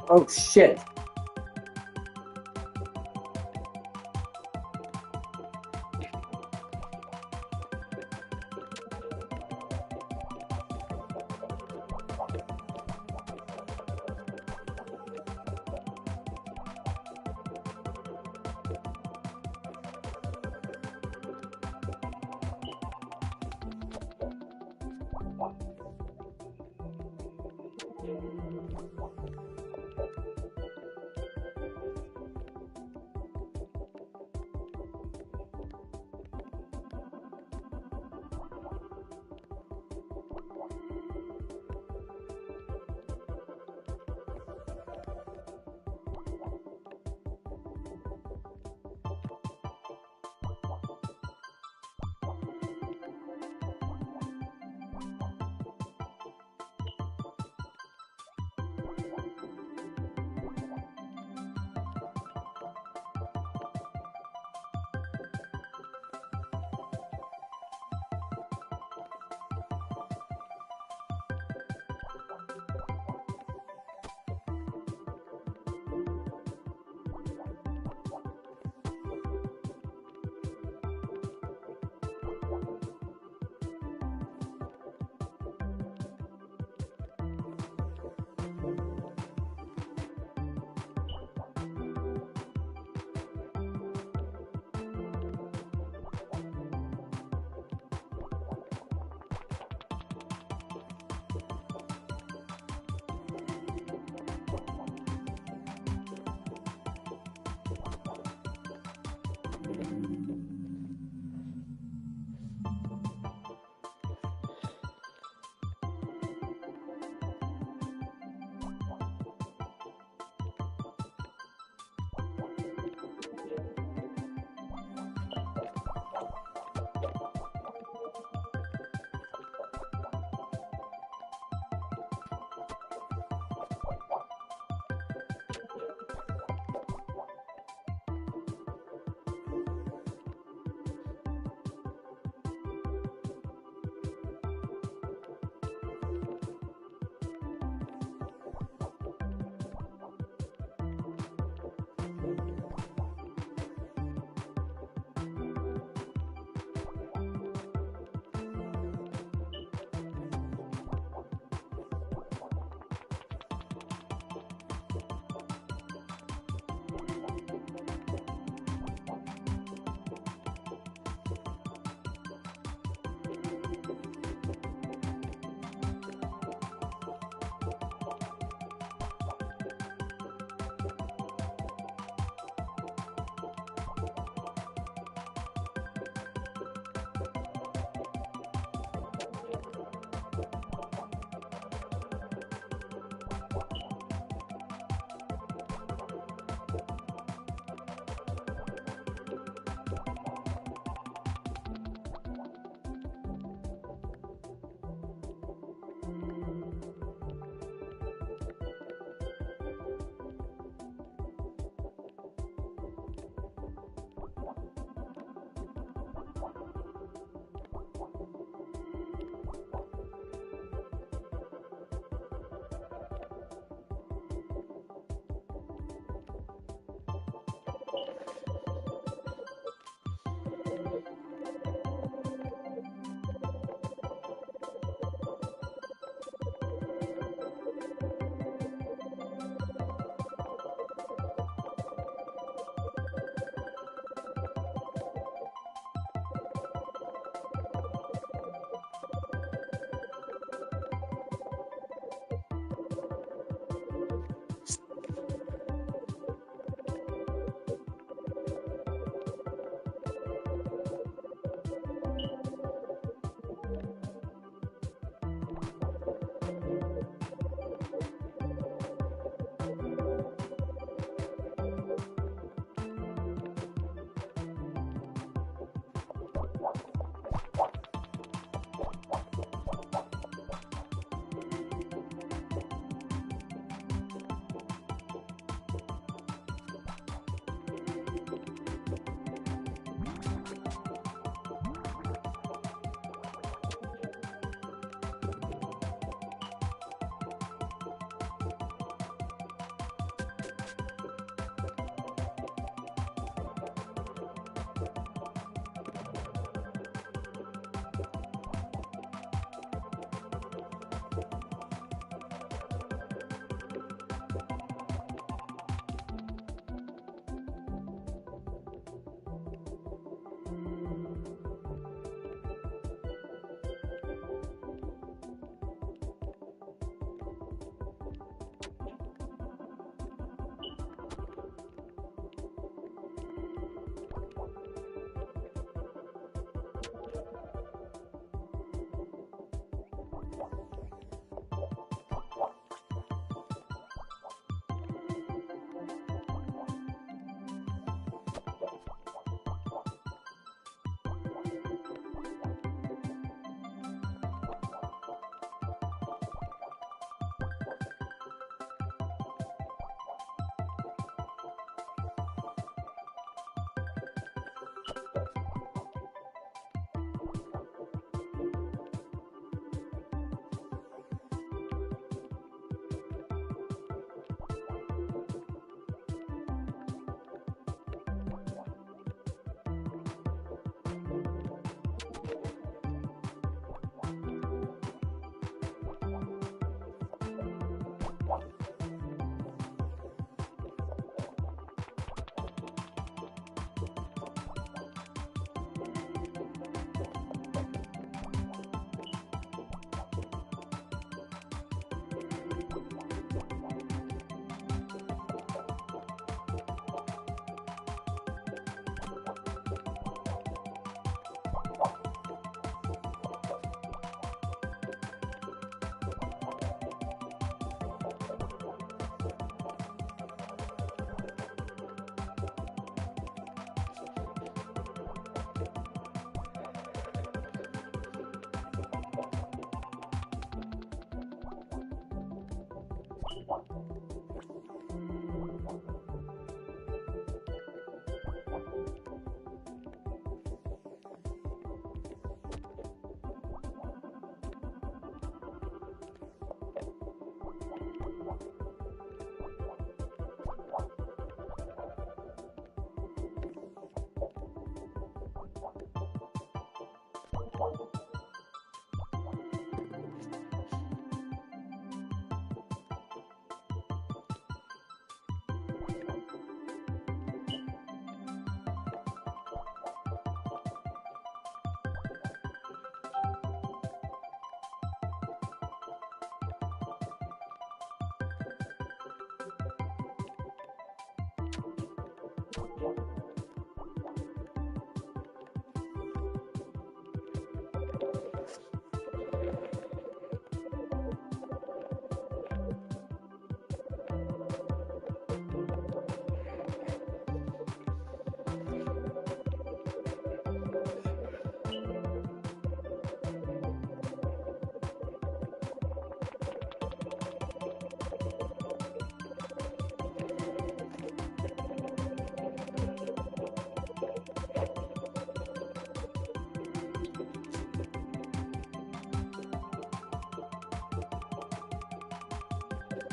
Oh shit.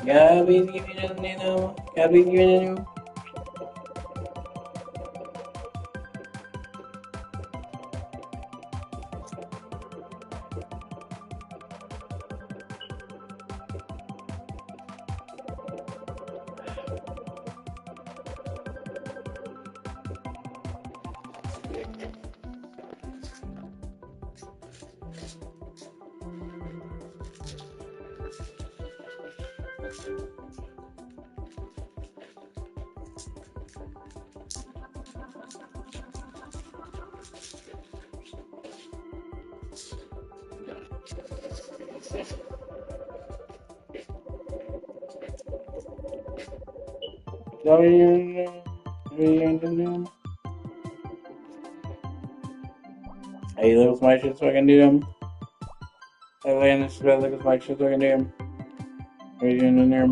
God, please give me the nano. God, please give me the nano. Hey, look at my shit so I can do them. Hey, look at this bed, look at my shit so I can do them. What are you doing in there?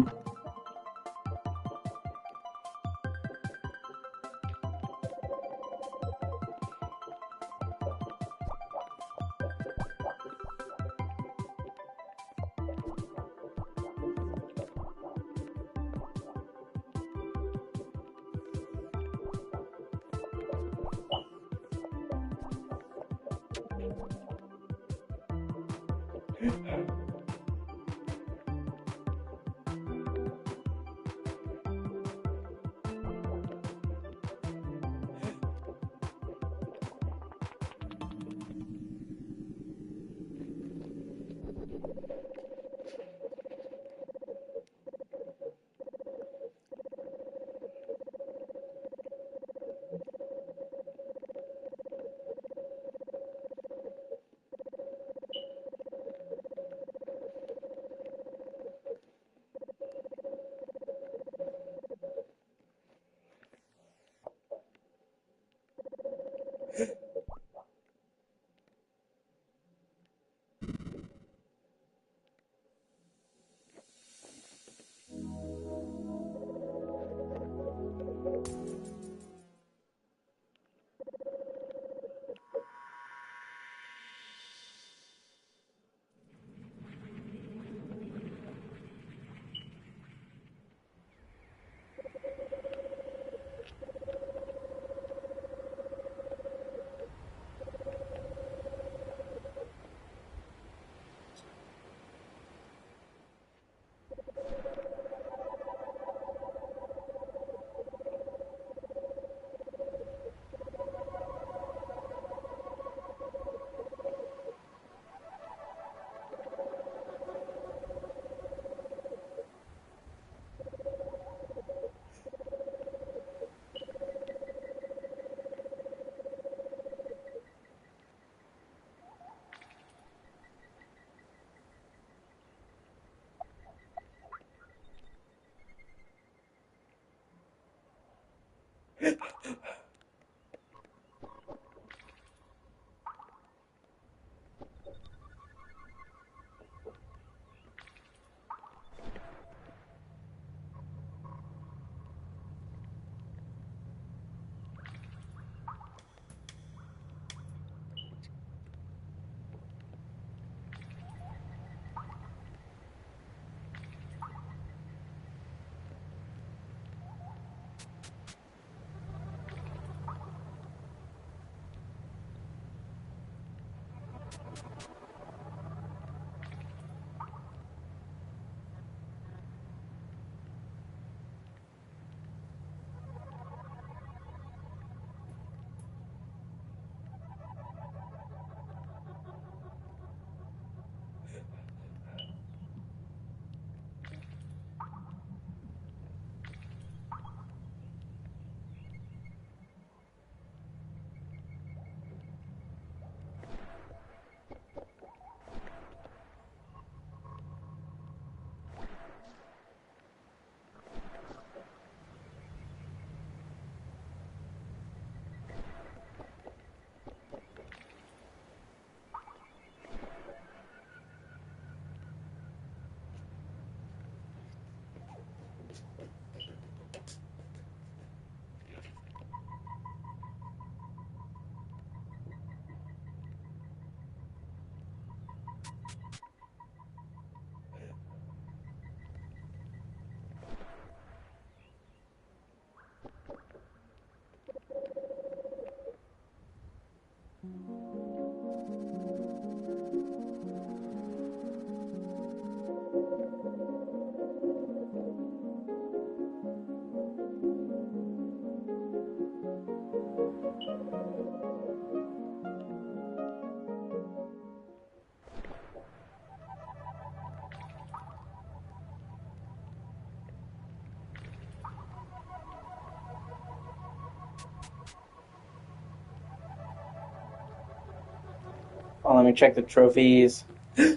Oh, let me check the trophies. I'll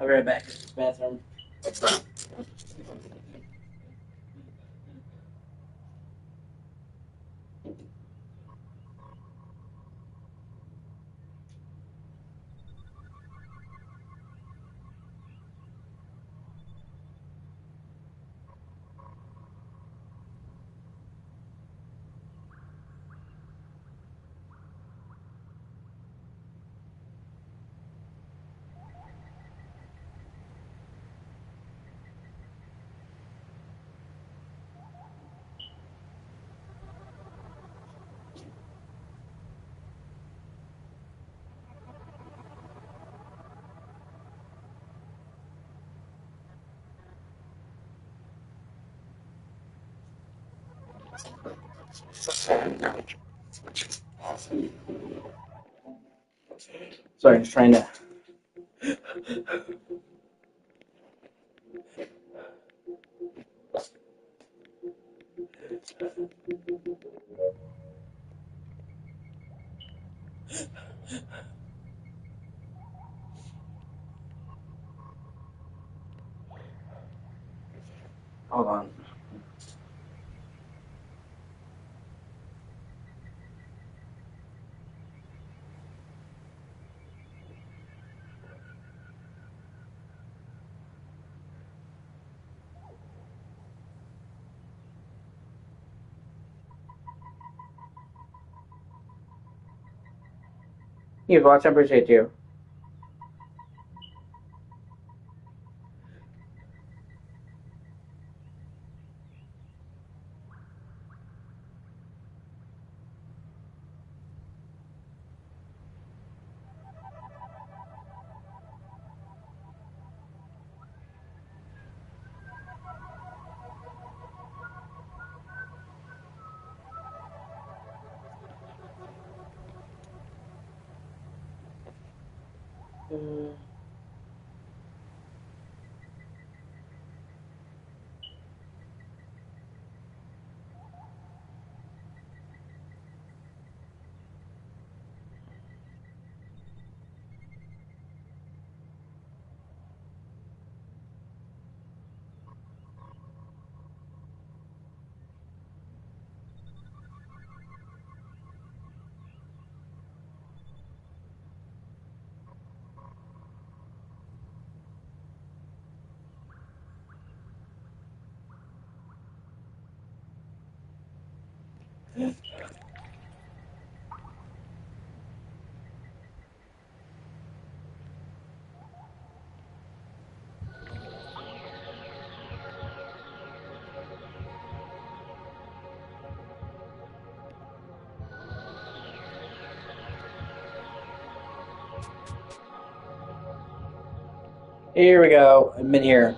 be right back. Bathroom. Sorry, just trying to. Hold on. You watch, I appreciate you. Here we go. I've been here.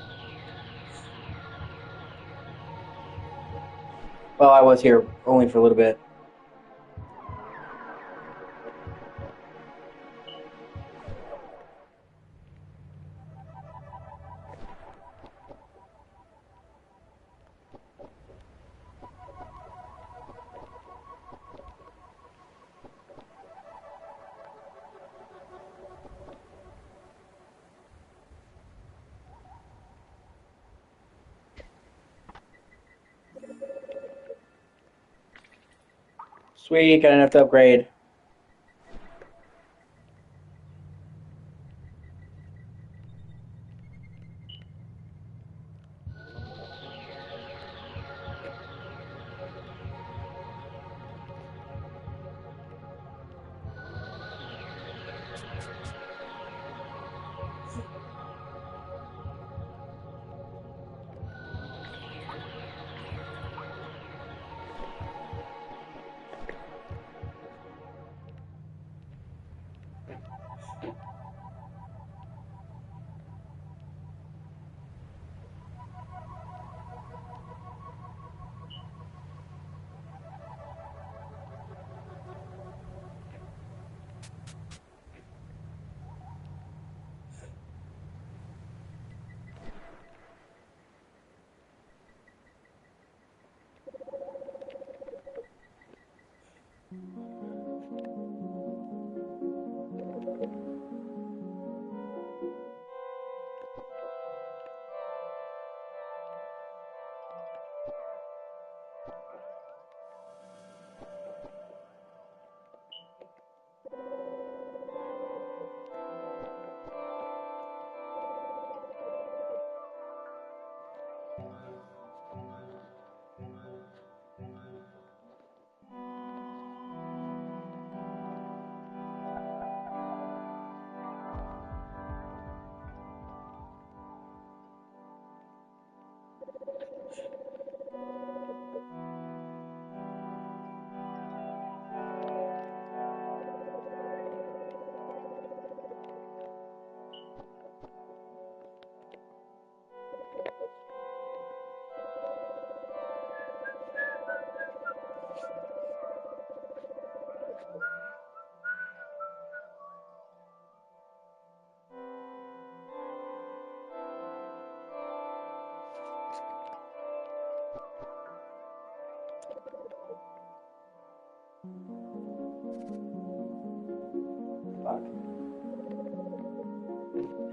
Well, I was here only for a little bit. Sweet, got enough to upgrade.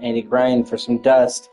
I need to grind for some dust.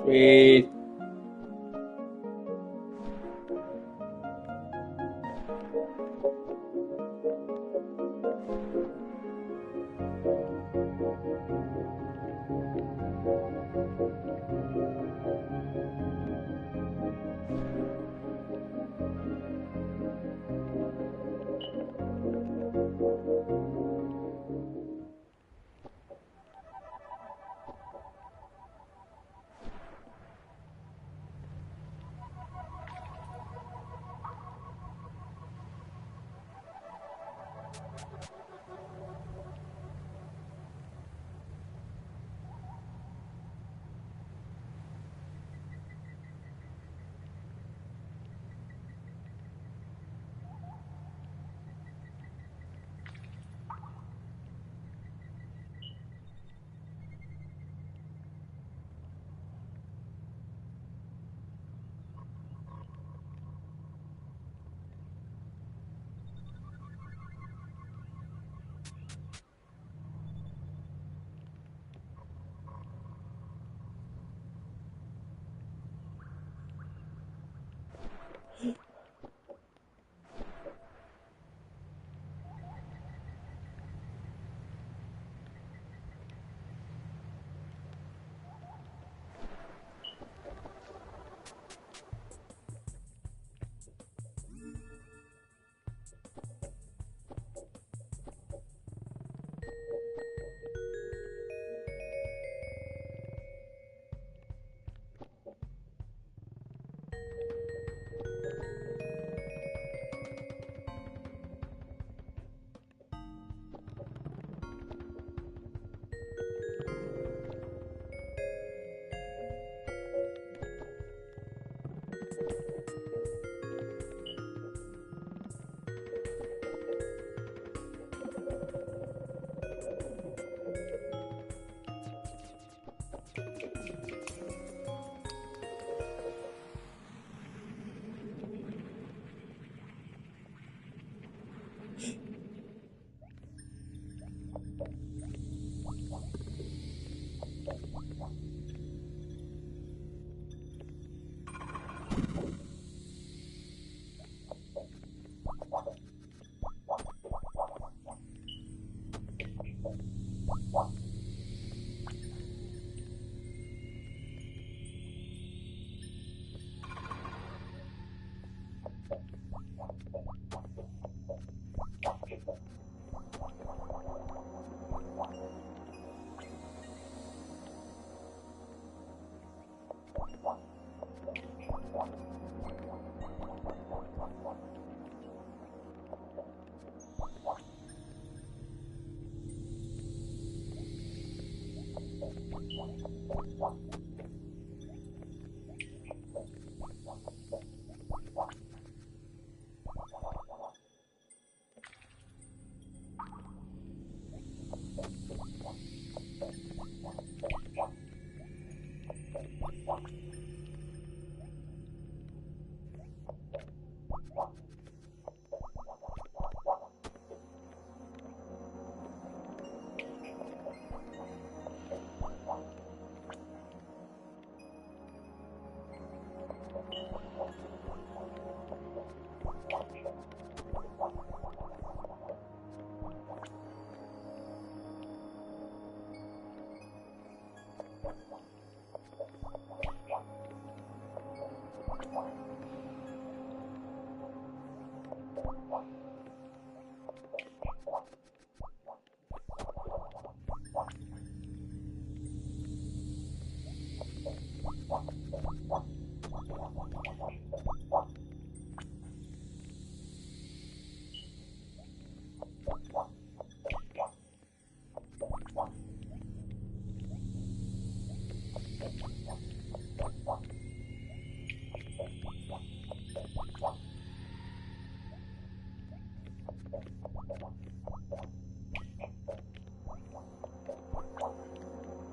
Sweet.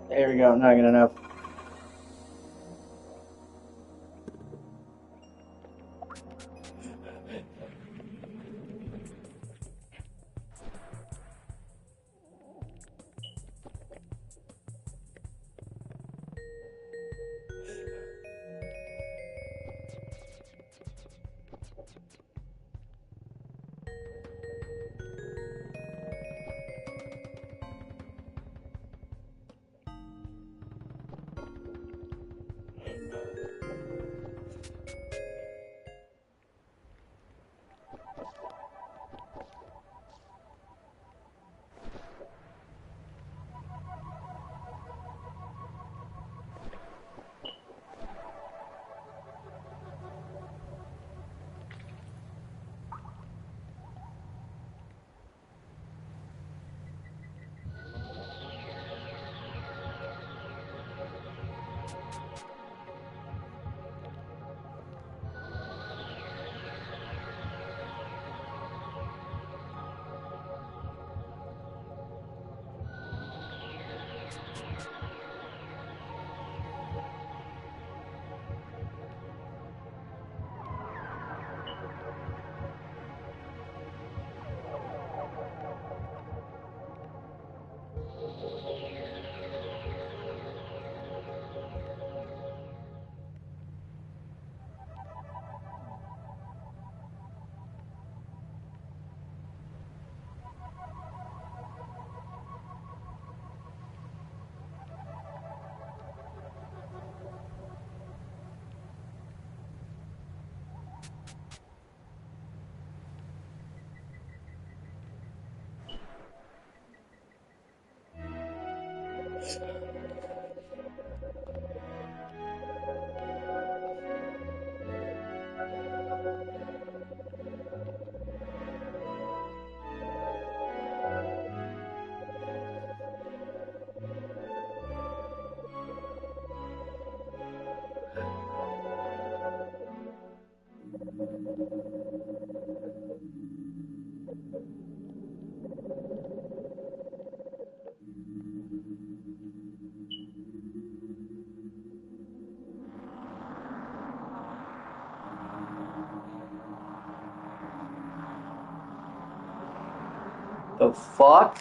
There we go. Not good enough. The fuck?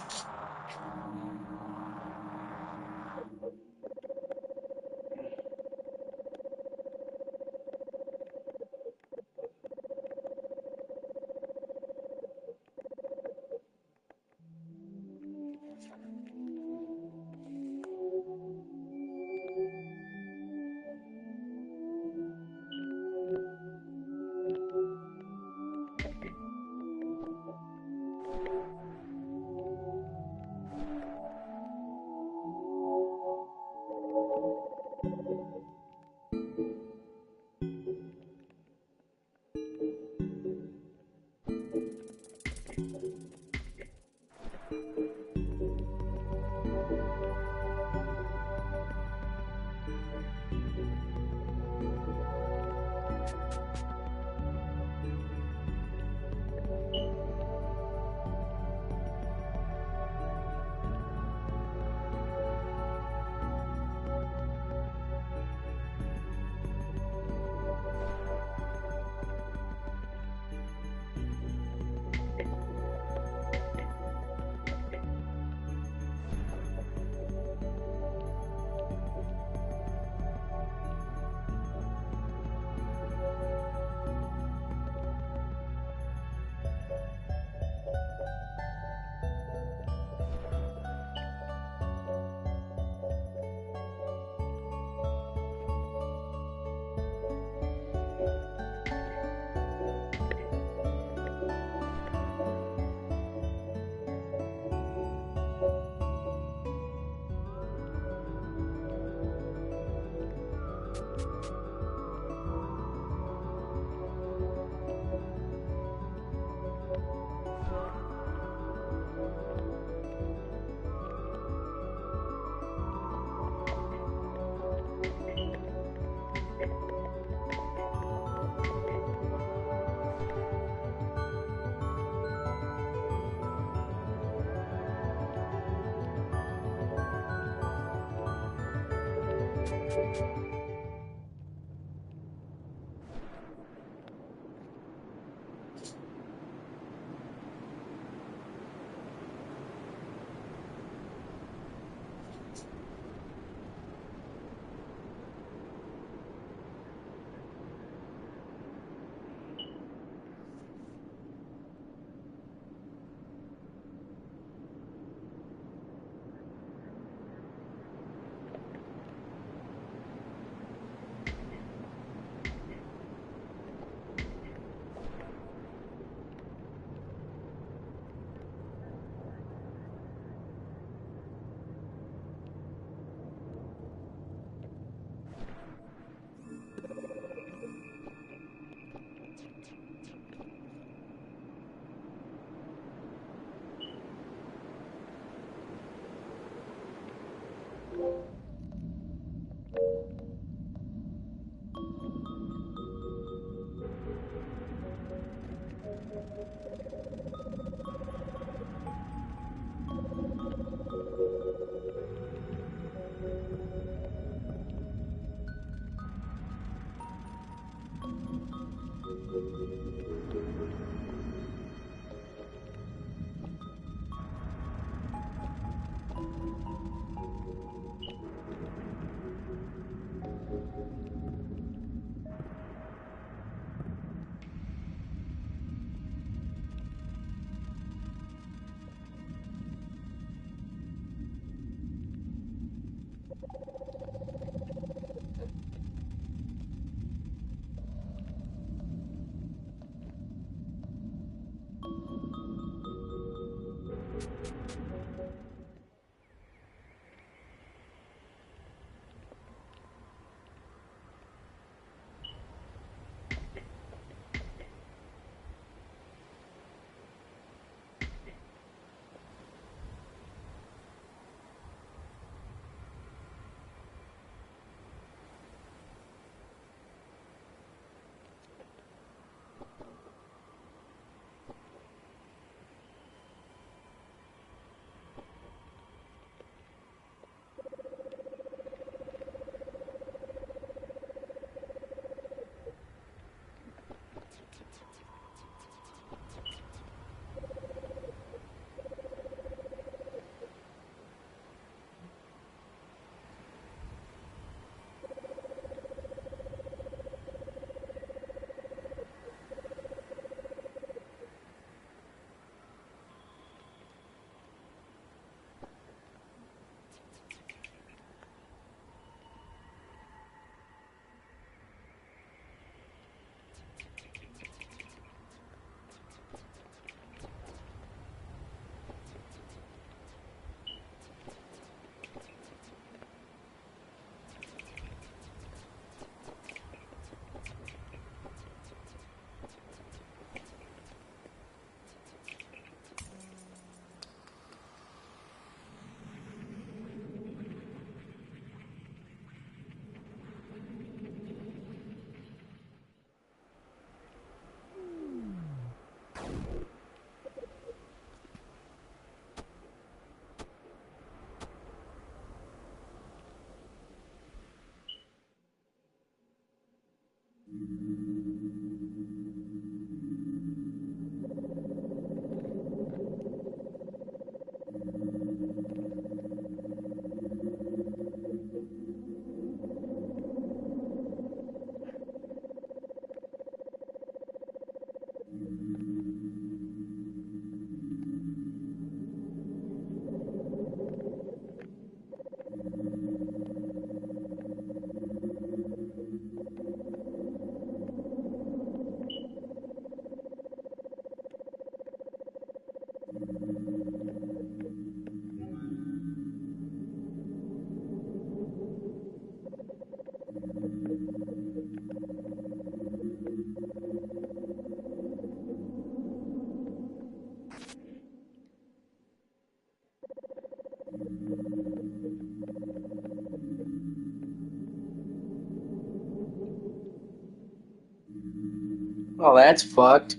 Oh, that's fucked.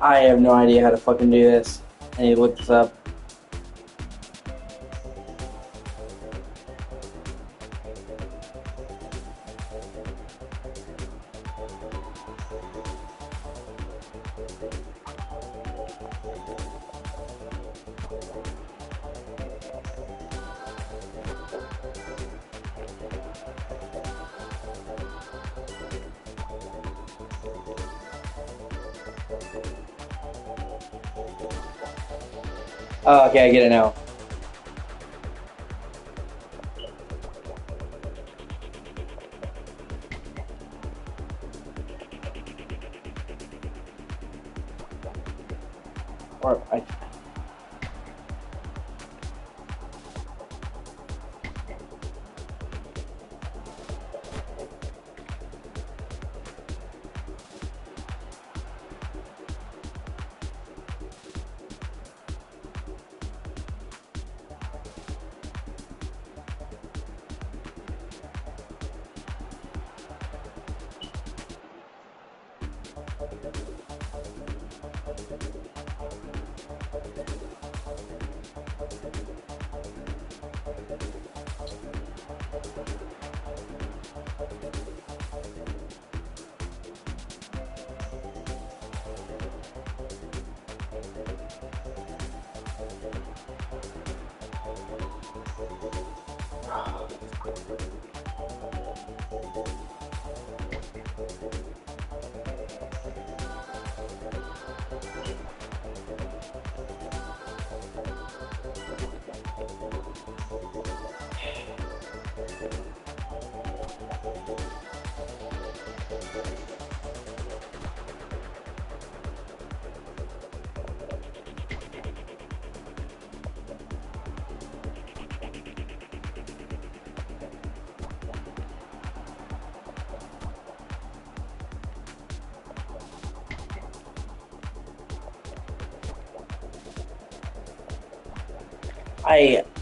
I have no idea how to fucking do this. I need to look this up. Oh, okay, I get it now. Or I.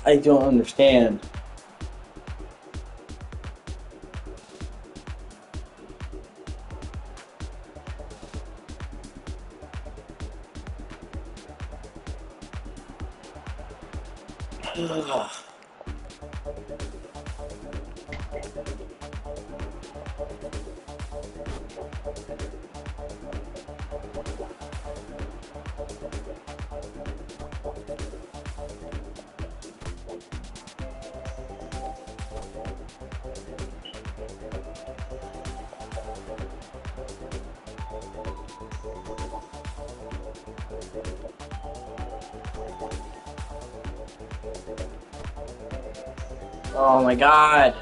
I don't understand. Oh my god.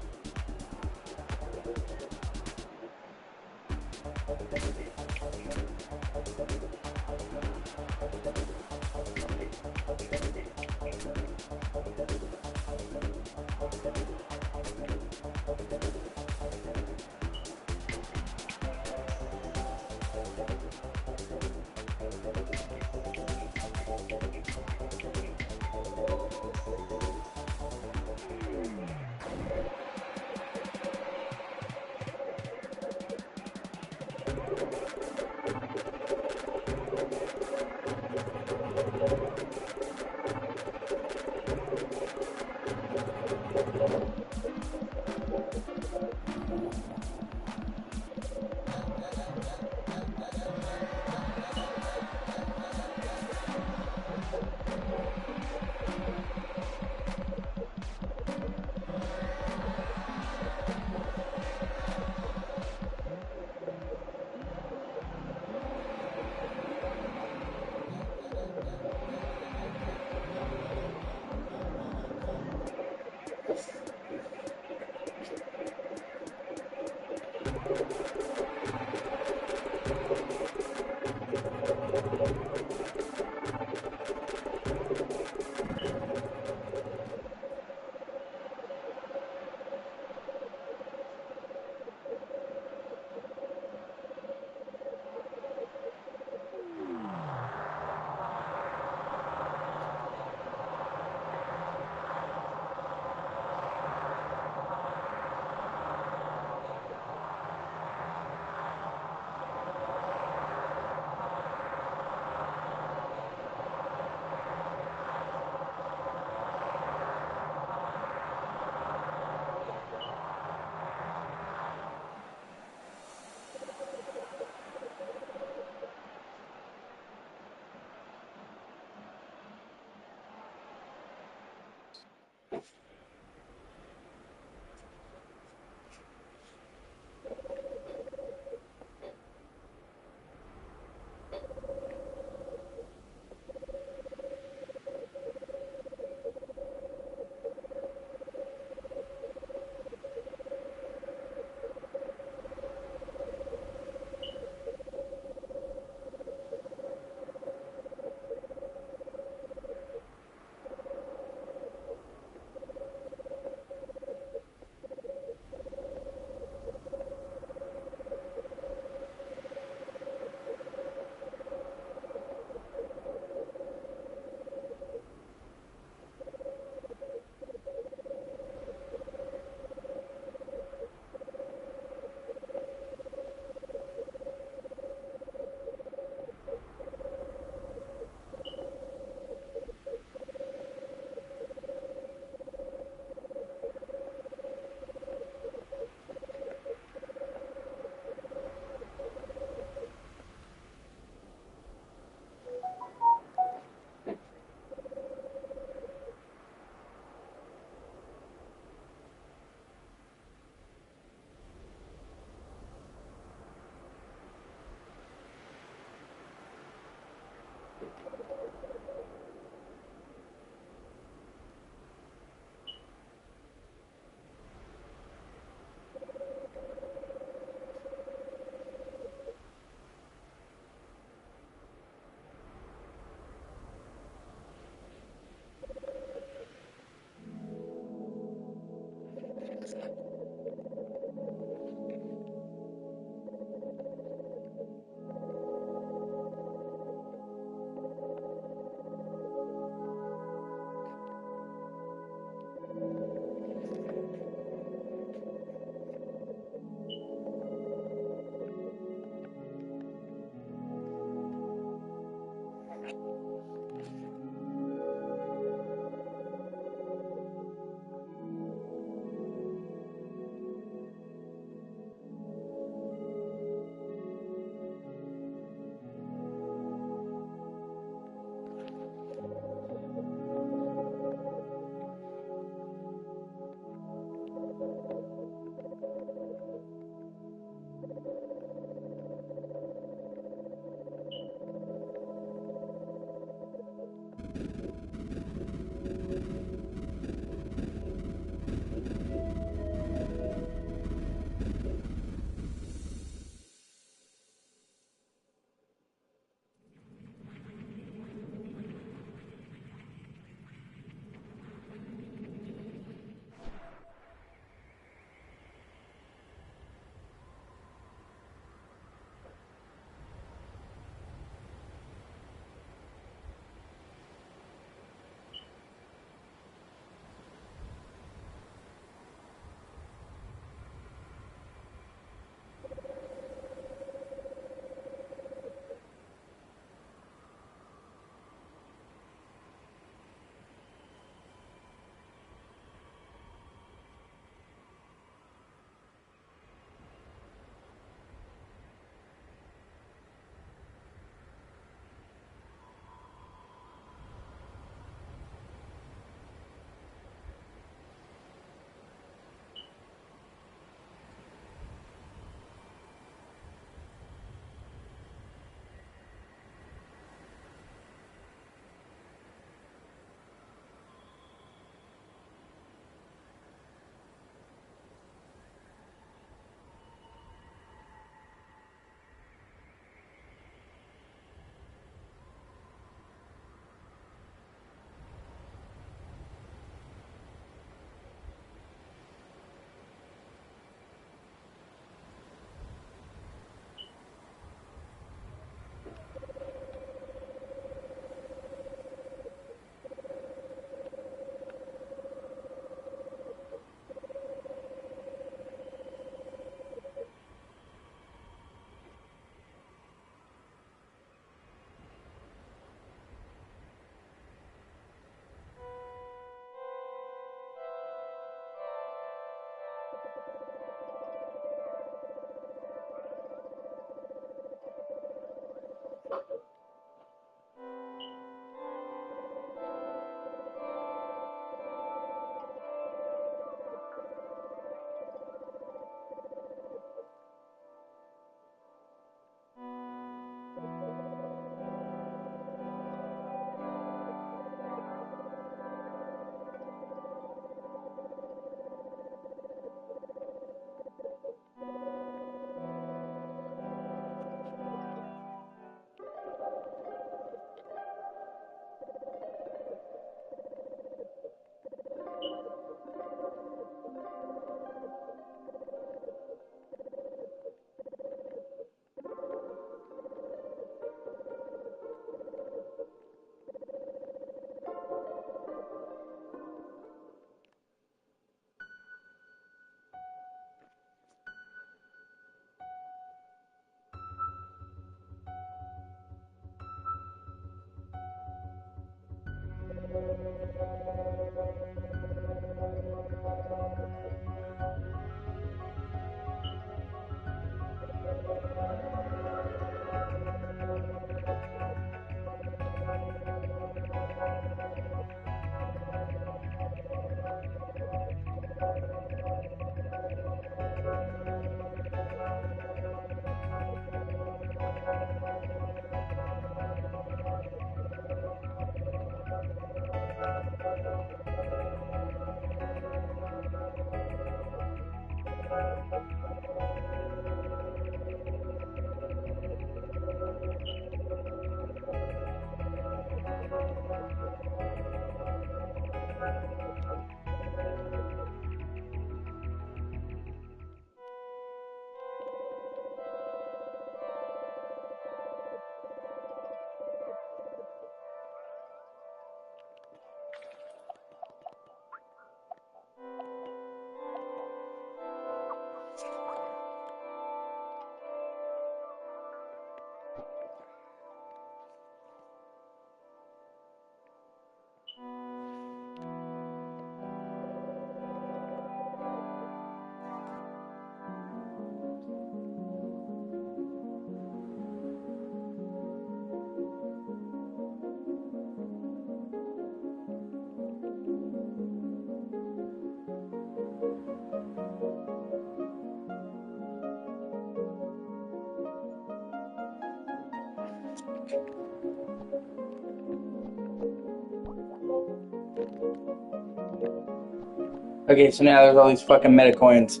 Okay, so now there's all these fucking meta coins.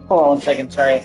Hold on 1 second, sorry.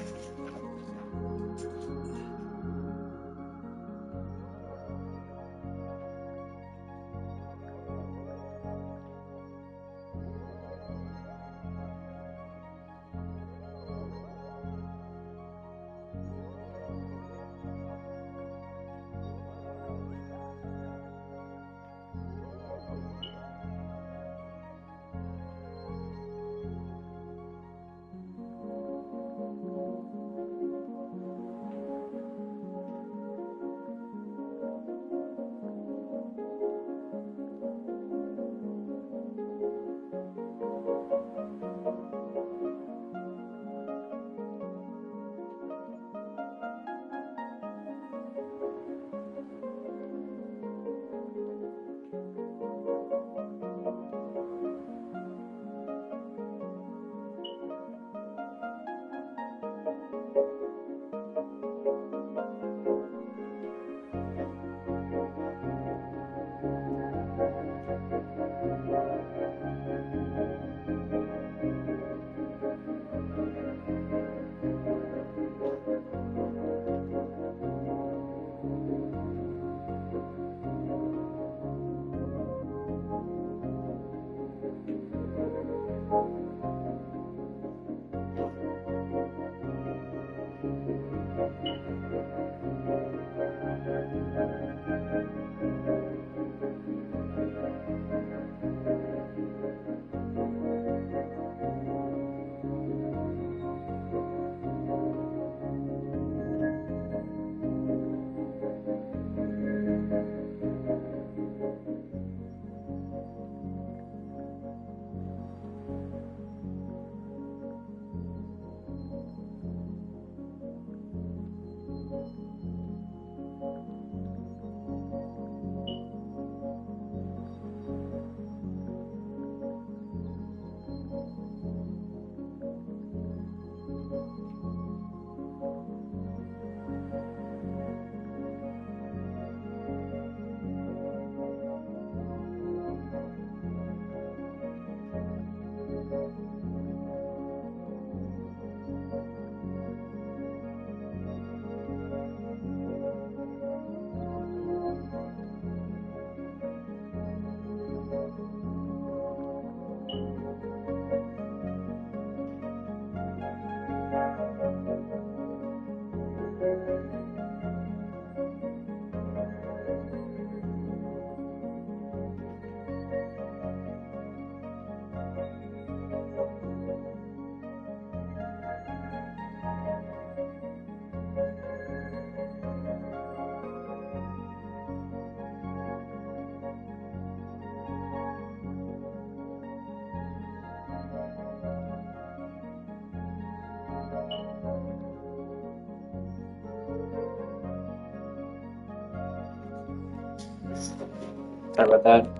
Sorry about that.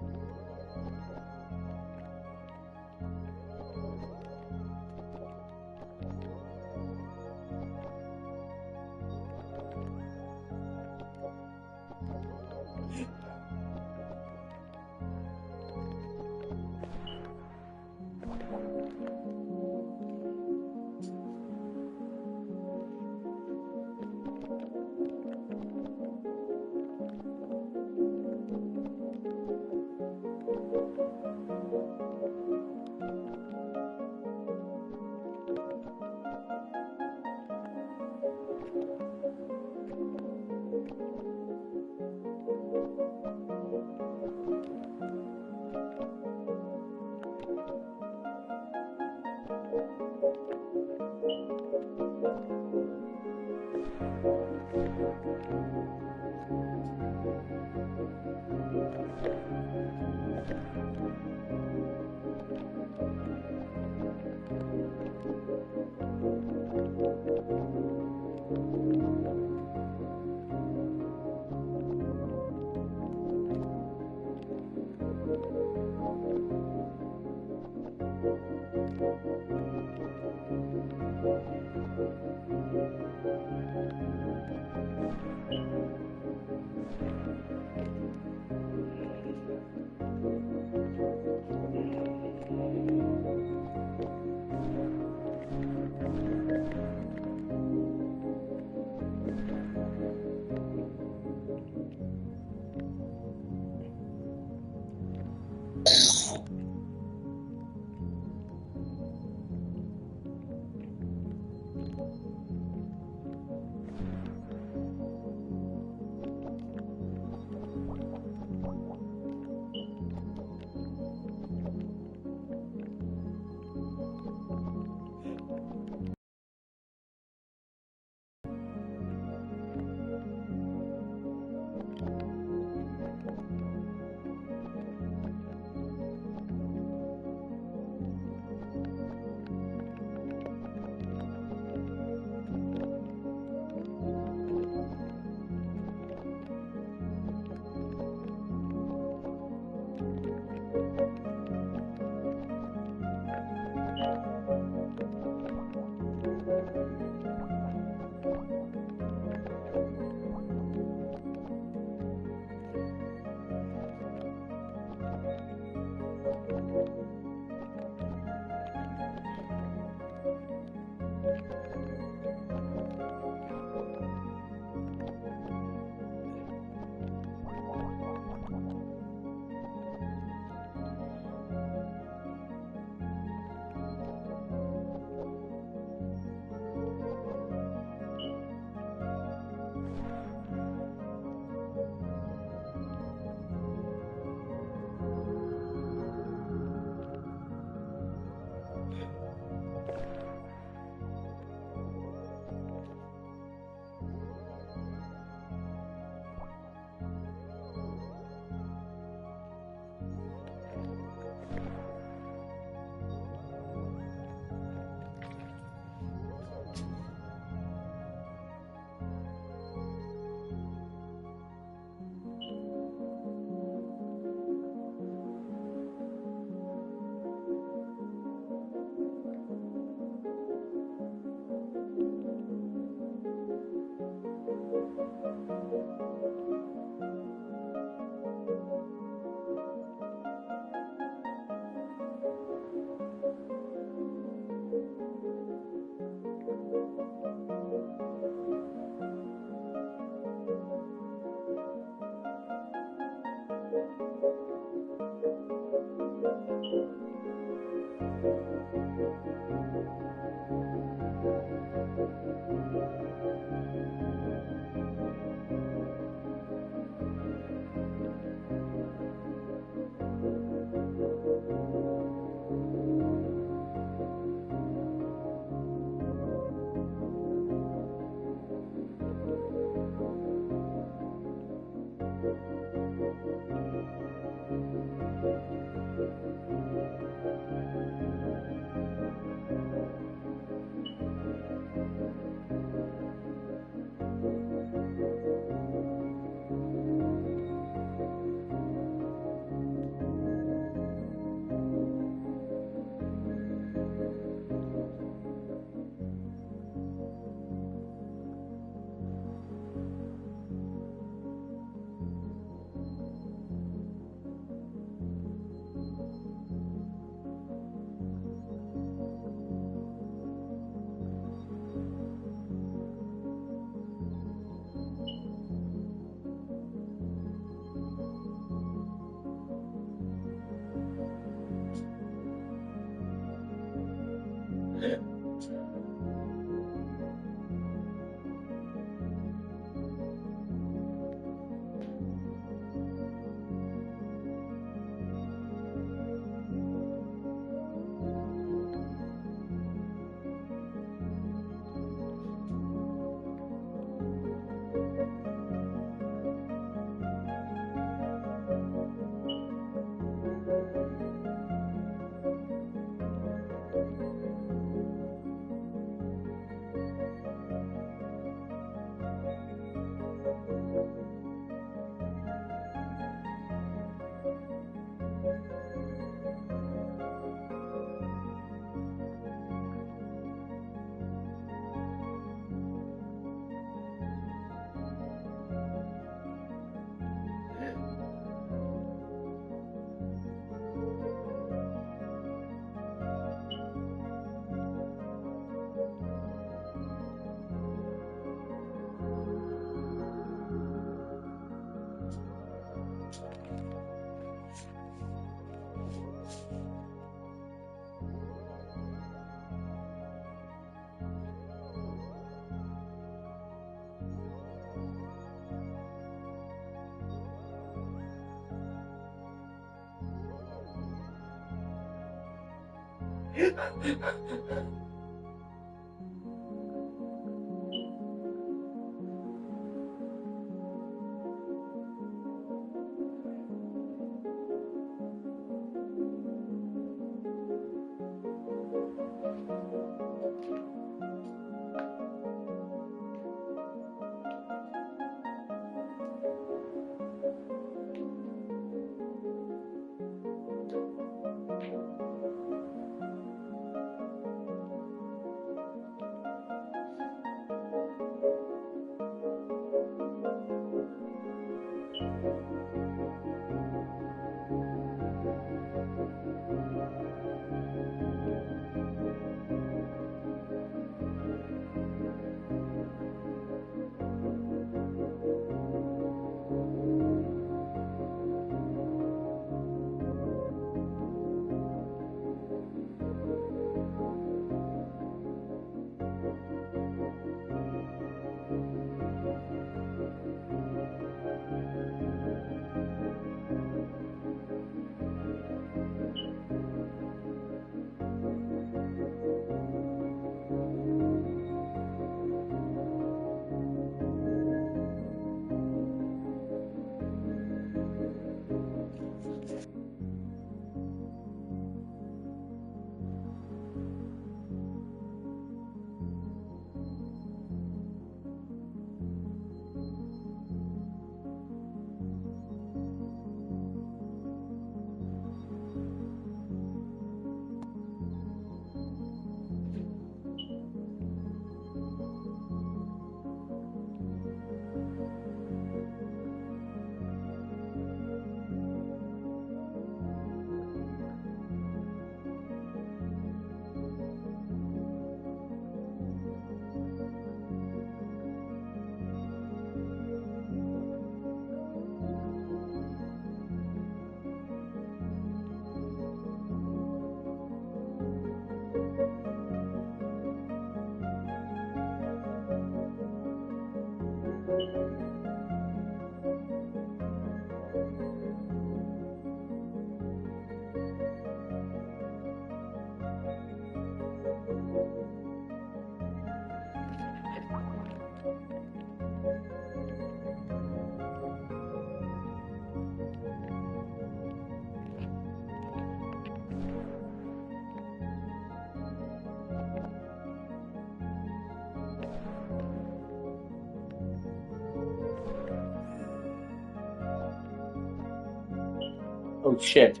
Oh shit.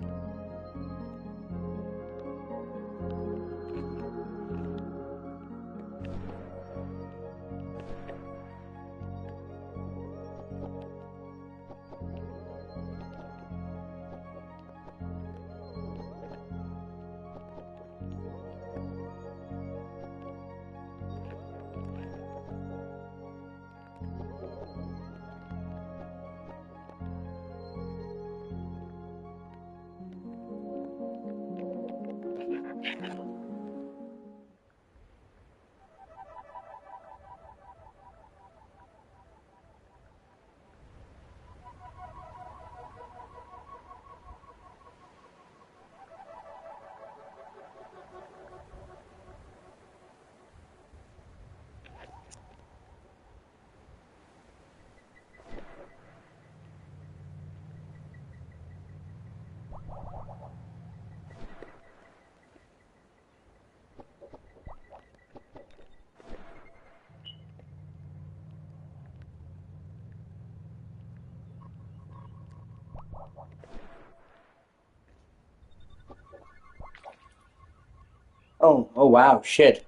Oh wow, shit.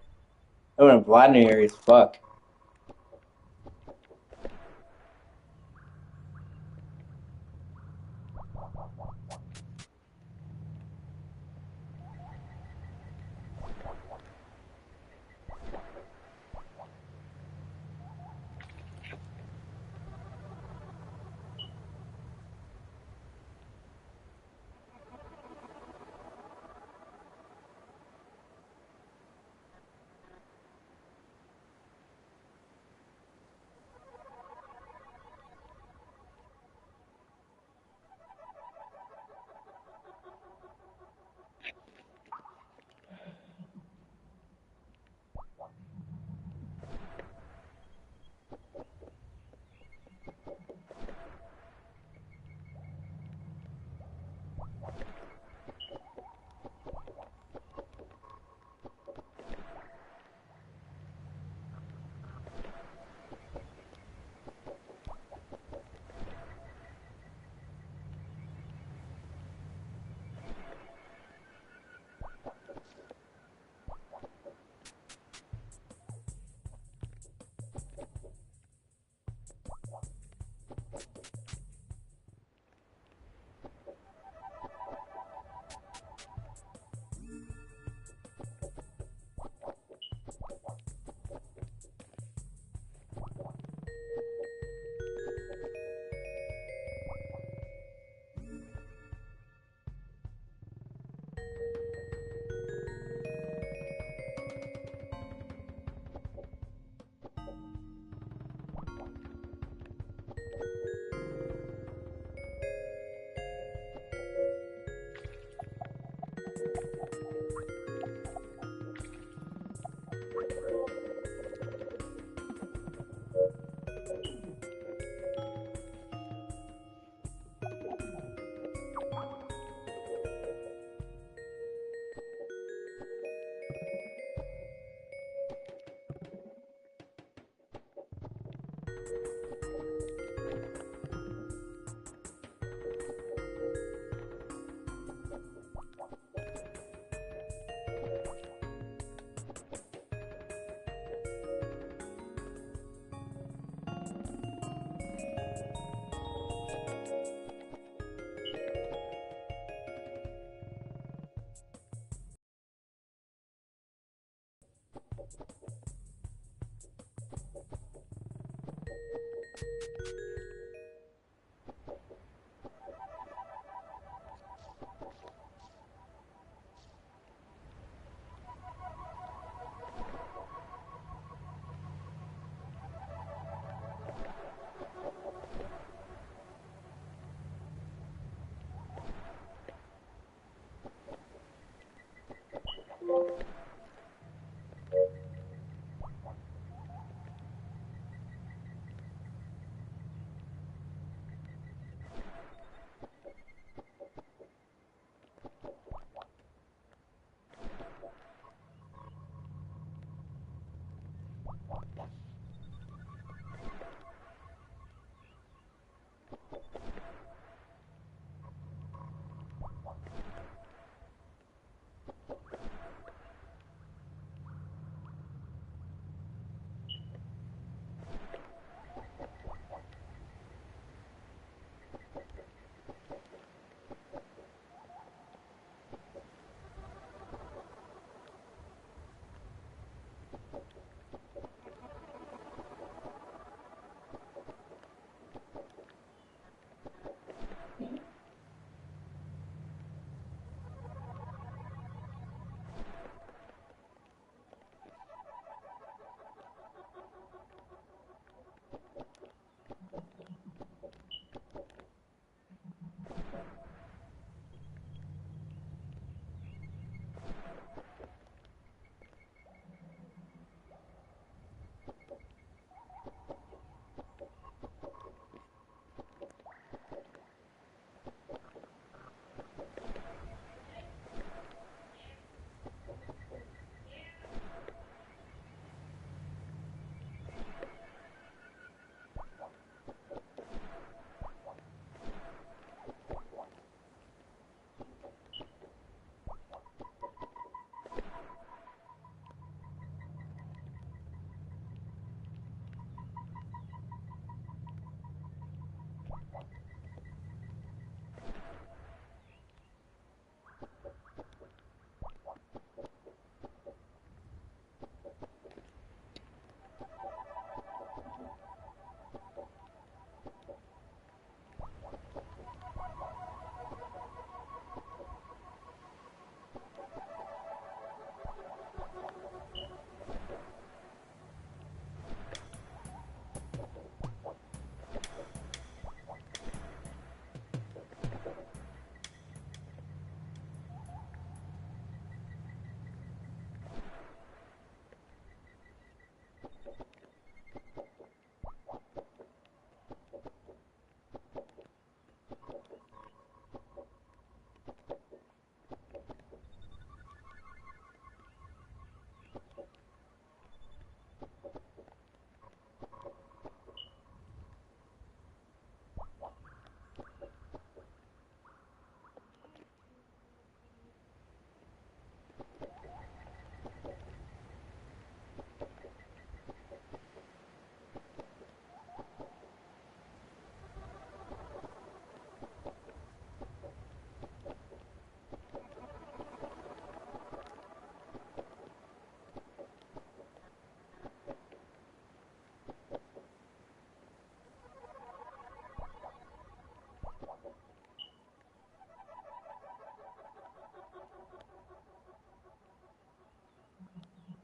I went to Vladimir areas, fuck.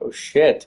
Oh shit.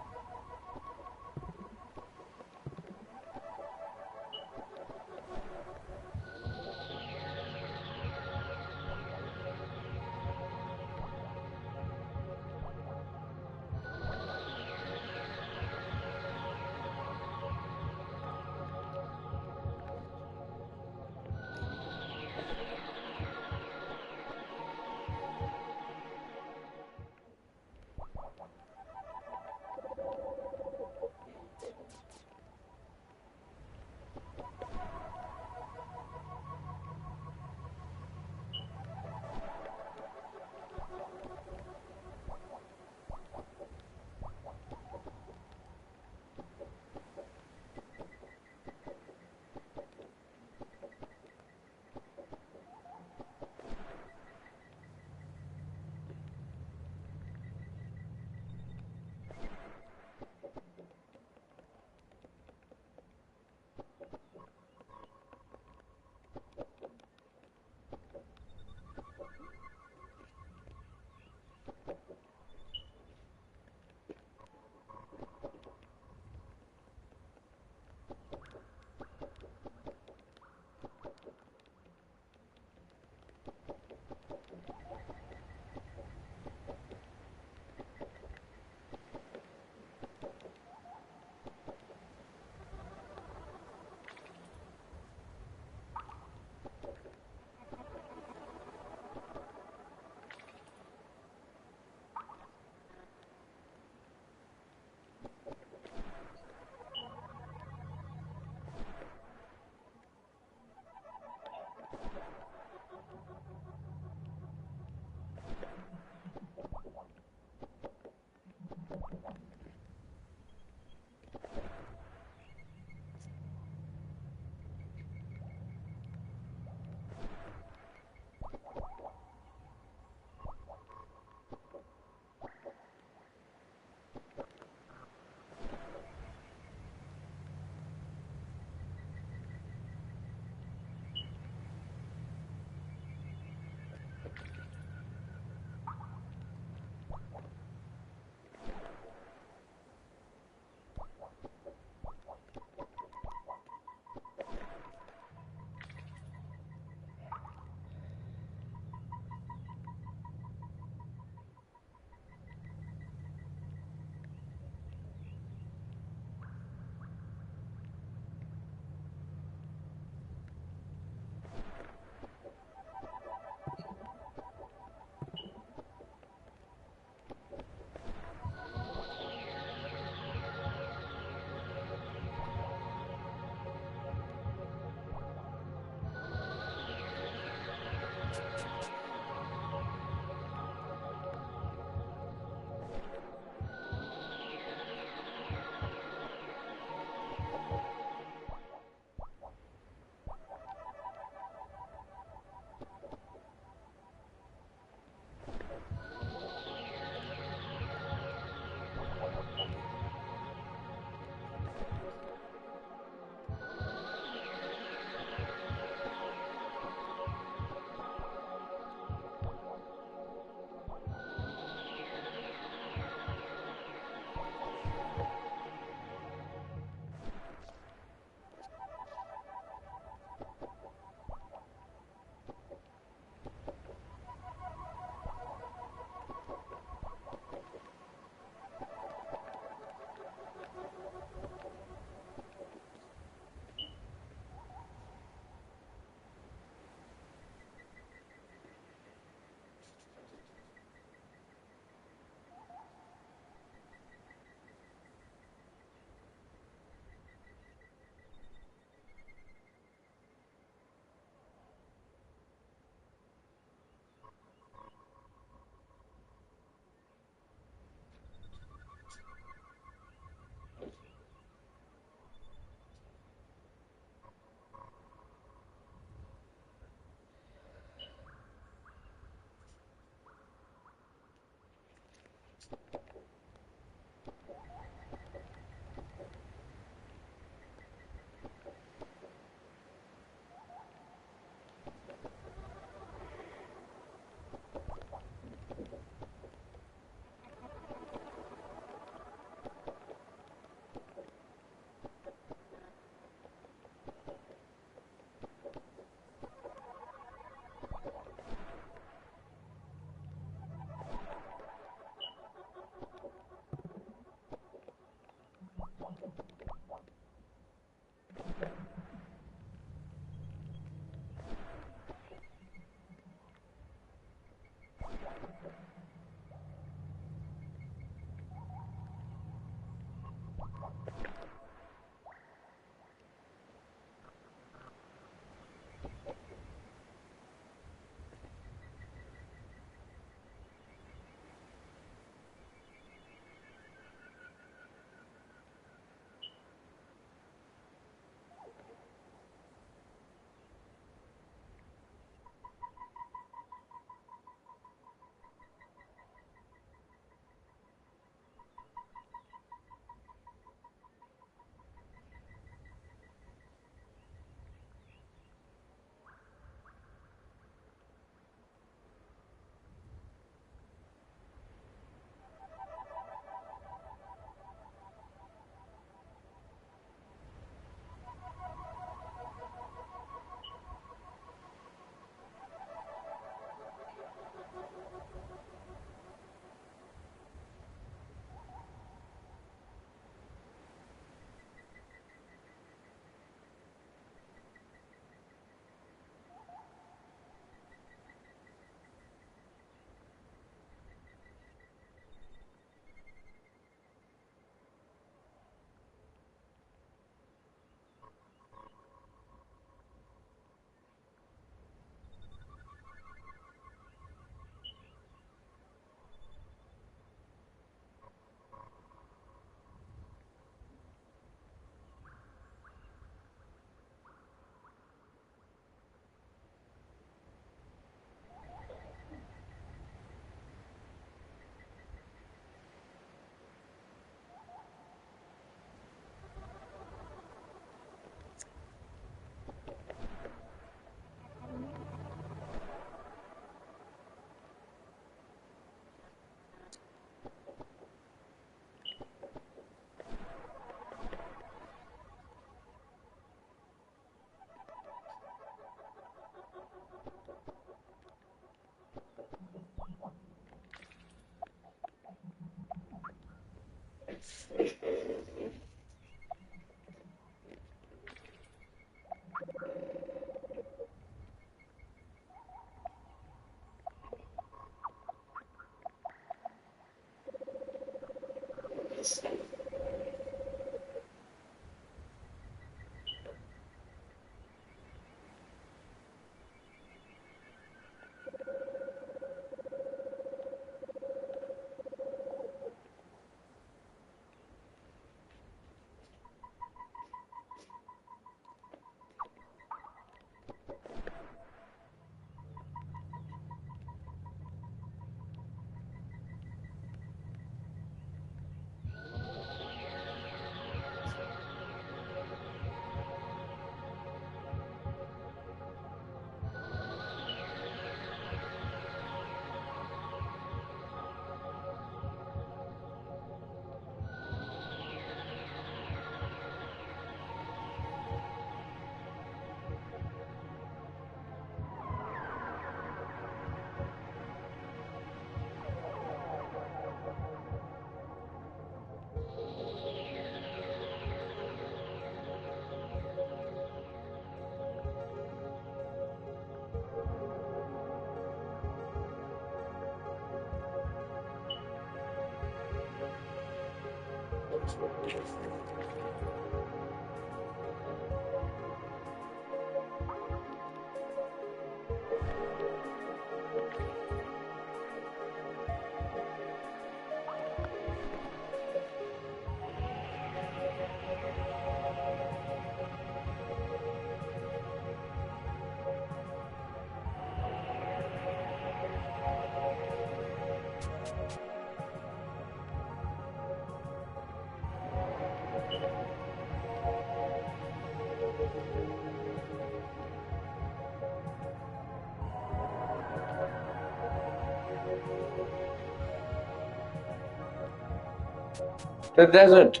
The desert.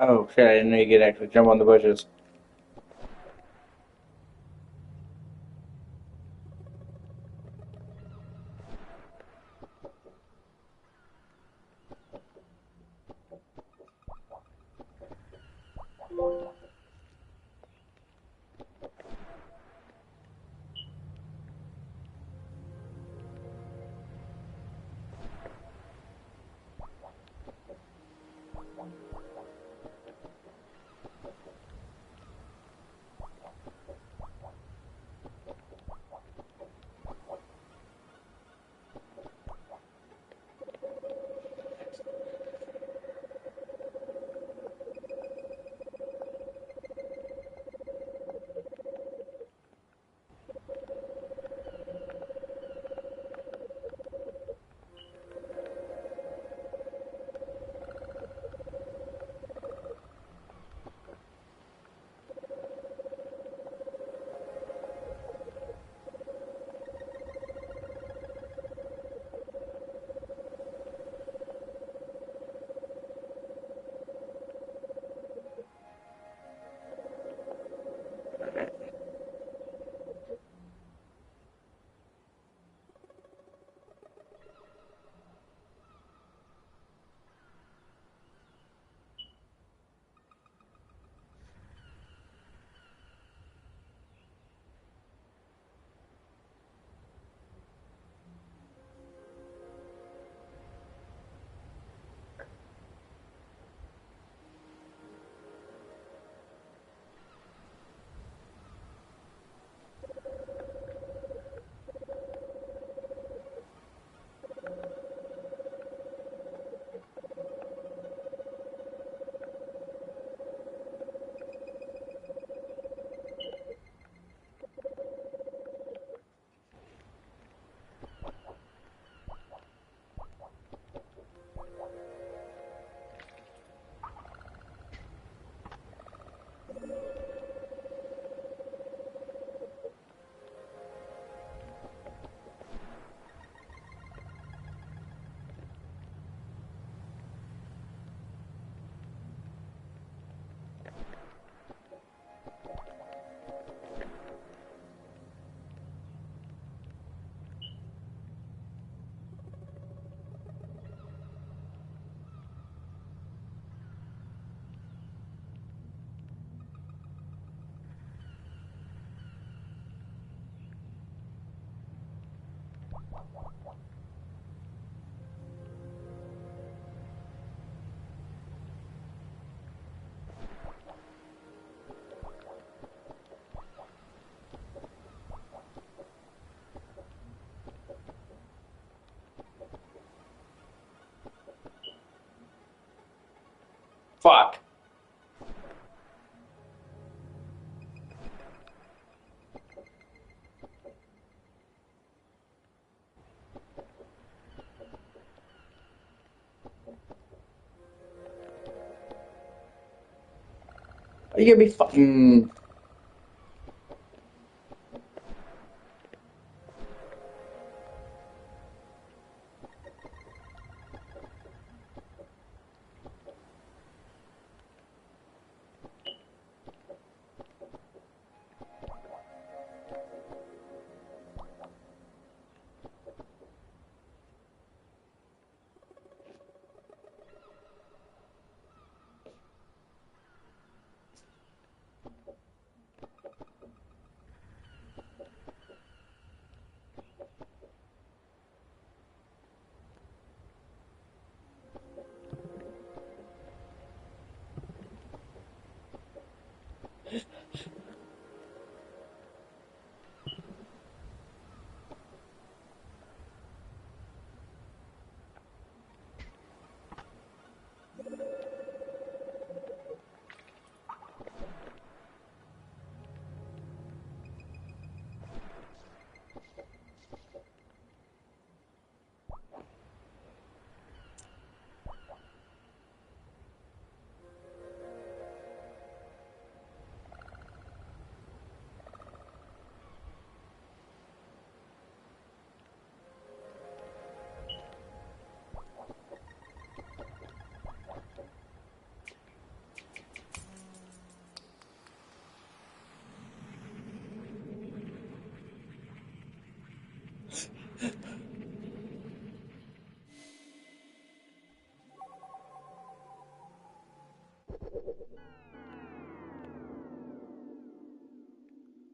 Oh shit! I didn't know you could actually jump on the bushes. Fuck. Are you gonna be fucking?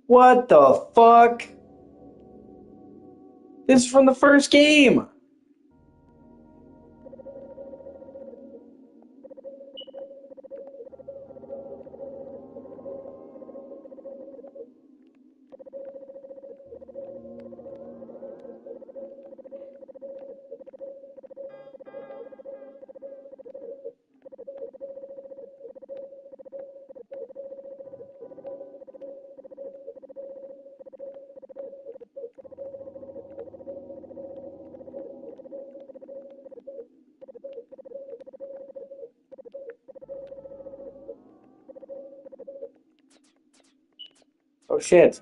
What the fuck? This is from the first game. Oh shit.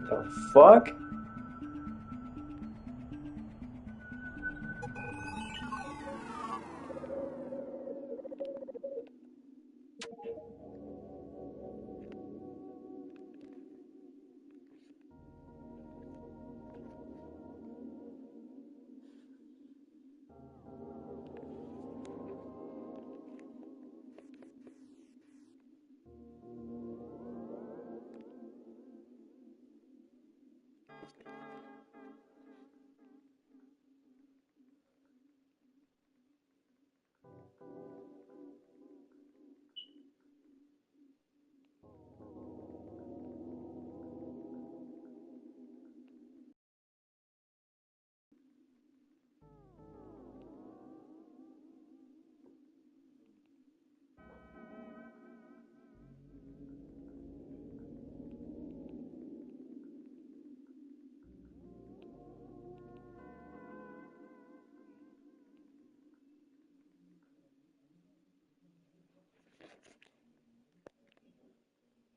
The fuck?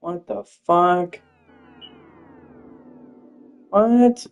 What the fuck? What?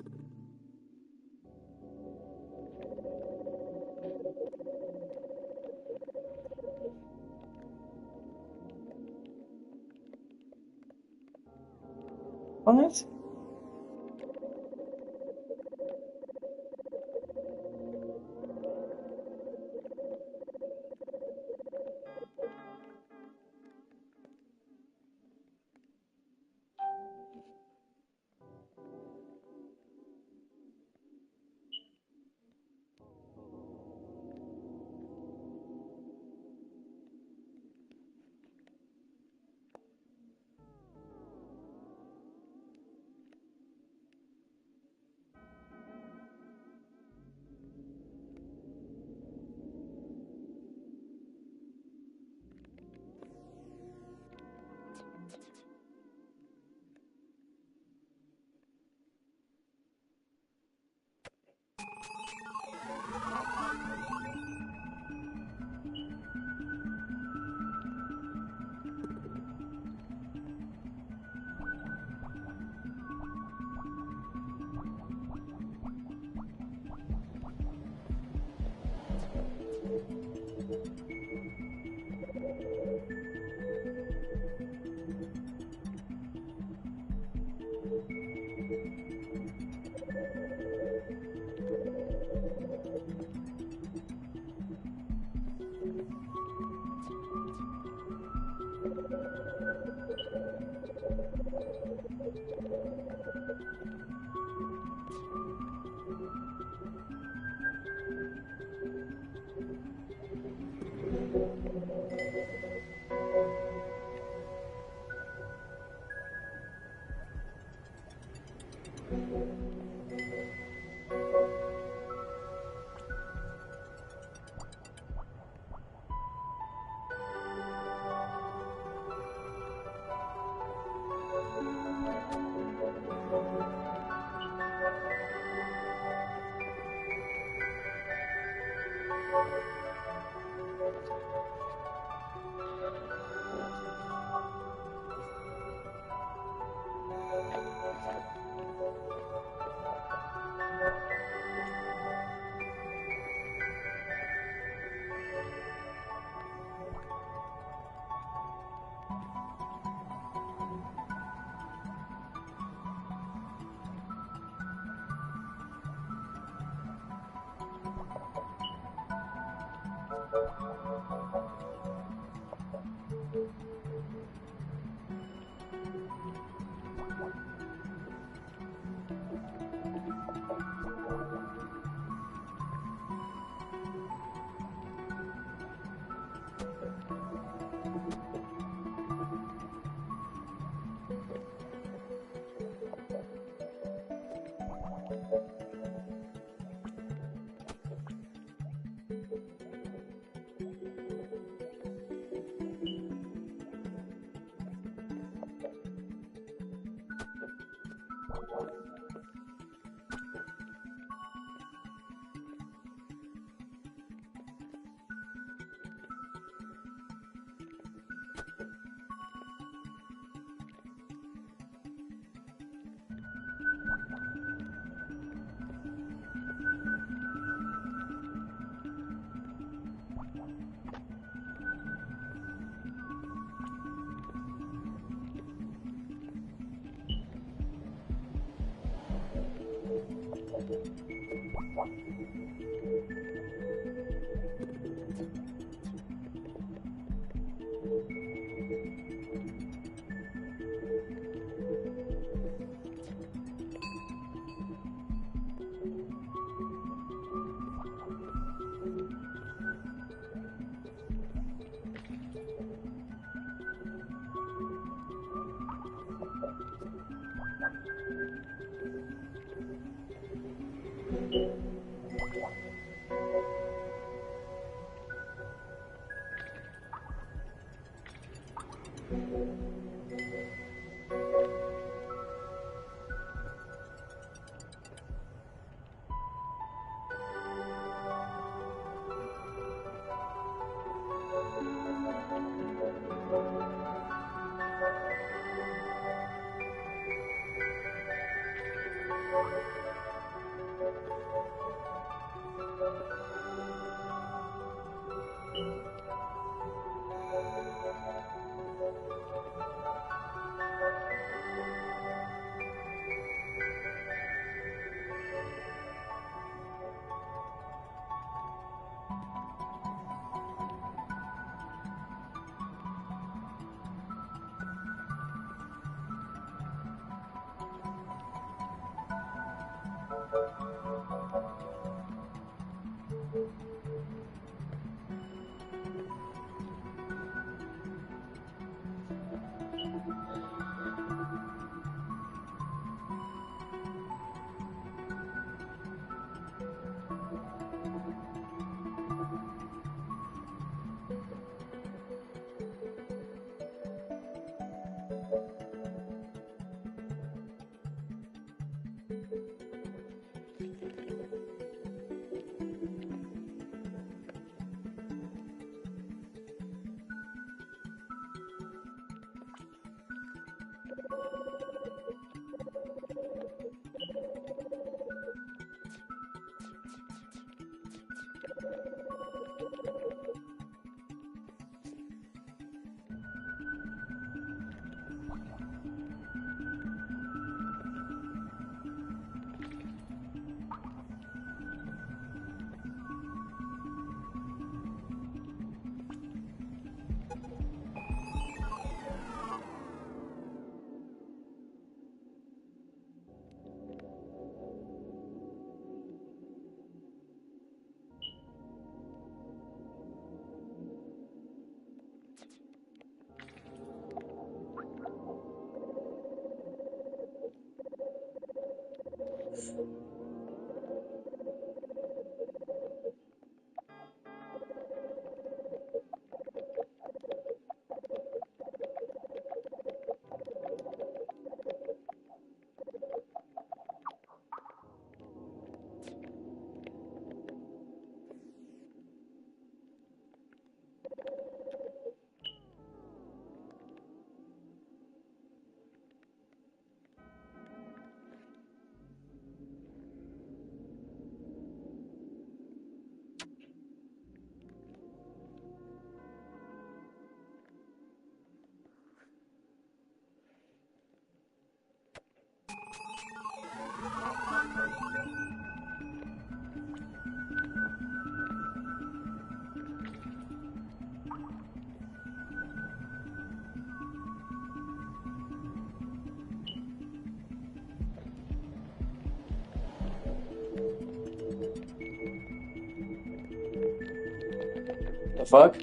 The fuck?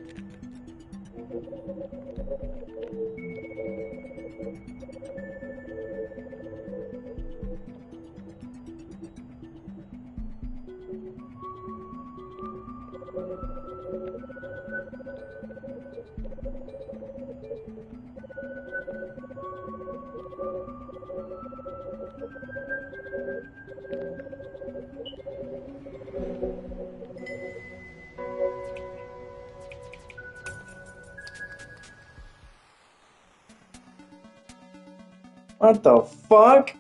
What the fuck?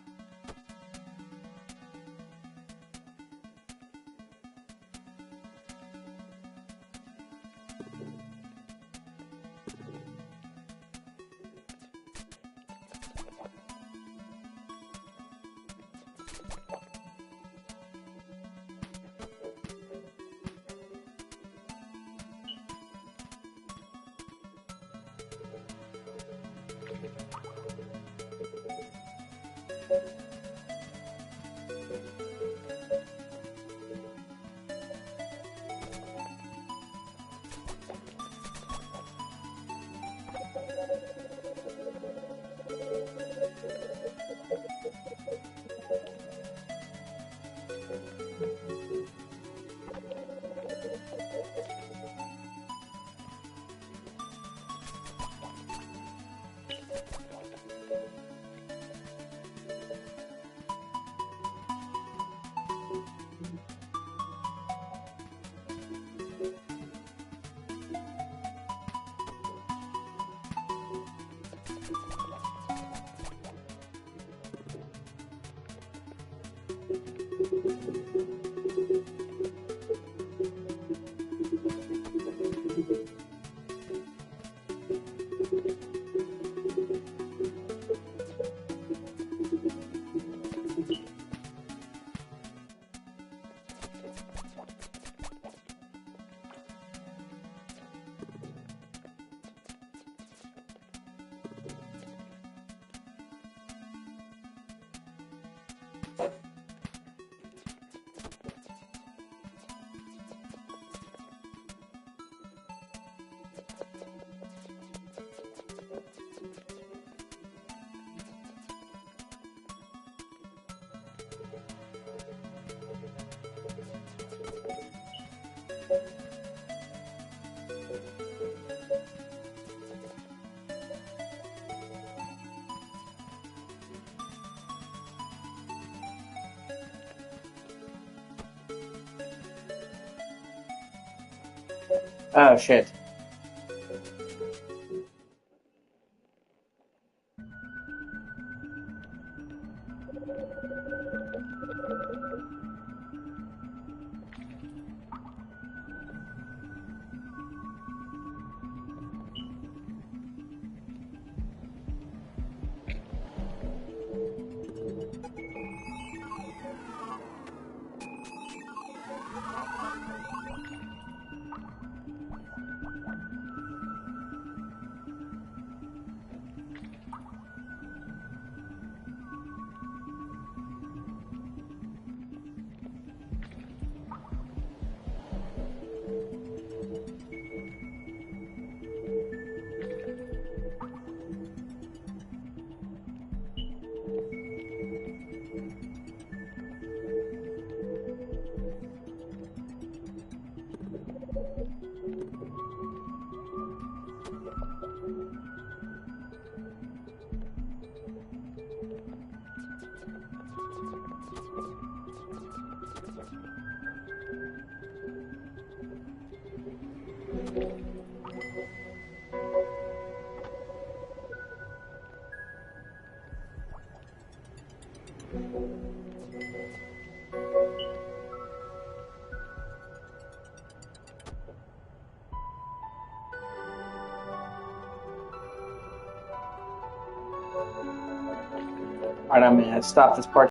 Oh shit. Alright, I'm gonna stop this part.